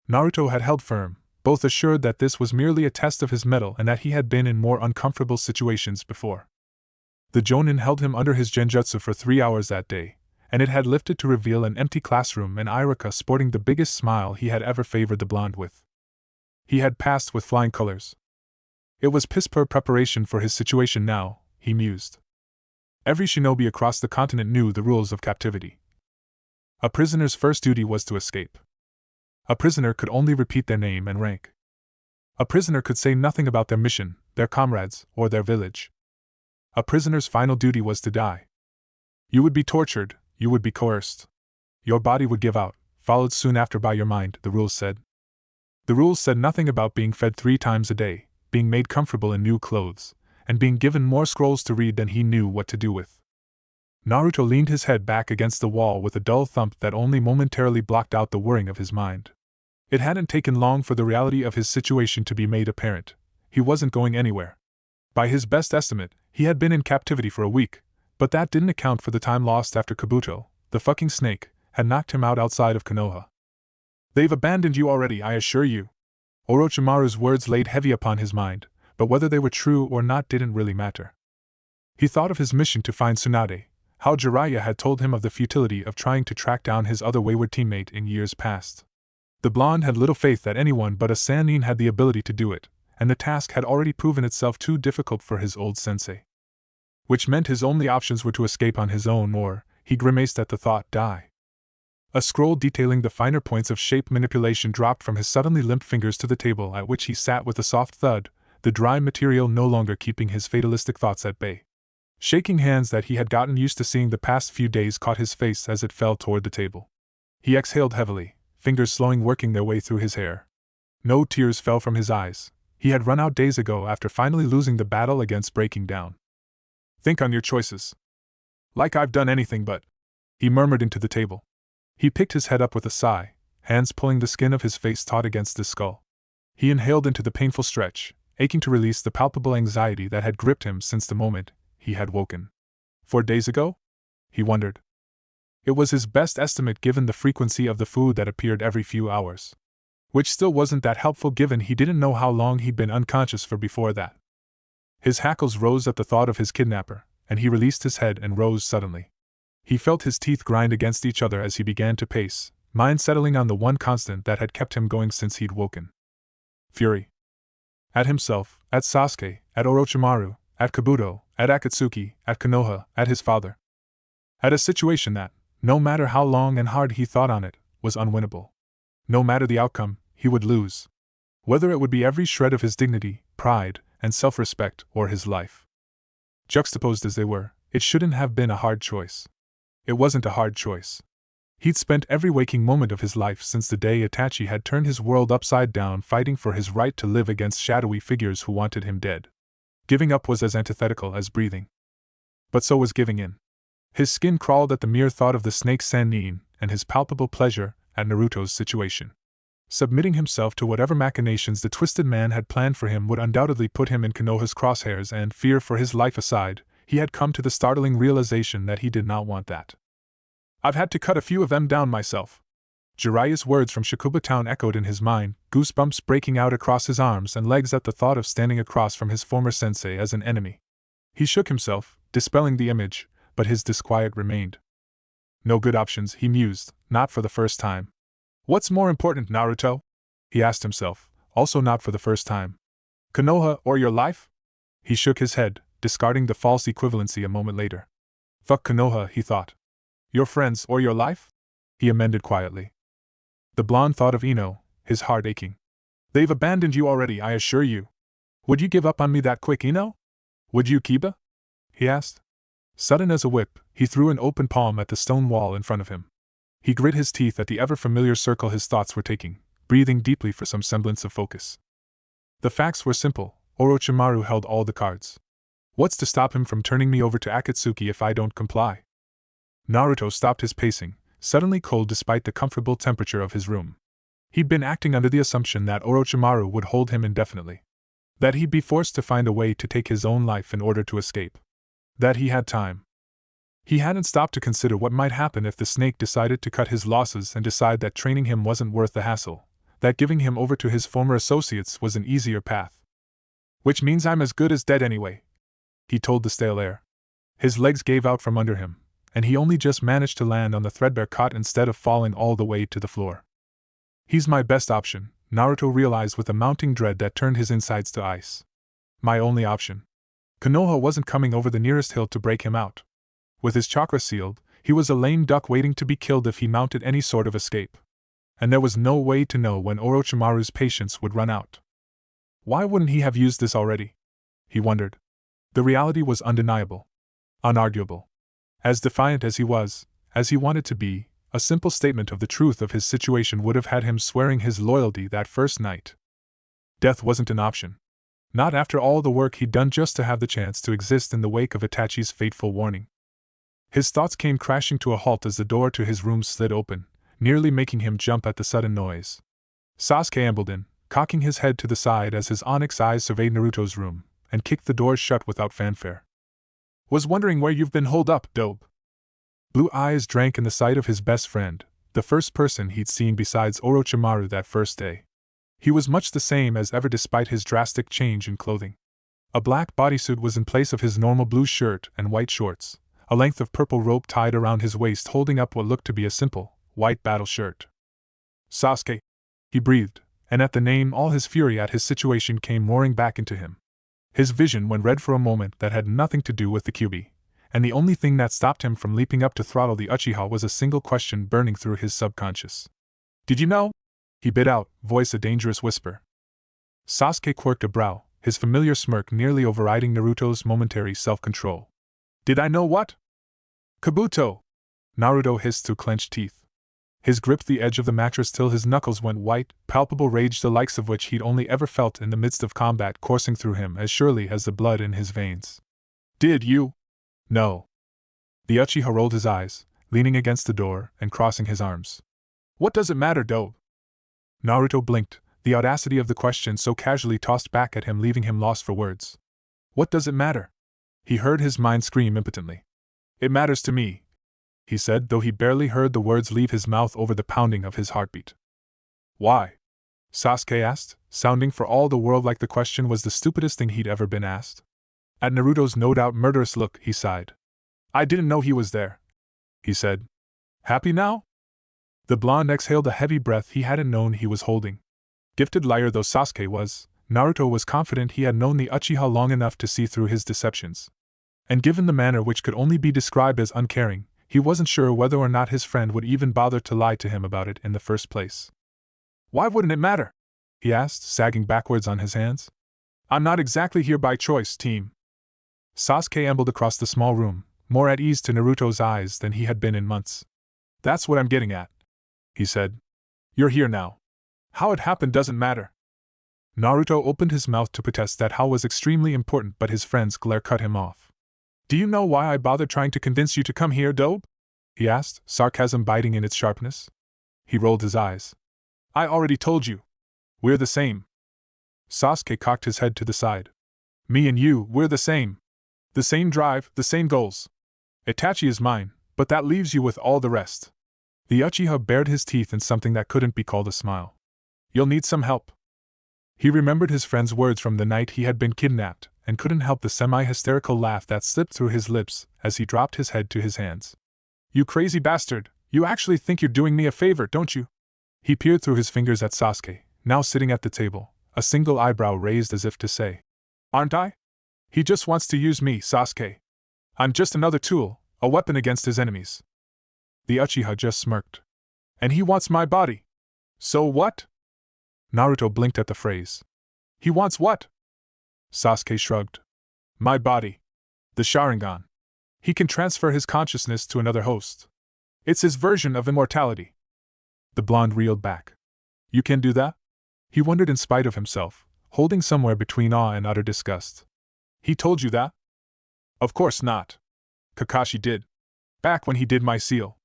Naruto had held firm, both assured that this was merely a test of his mettle and that he had been in more uncomfortable situations before. The jonin held him under his genjutsu for 3 hours that day, and it had lifted to reveal an empty classroom and Iruka sporting the biggest smile he had ever favored the blonde with. He had passed with flying colors. It was piss-poor preparation for his situation now, he mused. Every shinobi across the continent knew the rules of captivity. A prisoner's first duty was to escape. A prisoner could only repeat their name and rank. A prisoner could say nothing about their mission, their comrades, or their village. A prisoner's final duty was to die. You would be tortured, you would be coerced. Your body would give out, followed soon after by your mind, the rules said. The rules said nothing about being fed 3 times a day, being made comfortable in new clothes, and being given more scrolls to read than he knew what to do with. Naruto leaned his head back against the wall with a dull thump that only momentarily blocked out the whirring of his mind. It hadn't taken long for the reality of his situation to be made apparent. He wasn't going anywhere. By his best estimate, he had been in captivity for a week, but that didn't account for the time lost after Kabuto, the fucking snake, had knocked him out outside of Konoha. They've abandoned you already, I assure you. Orochimaru's words laid heavy upon his mind, but whether they were true or not didn't really matter. He thought of his mission to find Tsunade, how Jiraiya had told him of the futility of trying to track down his other wayward teammate in years past. The blonde had little faith that anyone but a Sannin had the ability to do it, and the task had already proven itself too difficult for his old sensei. Which meant his only options were to escape on his own or, he grimaced at the thought, die. A scroll detailing the finer points of shape manipulation dropped from his suddenly limp fingers to the table at which he sat with a soft thud, the dry material no longer keeping his fatalistic thoughts at bay. Shaking hands that he had gotten used to seeing the past few days caught his face as it fell toward the table. He exhaled heavily, fingers slowly working their way through his hair. No tears fell from his eyes. He had run out days ago after finally losing the battle against breaking down. Think on your choices. Like I've done anything but, he murmured into the table. He picked his head up with a sigh, hands pulling the skin of his face taut against his skull. He inhaled into the painful stretch, aching to release the palpable anxiety that had gripped him since the moment he had woken. 4 days ago? He wondered. It was his best estimate given the frequency of the food that appeared every few hours. Which still wasn't that helpful given he didn't know how long he'd been unconscious for before that. His hackles rose at the thought of his kidnapper, and he released his head and rose suddenly. He felt his teeth grind against each other as he began to pace, mind settling on the one constant that had kept him going since he'd woken. Fury. At himself, at Sasuke, at Orochimaru, at Kabuto, at Akatsuki, at Konoha, at his father. At a situation that, no matter how long and hard he thought on it, was unwinnable. No matter the outcome, he would lose. Whether it would be every shred of his dignity, pride, and self-respect, or his life. Juxtaposed as they were, it shouldn't have been a hard choice. It wasn't a hard choice. He'd spent every waking moment of his life since the day Itachi had turned his world upside down fighting for his right to live against shadowy figures who wanted him dead. Giving up was as antithetical as breathing. But so was giving in. His skin crawled at the mere thought of the snake Sannin and his palpable pleasure at Naruto's situation. Submitting himself to whatever machinations the twisted man had planned for him would undoubtedly put him in Konoha's crosshairs, and, fear for his life aside, he had come to the startling realization that he did not want that. "I've had to cut a few of them down myself." Jiraiya's words from Shakuba Town echoed in his mind, goosebumps breaking out across his arms and legs at the thought of standing across from his former sensei as an enemy. He shook himself, dispelling the image, but his disquiet remained. No good options, he mused, not for the first time. "What's more important, Naruto?" he asked himself, also not for the first time. "Konoha or your life?" He shook his head, discarding the false equivalency a moment later. "Fuck Konoha," he thought. "Your friends or your life?" he amended quietly. The blonde thought of Ino, his heart aching. "They've abandoned you already, I assure you. Would you give up on me that quick, Ino? Would you, Kiba?" he asked. Sudden as a whip, he threw an open palm at the stone wall in front of him. He grit his teeth at the ever-familiar circle his thoughts were taking, breathing deeply for some semblance of focus. The facts were simple. Orochimaru held all the cards. What's to stop him from turning me over to Akatsuki if I don't comply? Naruto stopped his pacing, suddenly cold despite the comfortable temperature of his room. He'd been acting under the assumption that Orochimaru would hold him indefinitely. That he'd be forced to find a way to take his own life in order to escape. That he had time. He hadn't stopped to consider what might happen if the snake decided to cut his losses and decide that training him wasn't worth the hassle, that giving him over to his former associates was an easier path. "Which means I'm as good as dead anyway," he told the stale air. His legs gave out from under him, and he only just managed to land on the threadbare cot instead of falling all the way to the floor. "He's my best option," Naruto realized with a mounting dread that turned his insides to ice. "My only option." Konoha wasn't coming over the nearest hill to break him out. With his chakra sealed, he was a lame duck waiting to be killed if he mounted any sort of escape. And there was no way to know when Orochimaru's patience would run out. Why wouldn't he have used this already? He wondered. The reality was undeniable. Unarguable. As defiant as he was, as he wanted to be, a simple statement of the truth of his situation would have had him swearing his loyalty that first night. Death wasn't an option. Not after all the work he'd done just to have the chance to exist in the wake of Itachi's fateful warning. His thoughts came crashing to a halt as the door to his room slid open, nearly making him jump at the sudden noise. Sasuke ambled in, cocking his head to the side as his onyx eyes surveyed Naruto's room, and kicked the doors shut without fanfare. "Was wondering where you've been holed up, dope." Blue eyes drank in the sight of his best friend, the first person he'd seen besides Orochimaru that first day. He was much the same as ever despite his drastic change in clothing. A black bodysuit was in place of his normal blue shirt and white shorts, a length of purple rope tied around his waist holding up what looked to be a simple, white battle shirt. "Sasuke," he breathed, and at the name all his fury at his situation came roaring back into him. His vision went red for a moment that had nothing to do with the Kyuubi, and the only thing that stopped him from leaping up to throttle the Uchiha was a single question burning through his subconscious. "Did you know?" he bit out, voice a dangerous whisper. Sasuke quirked a brow, his familiar smirk nearly overriding Naruto's momentary self-control. "Did I know what?" "Kabuto!" Naruto hissed through clenched teeth. His gripped the edge of the mattress till his knuckles went white, palpable rage the likes of which he'd only ever felt in the midst of combat coursing through him as surely as the blood in his veins. "Did you?" "No." The Uchiha rolled his eyes, leaning against the door and crossing his arms. "What does it matter, dope?" Naruto blinked, the audacity of the question so casually tossed back at him leaving him lost for words. "What does it matter?" He heard his mind scream impotently. "It matters to me," he said, though he barely heard the words leave his mouth over the pounding of his heartbeat. "Why?" Sasuke asked, sounding for all the world like the question was the stupidest thing he'd ever been asked. At Naruto's no doubt murderous look, he sighed. "I didn't know he was there," he said. "Happy now?" The blonde exhaled a heavy breath he hadn't known he was holding. Gifted liar though Sasuke was, Naruto was confident he had known the Uchiha long enough to see through his deceptions. And given the manner which could only be described as uncaring, he wasn't sure whether or not his friend would even bother to lie to him about it in the first place. "Why wouldn't it matter?" he asked, sagging backwards on his hands. "I'm not exactly here by choice, team." Sasuke ambled across the small room, more at ease to Naruto's eyes than he had been in months. "That's what I'm getting at," he said. "You're here now. How it happened doesn't matter." Naruto opened his mouth to protest that how was extremely important, but his friend's glare cut him off. Do you know why I bothered trying to convince you to come here, Dobe? He asked, sarcasm biting in its sharpness. He rolled his eyes. I already told you. We're the same. Sasuke cocked his head to the side. Me and you, we're the same. The same drive, the same goals. Itachi is mine, but that leaves you with all the rest. The Uchiha bared his teeth in something that couldn't be called a smile. You'll need some help. He remembered his friend's words from the night he had been kidnapped, and couldn't help the semi-hysterical laugh that slipped through his lips as he dropped his head to his hands. You crazy bastard, you actually think you're doing me a favor, don't you? He peered through his fingers at Sasuke, now sitting at the table, a single eyebrow raised as if to say, Aren't I? He just wants to use me, Sasuke. I'm just another tool, a weapon against his enemies. The Uchiha just smirked. And he wants my body. So what? Naruto blinked at the phrase. He wants what? Sasuke shrugged. My body. The Sharingan. He can transfer his consciousness to another host. It's his version of immortality. The blonde reeled back. You can do that? He wondered in spite of himself, holding somewhere between awe and utter disgust. He told you that? Of course not. Kakashi did. Back when he did my seal.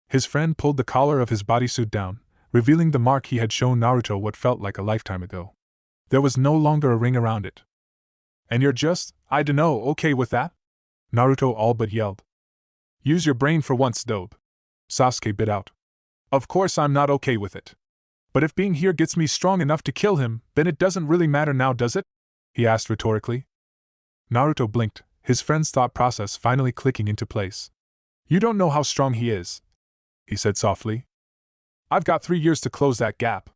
His friend pulled the collar of his bodysuit down, revealing the mark he had shown Naruto what felt like a lifetime ago. There was no longer a ring around it. And you're just, I dunno, okay with that? Naruto all but yelled. Use your brain for once, Dobe. Sasuke bit out. Of course I'm not okay with it. But if being here gets me strong enough to kill him, then it doesn't really matter now, does it? He asked rhetorically. Naruto blinked, his friend's thought process finally clicking into place. You don't know how strong he is, he said softly. I've got 3 years to close that gap.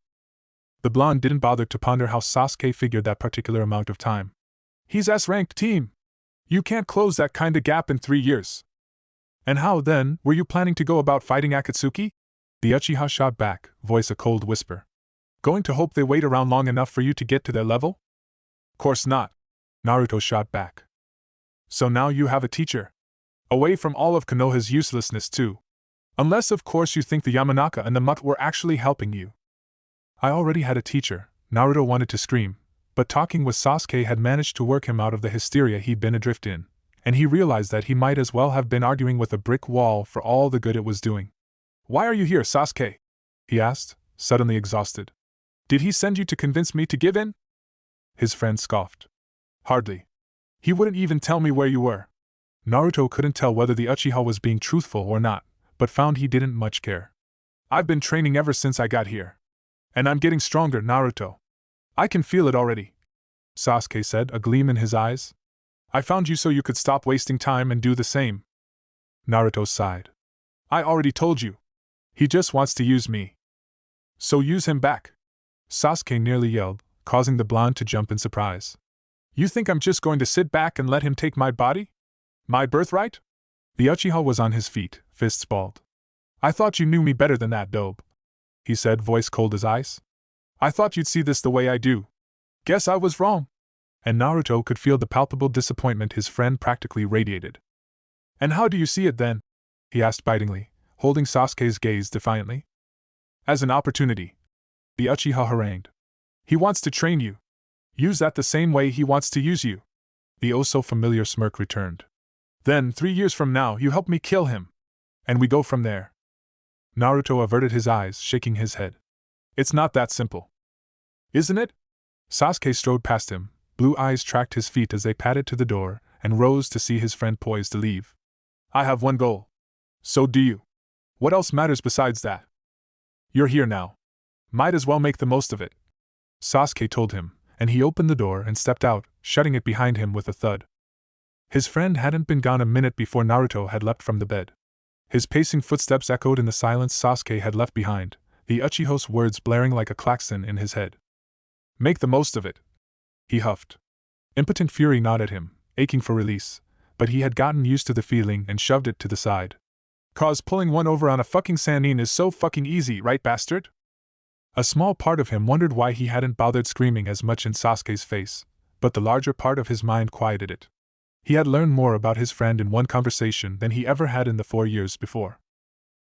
The blonde didn't bother to ponder how Sasuke figured that particular amount of time. He's S-ranked team. You can't close that kinda gap in 3 years. And how, then, were you planning to go about fighting Akatsuki? The Uchiha shot back, voice a cold whisper. Going to hope they wait around long enough for you to get to their level? Course not. Naruto shot back. So now you have a teacher. Away from all of Konoha's uselessness too. Unless of course you think the Yamanaka and the Mut were actually helping you. I already had a teacher, Naruto wanted to scream, but talking with Sasuke had managed to work him out of the hysteria he'd been adrift in, and he realized that he might as well have been arguing with a brick wall for all the good it was doing. Why are you here, Sasuke? He asked, suddenly exhausted. Did he send you to convince me to give in? His friend scoffed. Hardly. He wouldn't even tell me where you were. Naruto couldn't tell whether the Uchiha was being truthful or not, but found he didn't much care. I've been training ever since I got here. And I'm getting stronger, Naruto. I can feel it already. Sasuke said, a gleam in his eyes. I found you so you could stop wasting time and do the same. Naruto sighed. I already told you. He just wants to use me. So use him back. Sasuke nearly yelled, causing the blonde to jump in surprise. You think I'm just going to sit back and let him take my body? My birthright? The Uchiha was on his feet, fists balled. I thought you knew me better than that, Dobe. He said, voice cold as ice. I thought you'd see this the way I do. Guess I was wrong. And Naruto could feel the palpable disappointment his friend practically radiated. And how do you see it then? He asked bitingly, holding Sasuke's gaze defiantly. As an opportunity. The Uchiha harangued. He wants to train you. Use that the same way he wants to use you. The oh-so-familiar smirk returned. Then, 3 years from now, you help me kill him. And we go from there. Naruto averted his eyes, shaking his head. It's not that simple. Isn't it? Sasuke strode past him, blue eyes tracked his feet as they padded to the door, and rose to see his friend poised to leave. I have one goal. So do you. What else matters besides that? You're here now. Might as well make the most of it. Sasuke told him, and he opened the door and stepped out, shutting it behind him with a thud. His friend hadn't been gone a minute before Naruto had leapt from the bed. His pacing footsteps echoed in the silence Sasuke had left behind, the Uchiha's words blaring like a klaxon in his head. Make the most of it. He huffed. Impotent fury gnawed at him, aching for release, but he had gotten used to the feeling and shoved it to the side. 'Cause pulling one over on a fucking Sannin is so fucking easy, right, bastard? A small part of him wondered why he hadn't bothered screaming as much in Sasuke's face, but the larger part of his mind quieted it. He had learned more about his friend in one conversation than he ever had in the 4 years before.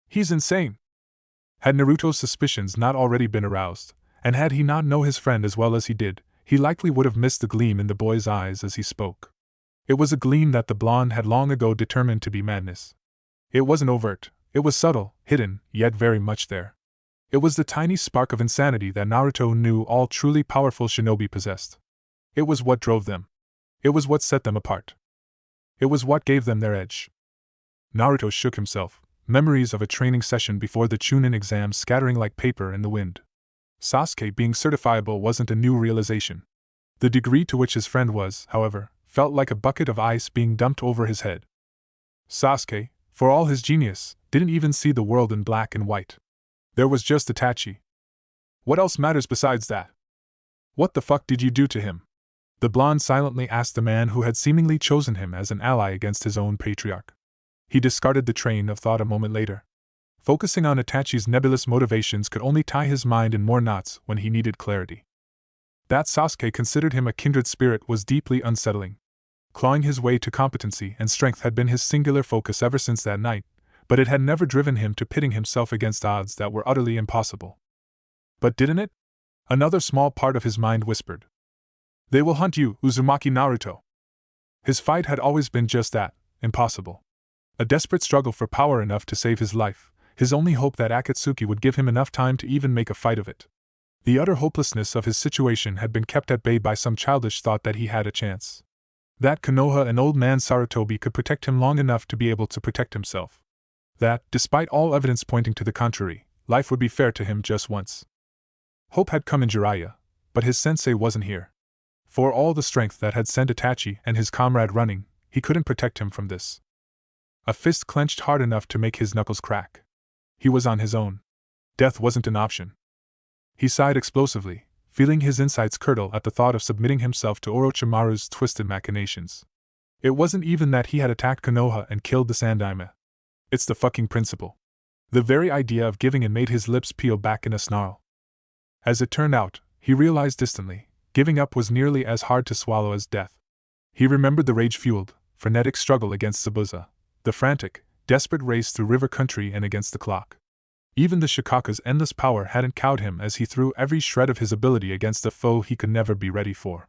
He's insane. Had Naruto's suspicions not already been aroused, and had he not known his friend as well as he did, he likely would have missed the gleam in the boy's eyes as he spoke. It was a gleam that the blonde had long ago determined to be madness. It wasn't overt, it was subtle, hidden, yet very much there. It was the tiny spark of insanity that Naruto knew all truly powerful shinobi possessed. It was what drove them. It was what set them apart. It was what gave them their edge. Naruto shook himself, memories of a training session before the Chunin exam scattering like paper in the wind. Sasuke being certifiable wasn't a new realization. The degree to which his friend was, however, felt like a bucket of ice being dumped over his head. Sasuke, for all his genius, didn't even see the world in black and white. There was just Itachi. What else matters besides that? What the fuck did you do to him? The blonde silently asked the man who had seemingly chosen him as an ally against his own patriarch. He discarded the train of thought a moment later. Focusing on Itachi's nebulous motivations could only tie his mind in more knots when he needed clarity. That Sasuke considered him a kindred spirit was deeply unsettling. Clawing his way to competency and strength had been his singular focus ever since that night, but it had never driven him to pitting himself against odds that were utterly impossible. But didn't it? Another small part of his mind whispered. They will hunt you, Uzumaki Naruto. His fight had always been just that, impossible. A desperate struggle for power enough to save his life, his only hope that Akatsuki would give him enough time to even make a fight of it. The utter hopelessness of his situation had been kept at bay by some childish thought that he had a chance. That Konoha and old man Sarutobi could protect him long enough to be able to protect himself. That, despite all evidence pointing to the contrary, life would be fair to him just once. Hope had come in Jiraiya, but his sensei wasn't here. For all the strength that had sent Itachi and his comrade running, he couldn't protect him from this. A fist clenched hard enough to make his knuckles crack. He was on his own. Death wasn't an option. He sighed explosively, feeling his insides curdle at the thought of submitting himself to Orochimaru's twisted machinations. It wasn't even that he had attacked Konoha and killed the Sandaime. It's the fucking principle. The very idea of giving in made his lips peel back in a snarl. As it turned out, he realized distantly, giving up was nearly as hard to swallow as death. He remembered the rage-fueled, frenetic struggle against Zabuza, the frantic, desperate race through river country and against the clock. Even the Shikaka's endless power hadn't cowed him as he threw every shred of his ability against a foe he could never be ready for.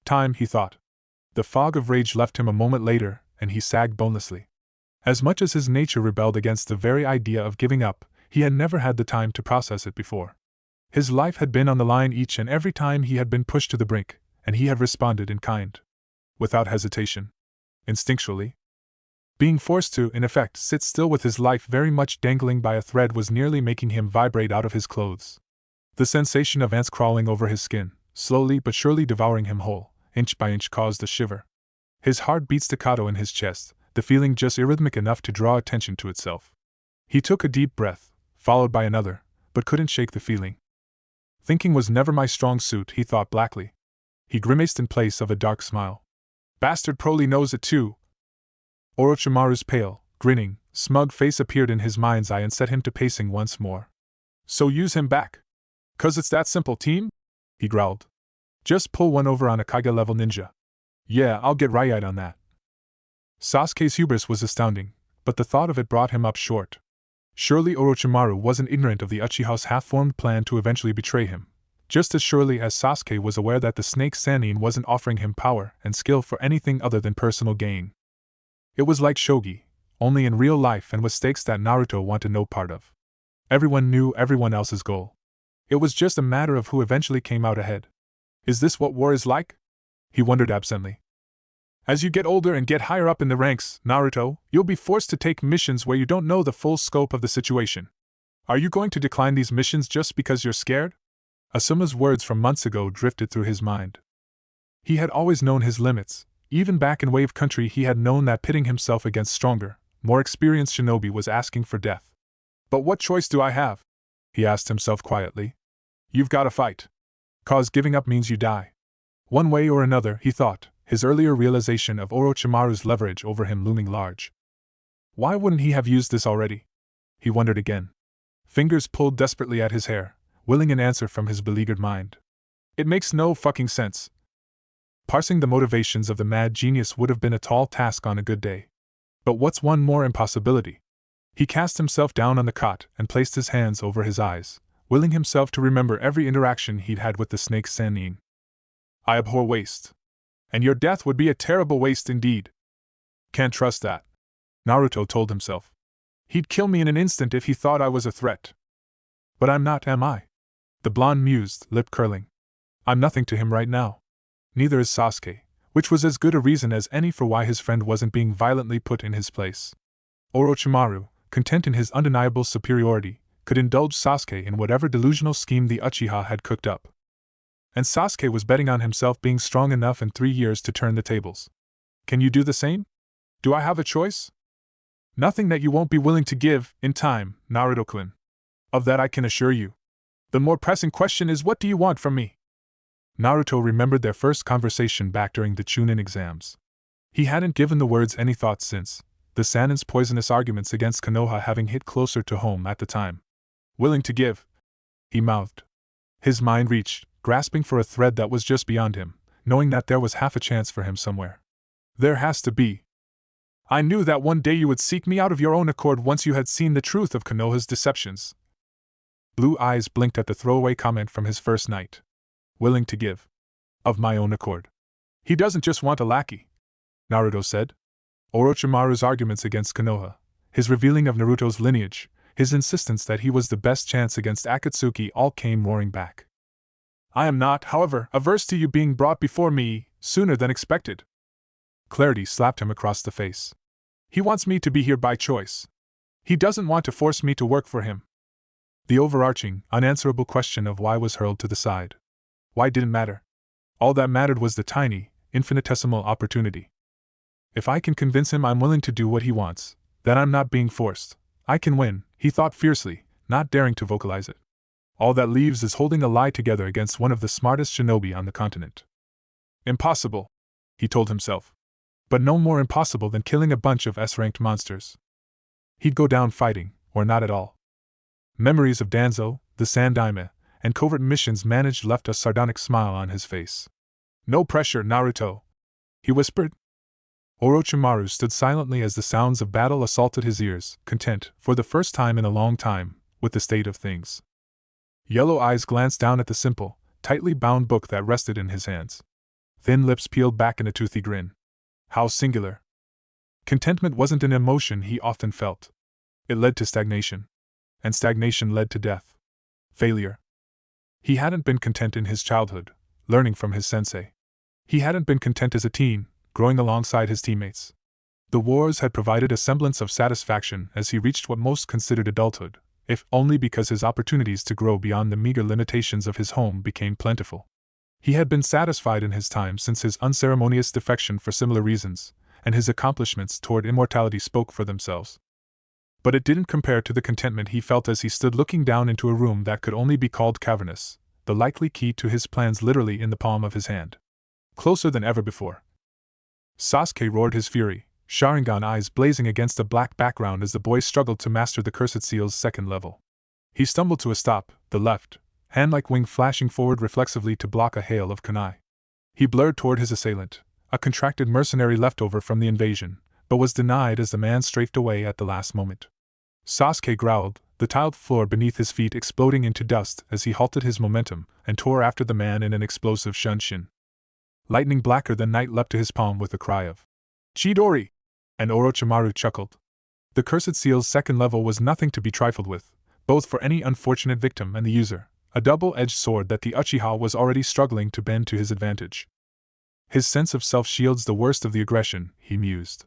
Time, he thought. The fog of rage left him a moment later, and he sagged bonelessly. As much as his nature rebelled against the very idea of giving up, he had never had the time to process it before. His life had been on the line each and every time he had been pushed to the brink, and he had responded in kind. Without hesitation. Instinctually. Being forced to, in effect, sit still with his life very much dangling by a thread was nearly making him vibrate out of his clothes. The sensation of ants crawling over his skin, slowly but surely devouring him whole, inch by inch caused a shiver. His heart beat staccato in his chest, the feeling just arrhythmic enough to draw attention to itself. He took a deep breath, followed by another, but couldn't shake the feeling. Thinking was never my strong suit, he thought blackly. He grimaced in place of a dark smile. Bastard Broly knows it too. Orochimaru's pale, grinning, smug face appeared in his mind's eye and set him to pacing once more. So use him back. 'Cause it's that simple, team? He growled. Just pull one over on a Kage-level ninja. Yeah, I'll get right on that. Sasuke's hubris was astounding, but the thought of it brought him up short. Surely Orochimaru wasn't ignorant of the Uchiha's half-formed plan to eventually betray him, just as surely as Sasuke was aware that the Snake Sannin wasn't offering him power and skill for anything other than personal gain. It was like shogi, only in real life and with stakes that Naruto wanted no part of. Everyone knew everyone else's goal. It was just a matter of who eventually came out ahead. Is this what war is like? He wondered absently. As you get older and get higher up in the ranks, Naruto, you'll be forced to take missions where you don't know the full scope of the situation. Are you going to decline these missions just because you're scared? Asuma's words from months ago drifted through his mind. He had always known his limits. Even back in Wave Country he had known that pitting himself against stronger, more experienced shinobi was asking for death. But what choice do I have? He asked himself quietly. You've got to fight. 'Cause giving up means you die. One way or another, he thought, his earlier realization of Orochimaru's leverage over him looming large. Why wouldn't he have used this already? He wondered again. Fingers pulled desperately at his hair, willing an answer from his beleaguered mind. It makes no fucking sense. Parsing the motivations of the mad genius would have been a tall task on a good day. But what's one more impossibility? He cast himself down on the cot and placed his hands over his eyes, willing himself to remember every interaction he'd had with the Snake Sannin. I abhor waste. And your death would be a terrible waste indeed. Can't trust that, Naruto told himself. He'd kill me in an instant if he thought I was a threat. But I'm not, am I? The blonde mused, lip curling. I'm nothing to him right now. Neither is Sasuke, which was as good a reason as any for why his friend wasn't being violently put in his place. Orochimaru, content in his undeniable superiority, could indulge Sasuke in whatever delusional scheme the Uchiha had cooked up. And Sasuke was betting on himself being strong enough in 3 years to turn the tables. Can you do the same? Do I have a choice? Nothing that you won't be willing to give, in time, Naruto-kun. Of that I can assure you. The more pressing question is, what do you want from me? Naruto remembered their first conversation back during the Chunin exams. He hadn't given the words any thought since, the Sanin's poisonous arguments against Konoha having hit closer to home at the time. Willing to give? He mouthed. His mind reached, grasping for a thread that was just beyond him, knowing that there was half a chance for him somewhere. There has to be. I knew that one day you would seek me out of your own accord once you had seen the truth of Konoha's deceptions. Blue eyes blinked at the throwaway comment from his first night. Willing to give. Of my own accord. He doesn't just want a lackey, Naruto said. Orochimaru's arguments against Konoha, his revealing of Naruto's lineage, his insistence that he was the best chance against Akatsuki all came roaring back. I am not, however, averse to you being brought before me sooner than expected. Clarity slapped him across the face. He wants me to be here by choice. He doesn't want to force me to work for him. The overarching, unanswerable question of why was hurled to the side. Why didn't matter. All that mattered was the tiny, infinitesimal opportunity. If I can convince him I'm willing to do what he wants, that I'm not being forced, I can win, he thought fiercely, not daring to vocalize it. All that leaves is holding a lie together against one of the smartest shinobi on the continent. Impossible, he told himself. But no more impossible than killing a bunch of S-ranked monsters. He'd go down fighting, or not at all. Memories of Danzo, the Sandaime, and covert missions managed left a sardonic smile on his face. No pressure, Naruto, he whispered. Orochimaru stood silently as the sounds of battle assaulted his ears, content, for the first time in a long time, with the state of things. Yellow eyes glanced down at the simple, tightly bound book that rested in his hands. Thin lips peeled back in a toothy grin. How singular. Contentment wasn't an emotion he often felt. It led to stagnation. And stagnation led to death. Failure. He hadn't been content in his childhood, learning from his sensei. He hadn't been content as a teen, growing alongside his teammates. The wars had provided a semblance of satisfaction as he reached what most considered adulthood, if only because his opportunities to grow beyond the meager limitations of his home became plentiful. He had been satisfied in his time since his unceremonious defection for similar reasons, and his accomplishments toward immortality spoke for themselves. But it didn't compare to the contentment he felt as he stood looking down into a room that could only be called cavernous, the likely key to his plans literally in the palm of his hand. Closer than ever before. Sasuke roared his fury, Sharingan eyes blazing against a black background as the boy struggled to master the Cursed Seal's second level. He stumbled to a stop, the left hand like wing flashing forward reflexively to block a hail of kunai. He blurred toward his assailant, a contracted mercenary leftover from the invasion, but was denied as the man strafed away at the last moment. Sasuke growled, the tiled floor beneath his feet exploding into dust as he halted his momentum and tore after the man in an explosive shunshin. Lightning blacker than night leapt to his palm with a cry of Chidori! And Orochimaru chuckled. The Cursed Seal's second level was nothing to be trifled with, both for any unfortunate victim and the user, a double-edged sword that the Uchiha was already struggling to bend to his advantage. His sense of self shields the worst of the aggression, he mused.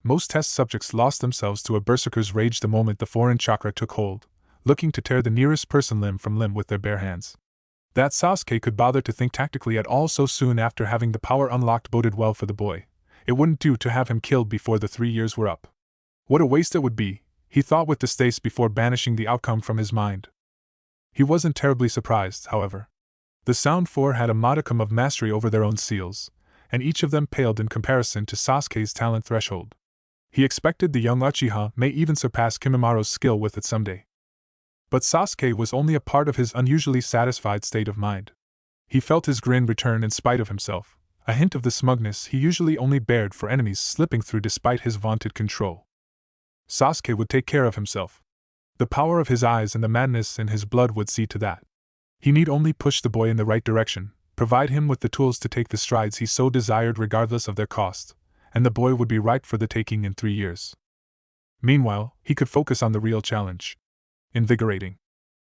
Most test subjects lost themselves to a berserker's rage the moment the foreign chakra took hold, looking to tear the nearest person limb from limb with their bare hands. That Sasuke could bother to think tactically at all so soon after having the power unlocked boded well for the boy. It wouldn't do to have him killed before the 3 years were up. What a waste it would be, he thought with distaste before banishing the outcome from his mind. He wasn't terribly surprised, however. The Sound Four had a modicum of mastery over their own seals, and each of them paled in comparison to Sasuke's talent threshold. He expected the young Uchiha may even surpass Kimimara's skill with it someday. But Sasuke was only a part of his unusually satisfied state of mind. He felt his grin return in spite of himself, a hint of the smugness he usually only bared for enemies slipping through despite his vaunted control. Sasuke would take care of himself. The power of his eyes and the madness in his blood would see to that. He need only push the boy in the right direction, provide him with the tools to take the strides he so desired regardless of their cost, and the boy would be ripe for the taking in 3 years. Meanwhile, he could focus on the real challenge. Invigorating.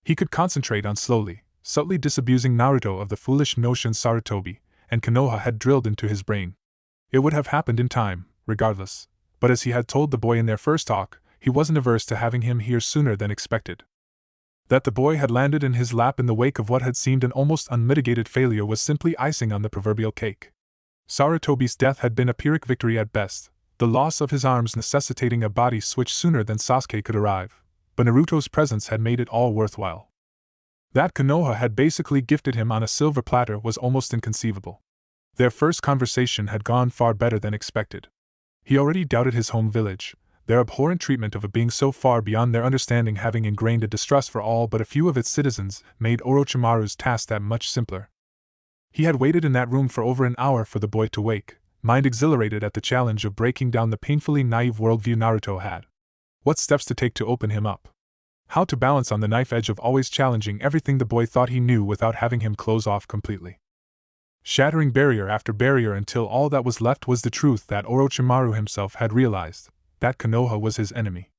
He could concentrate on slowly, subtly disabusing Naruto of the foolish notions Sarutobi and Konoha had drilled into his brain. It would have happened in time, regardless, but as he had told the boy in their first talk, he wasn't averse to having him here sooner than expected. That the boy had landed in his lap in the wake of what had seemed an almost unmitigated failure was simply icing on the proverbial cake. Sarutobi's death had been a Pyrrhic victory at best, the loss of his arms necessitating a body switch sooner than Sasuke could arrive, but Naruto's presence had made it all worthwhile. That Konoha had basically gifted him on a silver platter was almost inconceivable. Their first conversation had gone far better than expected. He already doubted his home village, their abhorrent treatment of a being so far beyond their understanding having ingrained a distrust for all but a few of its citizens made Orochimaru's task that much simpler. He had waited in that room for over an hour for the boy to wake, mind exhilarated at the challenge of breaking down the painfully naive worldview Naruto had. What steps to take to open him up? How to balance on the knife edge of always challenging everything the boy thought he knew without having him close off completely. Shattering barrier after barrier until all that was left was the truth that Orochimaru himself had realized, that Konoha was his enemy.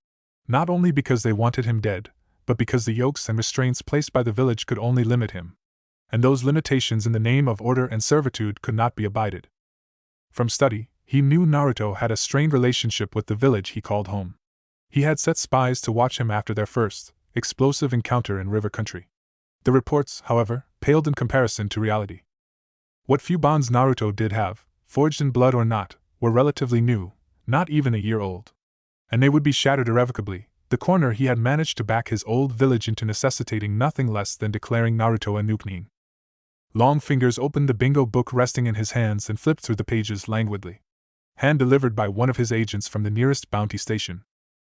Not only because they wanted him dead, but because the yokes and restraints placed by the village could only limit him. And those limitations in the name of order and servitude could not be abided. From study, he knew Naruto had a strained relationship with the village he called home. He had set spies to watch him after their first, explosive encounter in river country. The reports, however, paled in comparison to reality. What few bonds Naruto did have, forged in blood or not, were relatively new, not even a year old. And they would be shattered irrevocably, the corner he had managed to back his old village into necessitating nothing less than declaring Naruto a nukenin. Long fingers opened the bingo book resting in his hands and flipped through the pages languidly. Hand delivered by one of his agents from the nearest bounty station.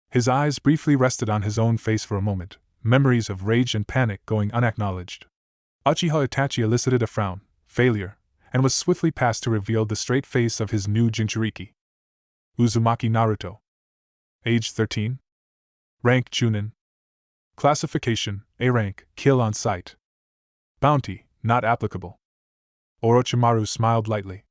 His eyes briefly rested on his own face for a moment, memories of rage and panic going unacknowledged. Uchiha Itachi elicited a frown, failure, and was swiftly passed to reveal the straight face of his new Jinchuriki. Uzumaki Naruto. Age 13. Rank Chunin. Classification, A rank, kill on sight. Bounty, not applicable. Orochimaru smiled lightly.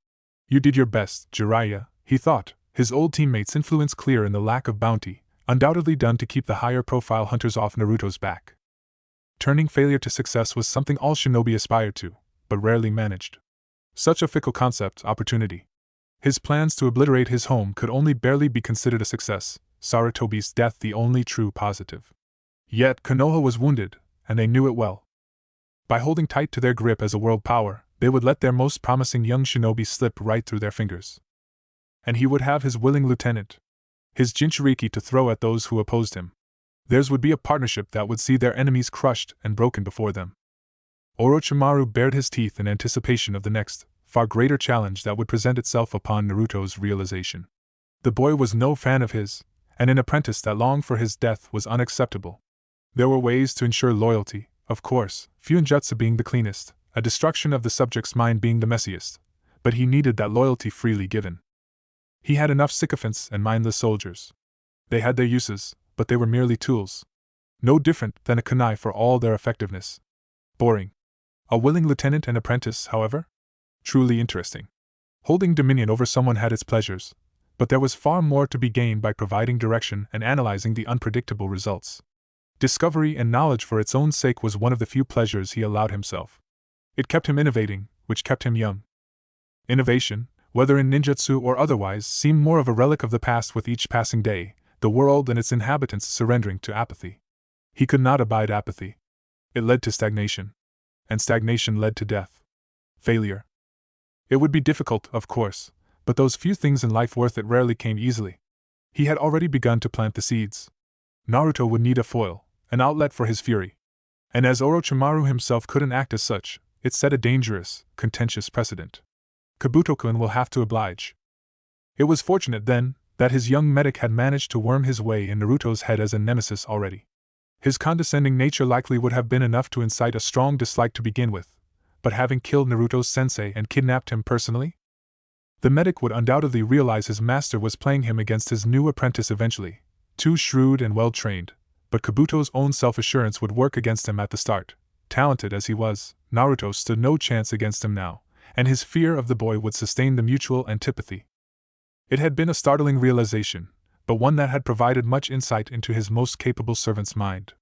You did your best, Jiraiya, he thought, his old teammate's influence clear in the lack of bounty, undoubtedly done to keep the higher-profile hunters off Naruto's back. Turning failure to success was something all shinobi aspired to, but rarely managed. Such a fickle concept, opportunity. His plans to obliterate his home could only barely be considered a success, Sarutobi's death the only true positive. Yet Konoha was wounded, and they knew it well. By holding tight to their grip as a world power, they would let their most promising young shinobi slip right through their fingers. And he would have his willing lieutenant, his Jinchuriki to throw at those who opposed him. Theirs would be a partnership that would see their enemies crushed and broken before them. Orochimaru bared his teeth in anticipation of the next, far greater challenge that would present itself upon Naruto's realization. The boy was no fan of his, and an apprentice that longed for his death was unacceptable. There were ways to ensure loyalty, of course, Fuinjutsu being the cleanest, a destruction of the subject's mind being the messiest, but he needed that loyalty freely given. He had enough sycophants and mindless soldiers. They had their uses, but they were merely tools. No different than a kunai for all their effectiveness. Boring. A willing lieutenant and apprentice, however? Truly interesting. Holding dominion over someone had its pleasures, but there was far more to be gained by providing direction and analyzing the unpredictable results. Discovery and knowledge for its own sake was one of the few pleasures he allowed himself. It kept him innovating, which kept him young. Innovation, whether in ninjutsu or otherwise, seemed more of a relic of the past with each passing day, the world and its inhabitants surrendering to apathy. He could not abide apathy. It led to stagnation. And stagnation led to death. Failure. It would be difficult, of course, but those few things in life worth it rarely came easily. He had already begun to plant the seeds. Naruto would need a foil, an outlet for his fury. And as Orochimaru himself couldn't act as such, it set a dangerous, contentious precedent. Kabuto-kun will have to oblige. It was fortunate, then, that his young medic had managed to worm his way in Naruto's head as a nemesis already. His condescending nature likely would have been enough to incite a strong dislike to begin with, but having killed Naruto's sensei and kidnapped him personally? The medic would undoubtedly realize his master was playing him against his new apprentice eventually, too shrewd and well-trained, but Kabuto's own self-assurance would work against him at the start, talented as he was, Naruto stood no chance against him now, and his fear of the boy would sustain the mutual antipathy. It had been a startling realization, but one that had provided much insight into his most capable servant's mind.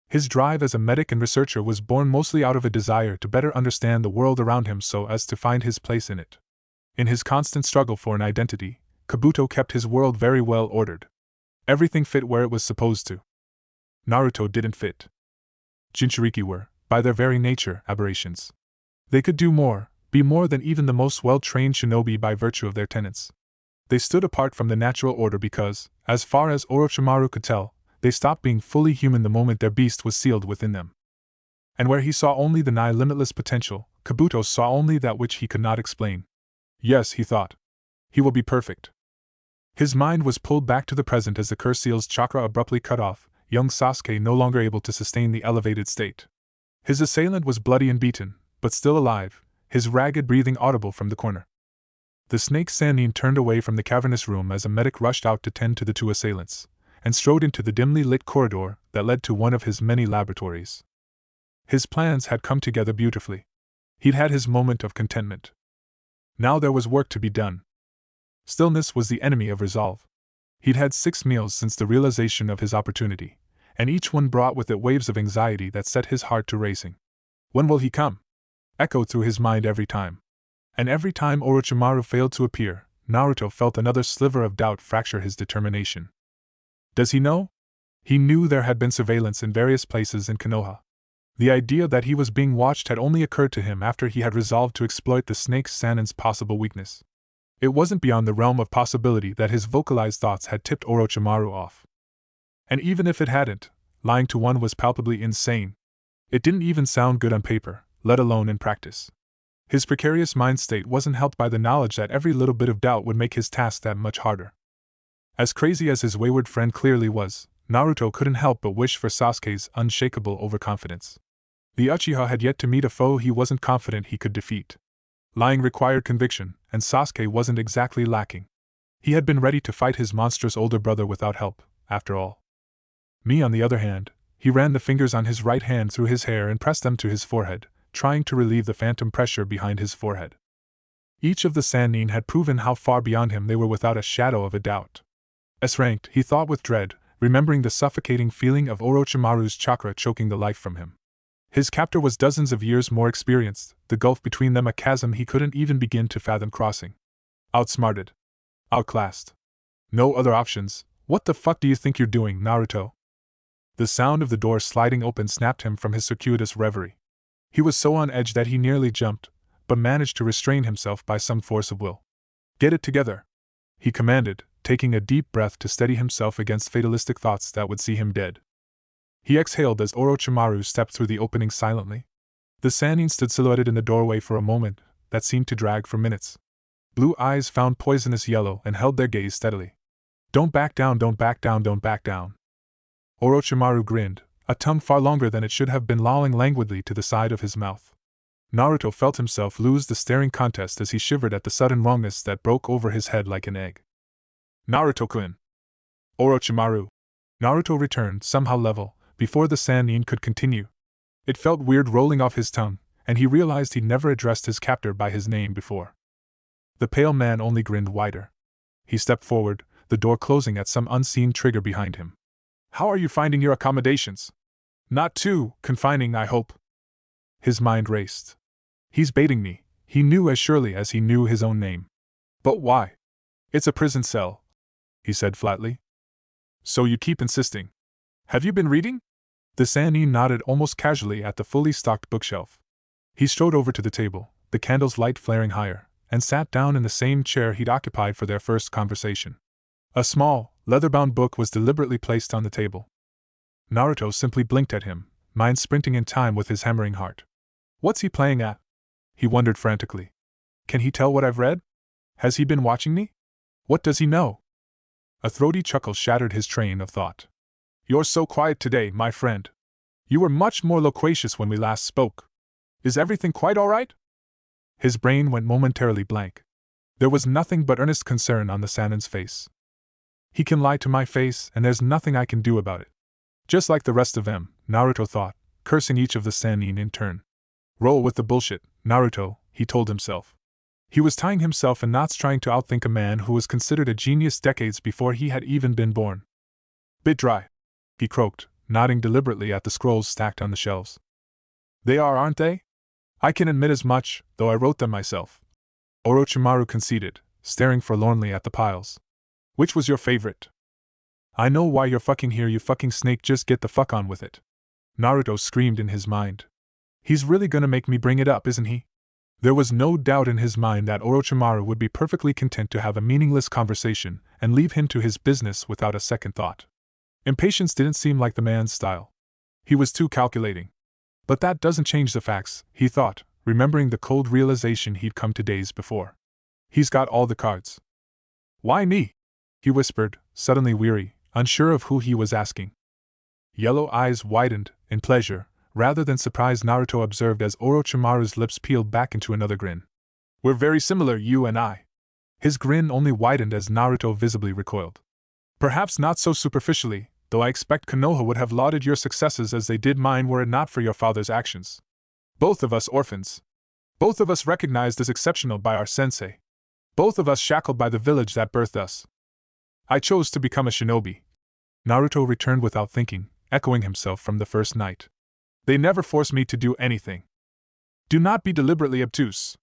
His drive as a medic and researcher was born mostly out of a desire to better understand the world around him so as to find his place in it. In his constant struggle for an identity, Kabuto kept his world very well ordered. Everything fit where it was supposed to. Naruto didn't fit. Jinchuriki were, by their very nature, aberrations. They could do more, be more than even the most well-trained shinobi by virtue of their tenets. They stood apart from the natural order because, as far as Orochimaru could tell, they stopped being fully human the moment their beast was sealed within them. And where he saw only the nigh limitless potential, Kabuto saw only that which he could not explain. Yes, he thought. He will be perfect. His mind was pulled back to the present as the curse seal's chakra abruptly cut off, young Sasuke no longer able to sustain the elevated state. His assailant was bloody and beaten, but still alive, his ragged breathing audible from the corner. The snake Sannin turned away from the cavernous room as a medic rushed out to tend to the two assailants, and strode into the dimly lit corridor that led to one of his many laboratories. His plans had come together beautifully. He'd had his moment of contentment. Now there was work to be done. Stillness was the enemy of resolve. He'd had 6 meals since the realization of his opportunity, and each one brought with it waves of anxiety that set his heart to racing. When will he come? Echoed through his mind every time. And every time Orochimaru failed to appear, Naruto felt another sliver of doubt fracture his determination. Does he know? He knew there had been surveillance in various places in Konoha. The idea that he was being watched had only occurred to him after he had resolved to exploit the snake Sannin's possible weakness. It wasn't beyond the realm of possibility that his vocalized thoughts had tipped Orochimaru off. And even if it hadn't, lying to one was palpably insane. It didn't even sound good on paper, let alone in practice. His precarious mind state wasn't helped by the knowledge that every little bit of doubt would make his task that much harder. As crazy as his wayward friend clearly was, Naruto couldn't help but wish for Sasuke's unshakable overconfidence. The Uchiha had yet to meet a foe he wasn't confident he could defeat. Lying required conviction, and Sasuke wasn't exactly lacking. He had been ready to fight his monstrous older brother without help, after all. Me, on the other hand, he ran the fingers on his right hand through his hair and pressed them to his forehead, trying to relieve the phantom pressure behind his forehead. Each of the Sannin had proven how far beyond him they were without a shadow of a doubt. S-ranked, he thought with dread, remembering the suffocating feeling of Orochimaru's chakra choking the life from him. His captor was dozens of years more experienced, the gulf between them a chasm he couldn't even begin to fathom crossing. Outsmarted. Outclassed. No other options. What the fuck do you think you're doing, Naruto? The sound of the door sliding open snapped him from his circuitous reverie. He was so on edge that he nearly jumped, but managed to restrain himself by some force of will. Get it together, he commanded, taking a deep breath to steady himself against fatalistic thoughts that would see him dead. He exhaled as Orochimaru stepped through the opening silently. The Sannin stood silhouetted in the doorway for a moment that seemed to drag for minutes. Blue eyes found poisonous yellow and held their gaze steadily. Don't back down, don't back down, don't back down. Orochimaru grinned, a tongue far longer than it should have been lolling languidly to the side of his mouth. Naruto felt himself lose the staring contest as he shivered at the sudden wrongness that broke over his head like an egg. Naruto-kun! Orochimaru! Naruto returned, somehow level, before the Sannin could continue. It felt weird rolling off his tongue, and he realized he'd never addressed his captor by his name before. The pale man only grinned wider. He stepped forward, the door closing at some unseen trigger behind him. How are you finding your accommodations? Not too confining, I hope. His mind raced. He's baiting me, he knew as surely as he knew his own name. But why? It's a prison cell, he said flatly. So you keep insisting. Have you been reading? The Sannin nodded almost casually at the fully stocked bookshelf. He strode over to the table, the candle's light flaring higher, and sat down in the same chair he'd occupied for their first conversation. A small, leather-bound book was deliberately placed on the table. Naruto simply blinked at him, mind sprinting in time with his hammering heart. What's he playing at? He wondered frantically. Can he tell what I've read? Has he been watching me? What does he know? A throaty chuckle shattered his train of thought. You're so quiet today, my friend. You were much more loquacious when we last spoke. Is everything quite all right? His brain went momentarily blank. There was nothing but earnest concern on the Sannin's face. He can lie to my face, and there's nothing I can do about it. Just like the rest of them, Naruto thought, cursing each of the Sannin in turn. Roll with the bullshit, Naruto, he told himself. He was tying himself in knots trying to outthink a man who was considered a genius decades before he had even been born. Bit dry, he croaked, nodding deliberately at the scrolls stacked on the shelves. They are, aren't they? I can admit as much, though I wrote them myself. Orochimaru conceded, staring forlornly at the piles. Which was your favorite? I know why you're fucking here, you fucking snake, just get the fuck on with it. Naruto screamed in his mind. He's really gonna make me bring it up, isn't he? There was no doubt in his mind that Orochimaru would be perfectly content to have a meaningless conversation and leave him to his business without a second thought. Impatience didn't seem like the man's style. He was too calculating. But that doesn't change the facts, he thought, remembering the cold realization he'd come to days before. He's got all the cards. Why me? He whispered, suddenly weary, unsure of who he was asking. Yellow eyes widened, in pleasure, rather than surprise, Naruto observed as Orochimaru's lips peeled back into another grin. We're very similar, you and I. His grin only widened as Naruto visibly recoiled. Perhaps not so superficially, though I expect Konoha would have lauded your successes as they did mine were it not for your father's actions. Both of us orphans. Both of us recognized as exceptional by our sensei. Both of us shackled by the village that birthed us. I chose to become a shinobi. Naruto returned without thinking, echoing himself from the first night. They never forced me to do anything. Do not be deliberately obtuse.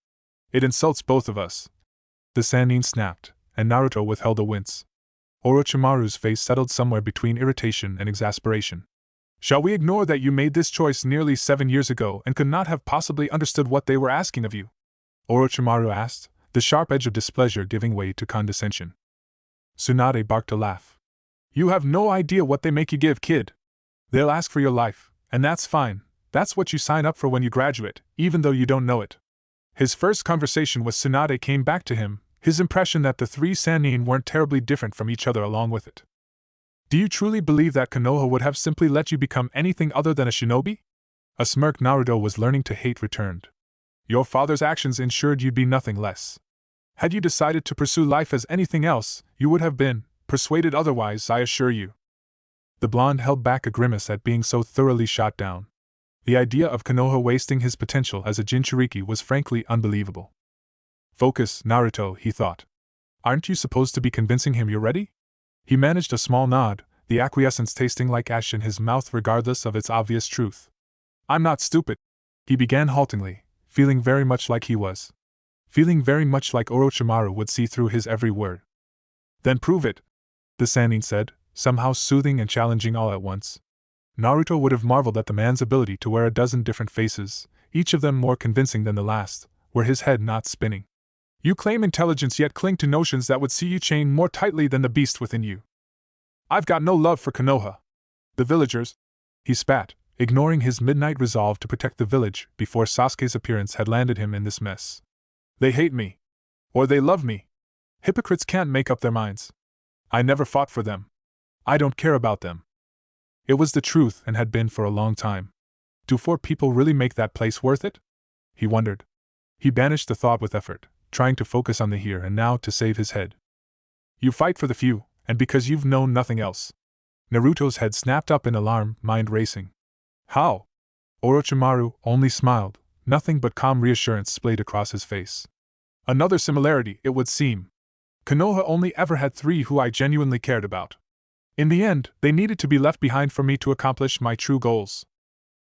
It insults both of us. The Sannin snapped, and Naruto withheld a wince. Orochimaru's face settled somewhere between irritation and exasperation. Shall we ignore that you made this choice nearly 7 years ago and could not have possibly understood what they were asking of you? Orochimaru asked, the sharp edge of displeasure giving way to condescension. Tsunade barked a laugh. You have no idea what they make you give, kid. They'll ask for your life, and that's fine. That's what you sign up for when you graduate, even though you don't know it. His first conversation with Tsunade came back to him, his impression that the three Sannin weren't terribly different from each other along with it. Do you truly believe that Konoha would have simply let you become anything other than a shinobi? A smirk Naruto was learning to hate returned. Your father's actions ensured you'd be nothing less. Had you decided to pursue life as anything else, you would have been persuaded otherwise, I assure you. The blonde held back a grimace at being so thoroughly shot down. The idea of Konoha wasting his potential as a Jinchuriki was frankly unbelievable. Focus, Naruto, he thought. Aren't you supposed to be convincing him you're ready? He managed a small nod, the acquiescence tasting like ash in his mouth regardless of its obvious truth. I'm not stupid. He began haltingly, feeling very much like he was. Feeling very much like Orochimaru would see through his every word. Then prove it, the Sannin said, somehow soothing and challenging all at once. Naruto would have marveled at the man's ability to wear a dozen different faces, each of them more convincing than the last, were his head not spinning. You claim intelligence yet cling to notions that would see you chained more tightly than the beast within you. I've got no love for Konoha. The villagers, he spat, ignoring his midnight resolve to protect the village before Sasuke's appearance had landed him in this mess. They hate me. Or they love me. Hypocrites can't make up their minds. I never fought for them. I don't care about them. It was the truth and had been for a long time. Do 4 people really make that place worth it? He wondered. He banished the thought with effort, trying to focus on the here and now to save his head. You fight for the few, and because you've known nothing else. Naruto's head snapped up in alarm, mind racing. How? Orochimaru only smiled, nothing but calm reassurance splayed across his face. Another similarity, it would seem. Konoha only ever had 3 who I genuinely cared about. In the end, they needed to be left behind for me to accomplish my true goals.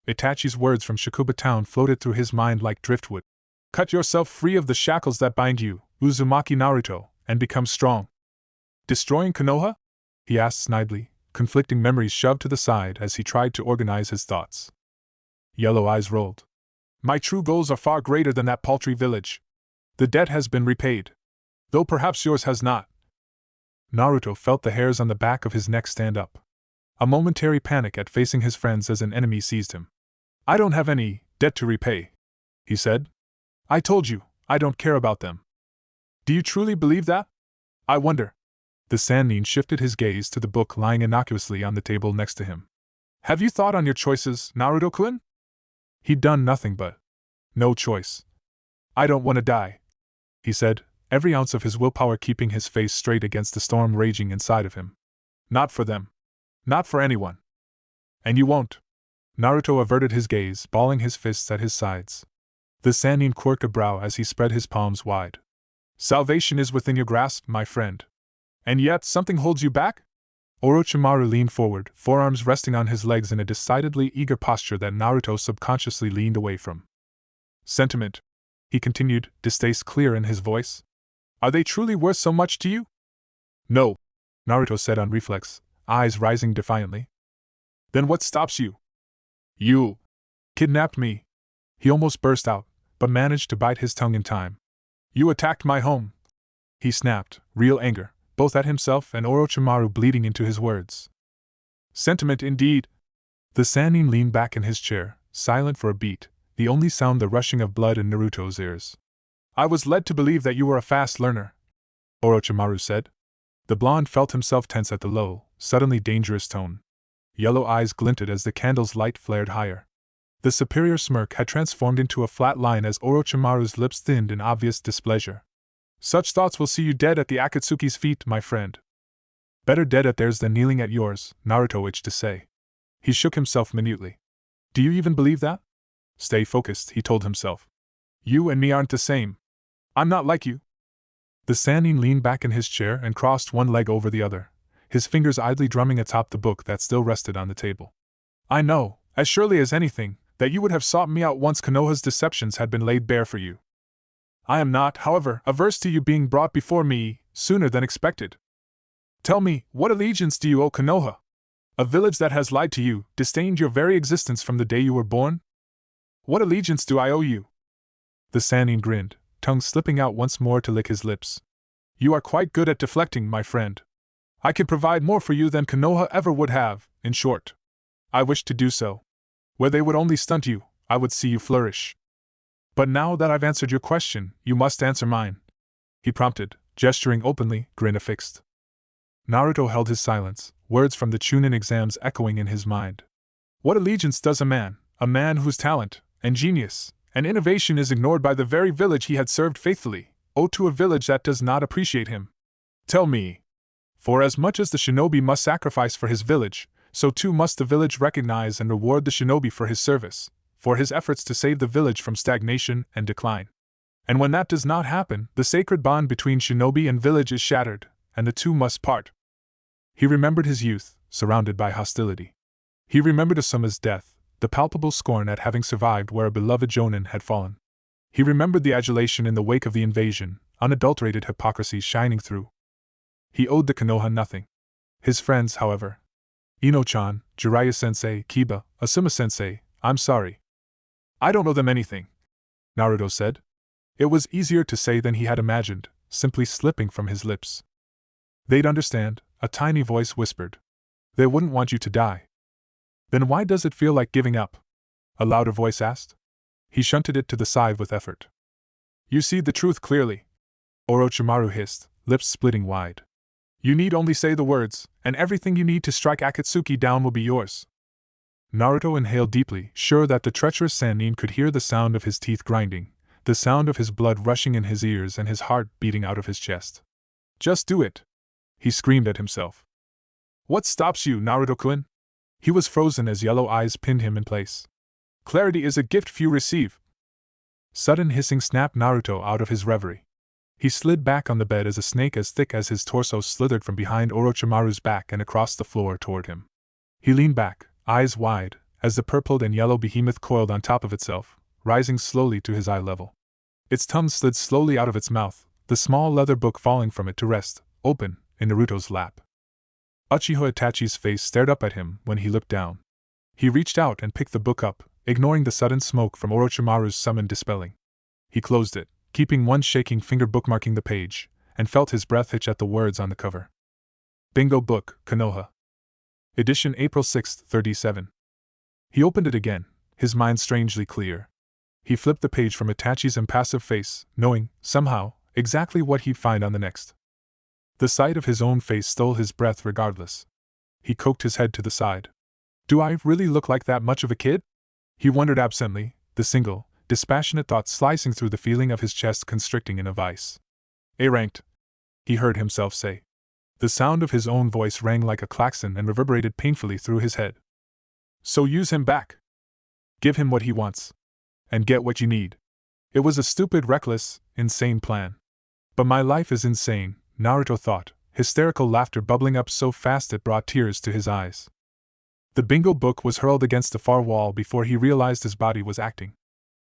Itachi's words from Shakuba Town floated through his mind like driftwood. Cut yourself free of the shackles that bind you, Uzumaki Naruto, and become strong. Destroying Konoha? He asked snidely, conflicting memories shoved to the side as he tried to organize his thoughts. Yellow eyes rolled. My true goals are far greater than that paltry village. The debt has been repaid. Though perhaps yours has not. Naruto felt the hairs on the back of his neck stand up. A momentary panic at facing his friends as an enemy seized him. I don't have any debt to repay, he said. I told you, I don't care about them. Do you truly believe that? I wonder. The Sannin shifted his gaze to the book lying innocuously on the table next to him. Have you thought on your choices, Naruto-kun? He'd done nothing but. No choice. I don't want to die, he said, every ounce of his willpower keeping his face straight against the storm raging inside of him. Not for them. Not for anyone. And you won't. Naruto averted his gaze, balling his fists at his sides. The Sannin quirked a brow as he spread his palms wide. Salvation is within your grasp, my friend. And yet something holds you back? Orochimaru leaned forward, forearms resting on his legs in a decidedly eager posture that Naruto subconsciously leaned away from. Sentiment, he continued, distaste clear in his voice. Are they truly worth so much to you? No, Naruto said on reflex, eyes rising defiantly. Then what stops you? You kidnapped me. He almost burst out, but managed to bite his tongue in time. You attacked my home. He snapped, real anger, both at himself and Orochimaru bleeding into his words. Sentiment indeed. The Sannin leaned back in his chair, silent for a beat, the only sound the rushing of blood in Naruto's ears. I was led to believe that you were a fast learner, Orochimaru said. The blonde felt himself tense at the low, suddenly dangerous tone. Yellow eyes glinted as the candle's light flared higher. The superior smirk had transformed into a flat line as Orochimaru's lips thinned in obvious displeasure. Such thoughts will see you dead at the Akatsuki's feet, my friend. Better dead at theirs than kneeling at yours, Naruto itched to say. He shook himself minutely. Do you even believe that? Stay focused, he told himself. You and me aren't the same. I'm not like you. The Sannin leaned back in his chair and crossed one leg over the other, his fingers idly drumming atop the book that still rested on the table. I know, as surely as anything, that you would have sought me out once Konoha's deceptions had been laid bare for you. I am not, however, averse to you being brought before me sooner than expected. Tell me, what allegiance do you owe Konoha? A village that has lied to you, disdained your very existence from the day you were born? What allegiance do I owe you? The Sannin grinned, tongue slipping out once more to lick his lips. You are quite good at deflecting, my friend. I can provide more for you than Konoha ever would have, in short. I wish to do so. Where they would only stunt you, I would see you flourish. But now that I've answered your question, you must answer mine, he prompted, gesturing openly, grin affixed. Naruto held his silence, words from the Chunin exams echoing in his mind. What allegiance does a man whose talent, and genius, and innovation is ignored by the very village he had served faithfully, owe to a village that does not appreciate him? Tell me. For as much as the shinobi must sacrifice for his village, so too must the village recognize and reward the shinobi for his service, for his efforts to save the village from stagnation and decline. And when that does not happen, the sacred bond between shinobi and village is shattered, and the two must part. He remembered his youth, surrounded by hostility. He remembered Asuma's death, the palpable scorn at having survived where a beloved jonin had fallen. He remembered the adulation in the wake of the invasion, unadulterated hypocrisy shining through. He owed the Konoha nothing. His friends, however, Ino-chan, Jiraiya-sensei, Kiba, Asuma-sensei, I'm sorry. I don't owe them anything, Naruto said. It was easier to say than he had imagined, simply slipping from his lips. They'd understand, a tiny voice whispered. They wouldn't want you to die. Then why does it feel like giving up? A louder voice asked. He shunted it to the side with effort. You see the truth clearly, Orochimaru hissed, lips splitting wide. You need only say the words, and everything you need to strike Akatsuki down will be yours. Naruto inhaled deeply, sure that the treacherous Sannin could hear the sound of his teeth grinding, the sound of his blood rushing in his ears and his heart beating out of his chest. Just do it, he screamed at himself. What stops you, Naruto-kun? He was frozen as yellow eyes pinned him in place. Clarity is a gift few receive. Sudden hissing snapped Naruto out of his reverie. He slid back on the bed as a snake as thick as his torso slithered from behind Orochimaru's back and across the floor toward him. He leaned back, eyes wide, as the purpled and yellow behemoth coiled on top of itself, rising slowly to his eye level. Its tongue slid slowly out of its mouth, the small leather book falling from it to rest, open, in Naruto's lap. Uchiha Itachi's face stared up at him when he looked down. He reached out and picked the book up, ignoring the sudden smoke from Orochimaru's summon dispelling. He closed it, keeping one shaking finger bookmarking the page, and felt his breath hitch at the words on the cover. Bingo Book, Konoha. Edition April 6, 37. He opened it again, his mind strangely clear. He flipped the page from Itachi's impassive face, knowing, somehow, exactly what he'd find on the next. The sight of his own face stole his breath regardless. He cocked his head to the side. Do I really look like that much of a kid? He wondered absently, the single, dispassionate thought slicing through the feeling of his chest constricting in a vice. A-ranked, he heard himself say. The sound of his own voice rang like a klaxon and reverberated painfully through his head. So use him back. Give him what he wants. And get what you need. It was a stupid, reckless, insane plan. But my life is insane, Naruto thought, hysterical laughter bubbling up so fast it brought tears to his eyes. The bingo book was hurled against a far wall before he realized his body was acting.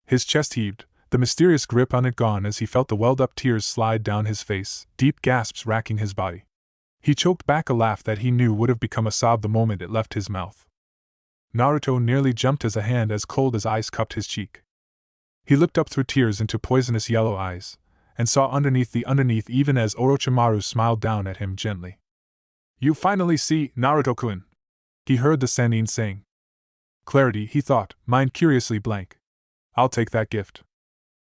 His chest heaved, the mysterious grip on it gone as he felt the welled-up tears slide down his face, deep gasps racking his body. He choked back a laugh that he knew would have become a sob the moment it left his mouth. Naruto nearly jumped as a hand as cold as ice cupped his cheek. He looked up through tears into poisonous yellow eyes, and saw underneath even as Orochimaru smiled down at him gently. You finally see, Naruto-kun, he heard the Sannin saying. Clarity, he thought, mind curiously blank. I'll take that gift.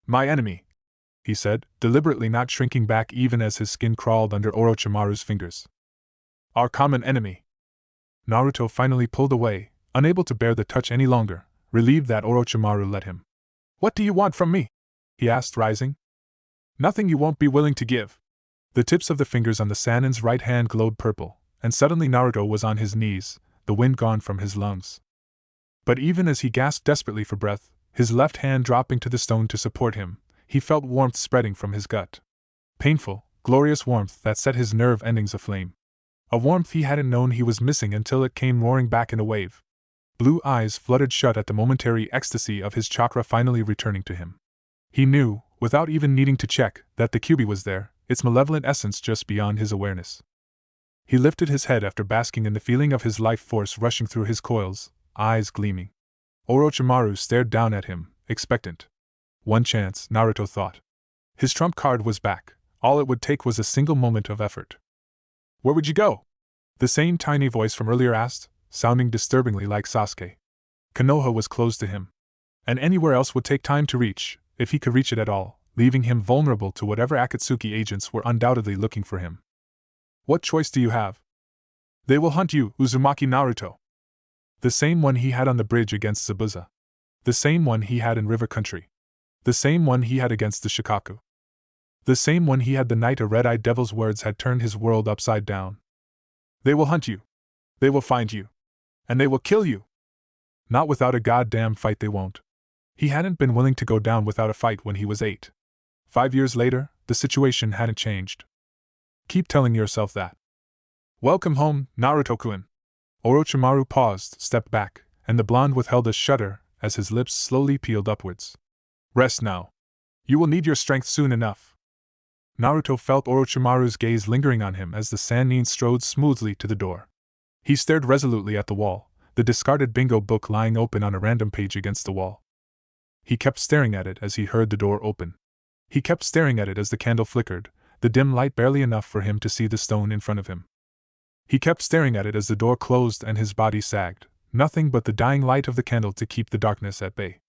My enemy, he said, deliberately not shrinking back even as his skin crawled under Orochimaru's fingers. Our common enemy. Naruto finally pulled away, unable to bear the touch any longer, relieved that Orochimaru let him. What do you want from me? He asked, rising. Nothing you won't be willing to give. The tips of the fingers on the Sannin's right hand glowed purple, and suddenly Naruto was on his knees, the wind gone from his lungs. But even as he gasped desperately for breath, his left hand dropping to the stone to support him, he felt warmth spreading from his gut. Painful, glorious warmth that set his nerve endings aflame. A warmth he hadn't known he was missing until it came roaring back in a wave. Blue eyes fluttered shut at the momentary ecstasy of his chakra finally returning to him. He knew, without even needing to check, that the Kyuubi was there, its malevolent essence just beyond his awareness. He lifted his head after basking in the feeling of his life force rushing through his coils, eyes gleaming. Orochimaru stared down at him, expectant. One chance, Naruto thought. His trump card was back, all it would take was a single moment of effort. Where would you go? The same tiny voice from earlier asked, sounding disturbingly like Sasuke. Konoha was close to him. And anywhere else would take time to reach, if he could reach it at all, leaving him vulnerable to whatever Akatsuki agents were undoubtedly looking for him. What choice do you have? They will hunt you, Uzumaki Naruto. The same one he had on the bridge against Zabuza. The same one he had in River Country. The same one he had against the Shikaku. The same one he had the night a red-eyed devil's words had turned his world upside down. They will hunt you. They will find you. And they will kill you. Not without a goddamn fight they won't. He hadn't been willing to go down without a fight when he was 8. 5 years later, the situation hadn't changed. Keep telling yourself that. Welcome home, Naruto-kun. Orochimaru paused, stepped back, and the blonde withheld a shudder as his lips slowly peeled upwards. Rest now. You will need your strength soon enough. Naruto felt Orochimaru's gaze lingering on him as the Sannin strode smoothly to the door. He stared resolutely at the wall, the discarded bingo book lying open on a random page against the wall. He kept staring at it as he heard the door open. He kept staring at it as the candle flickered, the dim light barely enough for him to see the stone in front of him. He kept staring at it as the door closed and his body sagged, nothing but the dying light of the candle to keep the darkness at bay.